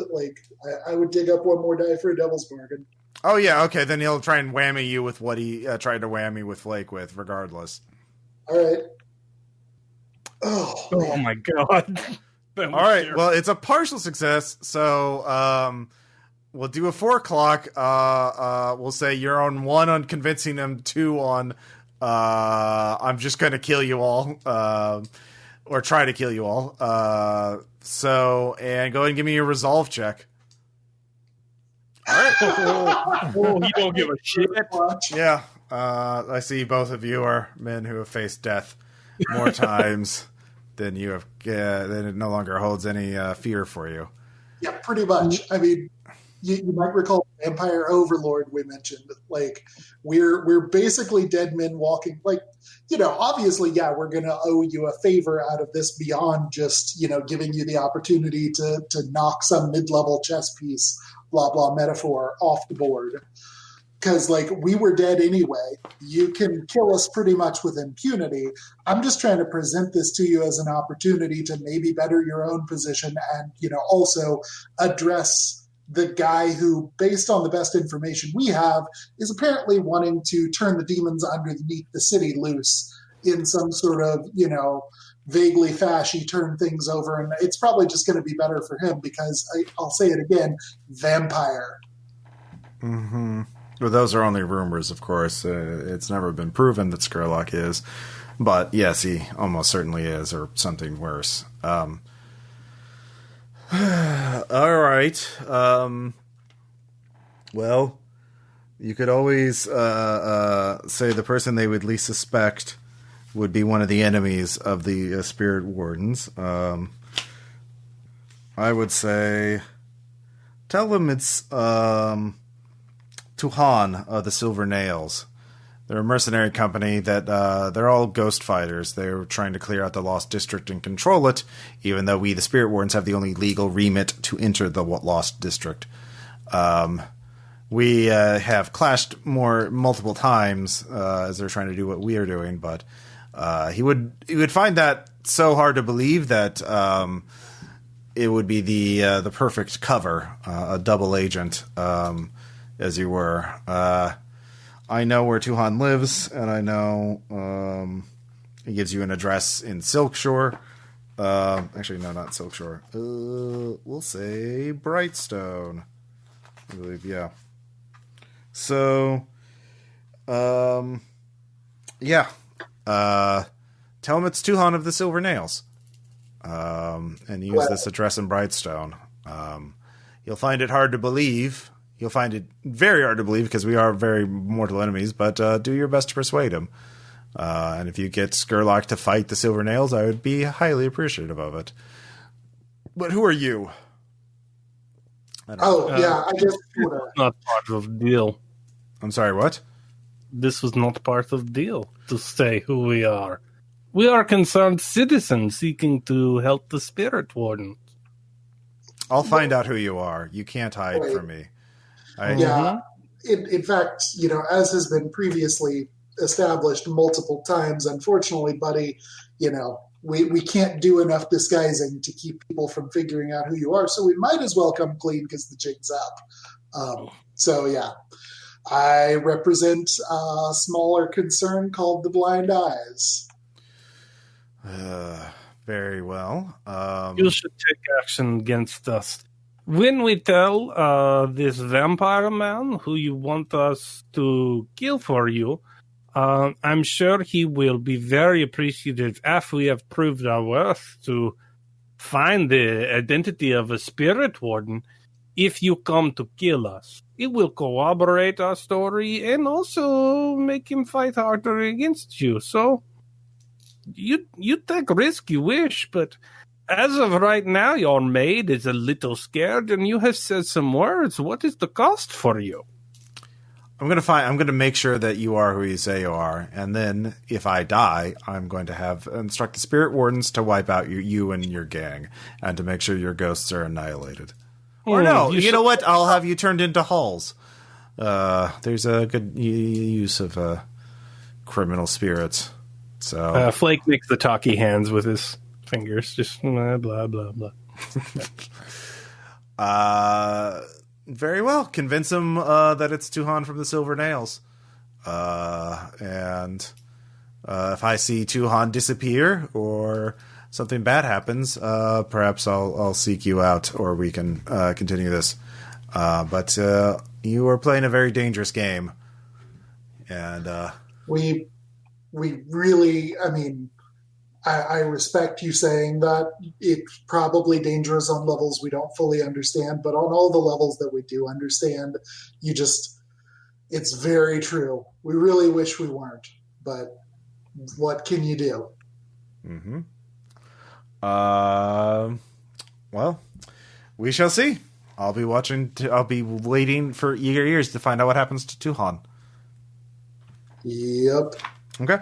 I would dig up one more die for a devil's bargain.
Oh yeah, okay. Then he'll try and whammy you with what he tried to whammy with Flake with, regardless.
All right. Oh
my god.
All right. Well, it's a partial success, so we'll do a 4 o'clock. We'll say you're on 1 on convincing him, 2 on I'm just going to kill you all, or try to kill you all. And go ahead and give me your resolve check. All right.
You don't give a shit.
Yeah. I see both of you are men who have faced death more times than you have. Then it no longer holds any fear for you.
Yeah, pretty much. I mean, you might recall Vampire Overlord we mentioned. We're basically dead men walking. Obviously, yeah, we're going to owe you a favor out of this beyond just giving you the opportunity to knock some mid-level chess piece, blah blah metaphor off the board. Because we were dead anyway. You can kill us pretty much with impunity. I'm just trying to present this to you as an opportunity to maybe better your own position and also address the guy who, based on the best information we have, is apparently wanting to turn the demons underneath the city loose in some sort of, vaguely fashy turn things over. And it's probably just going to be better for him because, I'll say it again, vampire.
Mm-hmm. Well, those are only rumors, of course. It's never been proven that Scarlock is. But, yes, he almost certainly is, or something worse. All right. Well, you could always say the person they would least suspect would be one of the enemies of the Spirit Wardens. I would say tell them it's Tuhan of the Silver Nails. They're a mercenary company that they're all ghost fighters. They're trying to clear out the Lost District and control it, even though we, the Spirit Wardens, have the only legal remit to enter the Lost District. We have clashed multiple times as they're trying to do what we are doing, but He would find that so hard to believe that it would be the perfect cover, a double agent, as you were. I know where Tuhan lives, and I know he gives you an address in Silkshore. Actually, no, not Silkshore. We'll say Brightstone, I believe. Yeah. So, yeah. Tell him it's Tuhan of the Silver Nails. And use this address in Brightstone. You'll find it hard to believe. You'll find it very hard to believe because we are very mortal enemies, but do your best to persuade him. And if you get Skurlock to fight the Silver Nails, I would be highly appreciative of it. But who are you?
I guess
not part of the deal.
I'm sorry, what?
This was not part of the deal to say who we are. We are concerned citizens seeking to help the Spirit Warden.
I'll find out who you are. You can't hide from me.
In fact, as has been previously established multiple times, unfortunately, buddy, we can't do enough disguising to keep people from figuring out who you are, so we might as well come clean because the jig's up. I represent a smaller concern called the Blind Eyes.
Very well.
You should take action against us. When we tell this vampire man who you want us to kill for you, I'm sure he will be very appreciative after we have proved our worth to find the identity of a Spirit Warden. If you come to kill us, it will corroborate our story and also make him fight harder against you. So you take a risk you wish, but as of right now, your maid is a little scared, and you have said some words. What is the cost for you?
I'm going to make sure that you are who you say you are, and then if I die, I'm going to instruct the Spirit Wardens to wipe out you and your gang, and to make sure your ghosts are annihilated. Or no, you know what? I'll have you turned into hulls. There's a good use of criminal spirits. So
Flake makes the talky hands with his fingers, just blah blah blah.
Very well. Convince him that it's Tuhan from the Silver Nails. And if I see Tuhan disappear or something bad happens, perhaps I'll seek you out, or we can continue this. But you are playing a very dangerous game, and
we really, I respect you saying that. It's probably dangerous on levels we don't fully understand, but on all the levels that we do understand, it's very true. We really wish we weren't, but what can you do?
Mm-hmm. Well, we shall see. I'll be waiting for eager ears to find out what happens to Tuhan.
Yep.
Okay.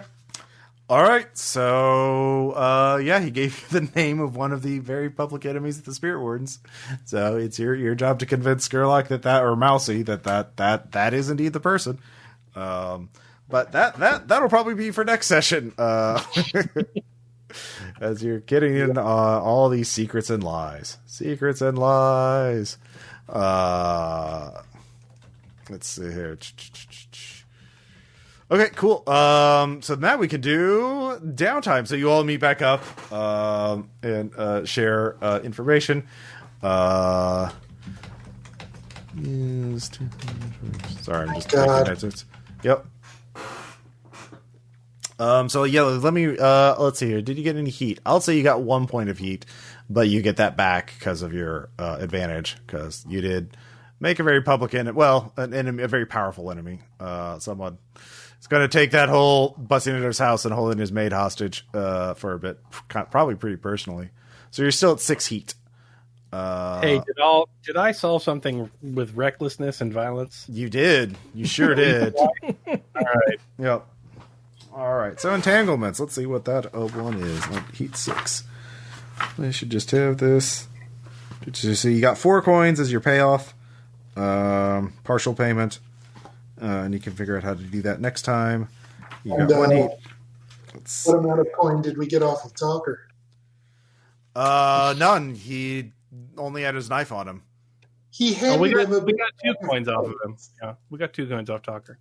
All right. So, he gave you the name of one of the very public enemies of the Spirit Wardens. So it's your job to convince Skurlock or Mousy that is indeed the person. But that'll probably be for next session. As you're getting in all these secrets and lies. Let's see here. Okay, cool. So now we can do downtime. So you all meet back up and share information. Sorry, I'm just taking notes. Yep. Let me let's see here. Did you get any heat? I'll say you got 1 point of heat, but you get that back because of your advantage, because you did make a very public enemy. Well, an enemy, a very powerful enemy. Someone is going to take that whole busting into his house and holding his maid hostage for a bit, probably pretty personally. So you're still at 6 heat.
Hey, did I solve something with recklessness and violence?
You did. You sure did.
All right.
Yep. All right. So entanglements. Let's see what that one is. Like heat 6. I should just have this. So you got 4 coins as your payoff. Partial payment. And you can figure out how to do that next time. You got 1 heat.
What amount of coin did we get off of Talker?
None. He only had his knife on him.
He
Oh,
handed
we got
him
2 coins off of him. Yeah, we got 2 coins off Talker.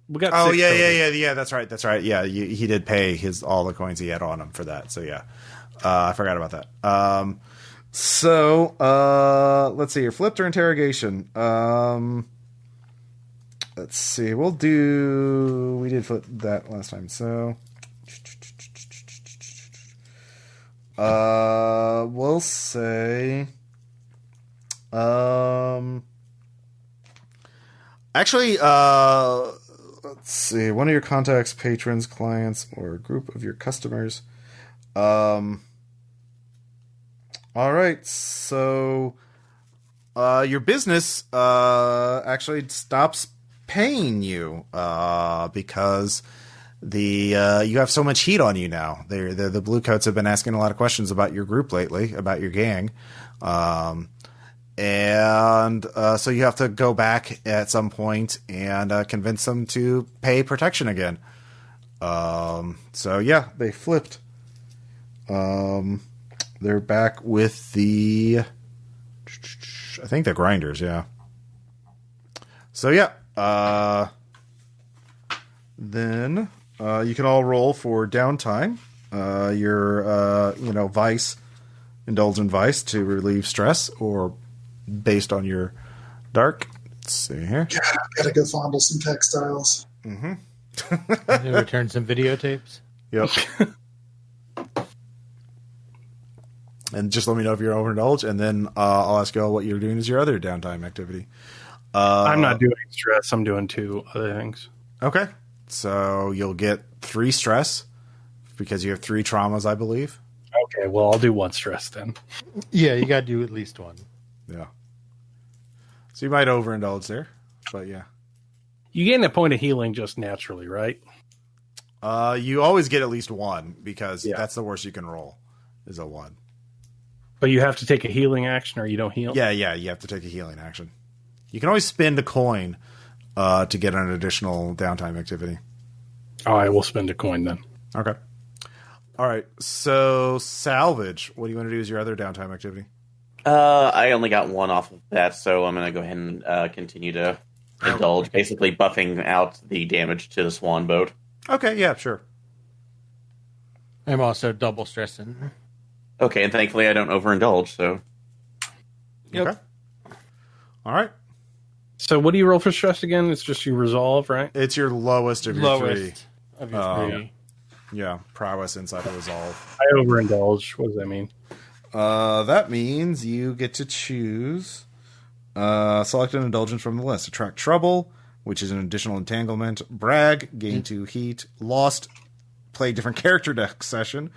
We got.
Oh
6
yeah,
total.
yeah. That's right. Yeah, he did pay all the coins he had on him for that. So yeah, I forgot about that. So let's see. Your flipped or interrogation. Let's see. We did flip that last time. So we'll say. Actually, let's see. One of your contacts, patrons, clients, or a group of your customers. All right. So, your business actually stops paying you because you have so much heat on you now. The blue coats have been asking a lot of questions about your group lately, about your gang. And so you have to go back at some point and convince them to pay protection again. So yeah, they flipped. They're back with I think the grinders, yeah. So yeah, then you can all roll for downtime. Your vice, indulgent vice to relieve stress, or based on your dark. Let's see here.
God, I've got to go fondle some textiles.
Mm-hmm. Return some videotapes.
Yep. And just let me know if you're overindulged, and then I'll ask you all what you're doing as your other downtime activity.
I'm not doing stress. I'm doing 2 other things.
Okay. So you'll get 3 stress because you have 3 traumas, I believe.
Okay, well, I'll do 1 stress then.
Yeah, you got to do at least 1.
Yeah. So you might overindulge there, but yeah.
You gain a point of healing just naturally, right?
You always get at least 1 because
Yeah.
that's the worst you can roll is a 1.
But you have to take a healing action or you don't heal?
Yeah, you have to take a healing action. You can always spend a coin to get an additional downtime activity.
All right, we'll spend a coin then.
Okay. All right. So, Salvage, what do you want to do as your other downtime activity?
I only got 1 off of that, so I'm going to go ahead and continue to indulge, basically buffing out the damage to the swan boat.
Okay, yeah, sure.
I'm also double stressing.
Okay, and thankfully I don't overindulge, so...
Yep.
Okay. All right.
So what do you roll for stress again? It's just you resolve, right?
It's your lowest of your 3.
Lowest of your 3.
Yeah, prowess inside of resolve.
I overindulge. What does that mean?
That means you get to choose select an indulgence from the list. Attract trouble, which is an additional entanglement. Brag, gain 2 heat. Lost, play different character deck session.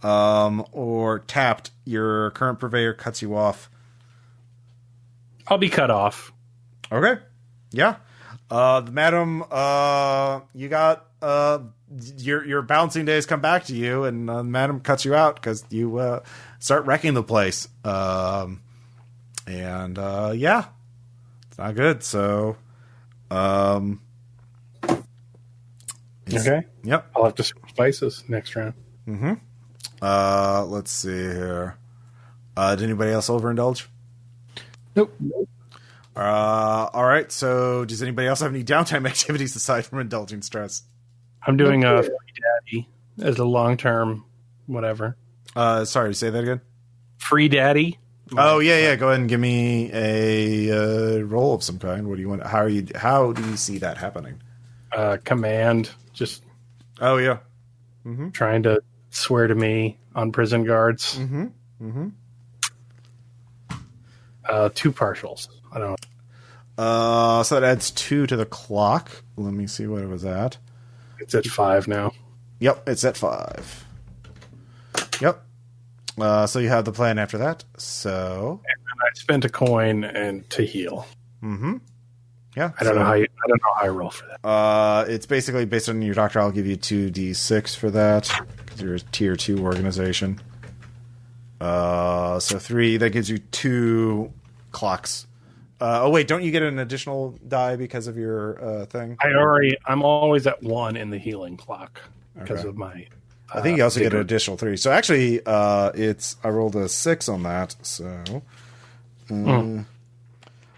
Or tapped, your current purveyor cuts you off.
I'll be cut off.
Okay. Yeah. Madam, you got your bouncing days come back to you, and Madam cuts you out because you start wrecking the place. Yeah, it's not good. So,
Okay.
Yep.
I'll have to switch spices next round.
Mm-hmm. Let's see here. Did anybody else overindulge?
Nope.
All right. So, does anybody else have any downtime activities aside from indulging stress?
I'm doing a free daddy as a long-term whatever.
Sorry, say that again.
Free daddy.
Oh yeah. Go ahead and give me a roll of some kind. What do you want? How do you see that happening?
Command. Just.
Oh yeah.
Trying to swear to me on prison guards. 2 partials. I don't know.
So that adds 2 to the clock. Let me see what it was at.
It's at 5 now.
Yep, it's at 5. Yep. So you have the plan after that. So
And I spent a coin and to heal.
yeah,
I don't know how I roll for that.
it's basically based on your doctor. I'll give you 2d6 for that because you're a tier 2 organization. So 3, that gives you 2 clocks. Oh wait, don't you get an additional die because of your thing?
I'm always at 1 in the healing clock. because of my.
I think you also get an
vigor.
additional 3. So actually, I rolled a 6 on that. So,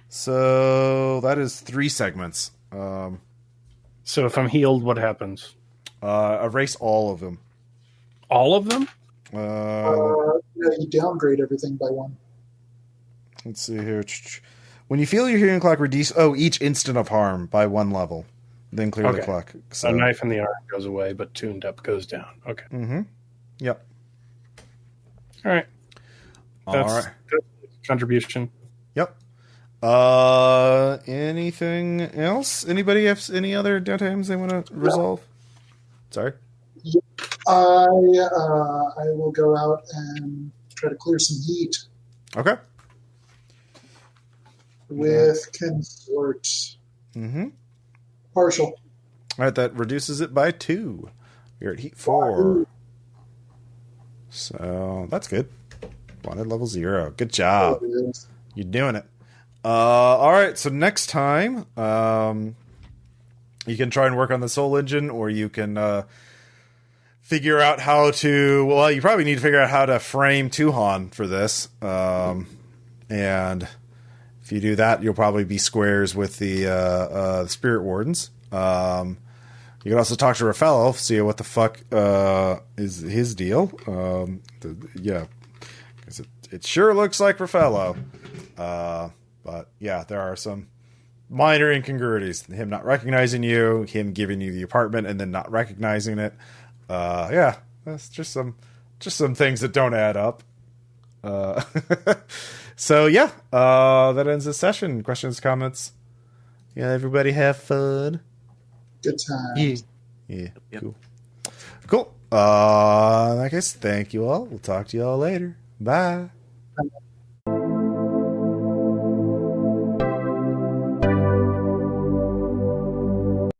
so that is 3 segments.
So if I'm healed, what happens?
Erase all of them.
All of them?
You downgrade everything by 1.
Let's see here. When you feel your healing clock reduce, each instant of harm by 1 level, then clear the
Okay.
clock. So,
A knife in the arm goes away, but tuned up goes down. Okay.
Yep.
All right.
All
That's
right.
contribution.
Yep. Anything else? Anybody have any other downtimes they want to resolve? Sorry.
I will go out and try to clear some heat
Okay.
with consort.
Mm-hmm.
Partial.
All right, that reduces it by 2. You're at heat 4. So that's good. Wanted level 0. Good job. You're doing it. All right, so next time, you can try and work on the soul engine, or you can figure out how to. Well, you probably need to figure out how to frame Tuhon for this. And if you do that, you'll probably be squares with the Spirit Wardens. You can also talk to Raffaello, see what the fuck is his deal. Yeah, because it sure looks like Raffaello. But yeah, there are some minor incongruities. Him not recognizing you, him giving you the apartment and then not recognizing it. Yeah, that's just some things that don't add up. So yeah, that ends the session. Questions, comments? Yeah, everybody have fun.
Good time.
Yeah, cool. I guess thank you all. We'll talk to you all later. Bye.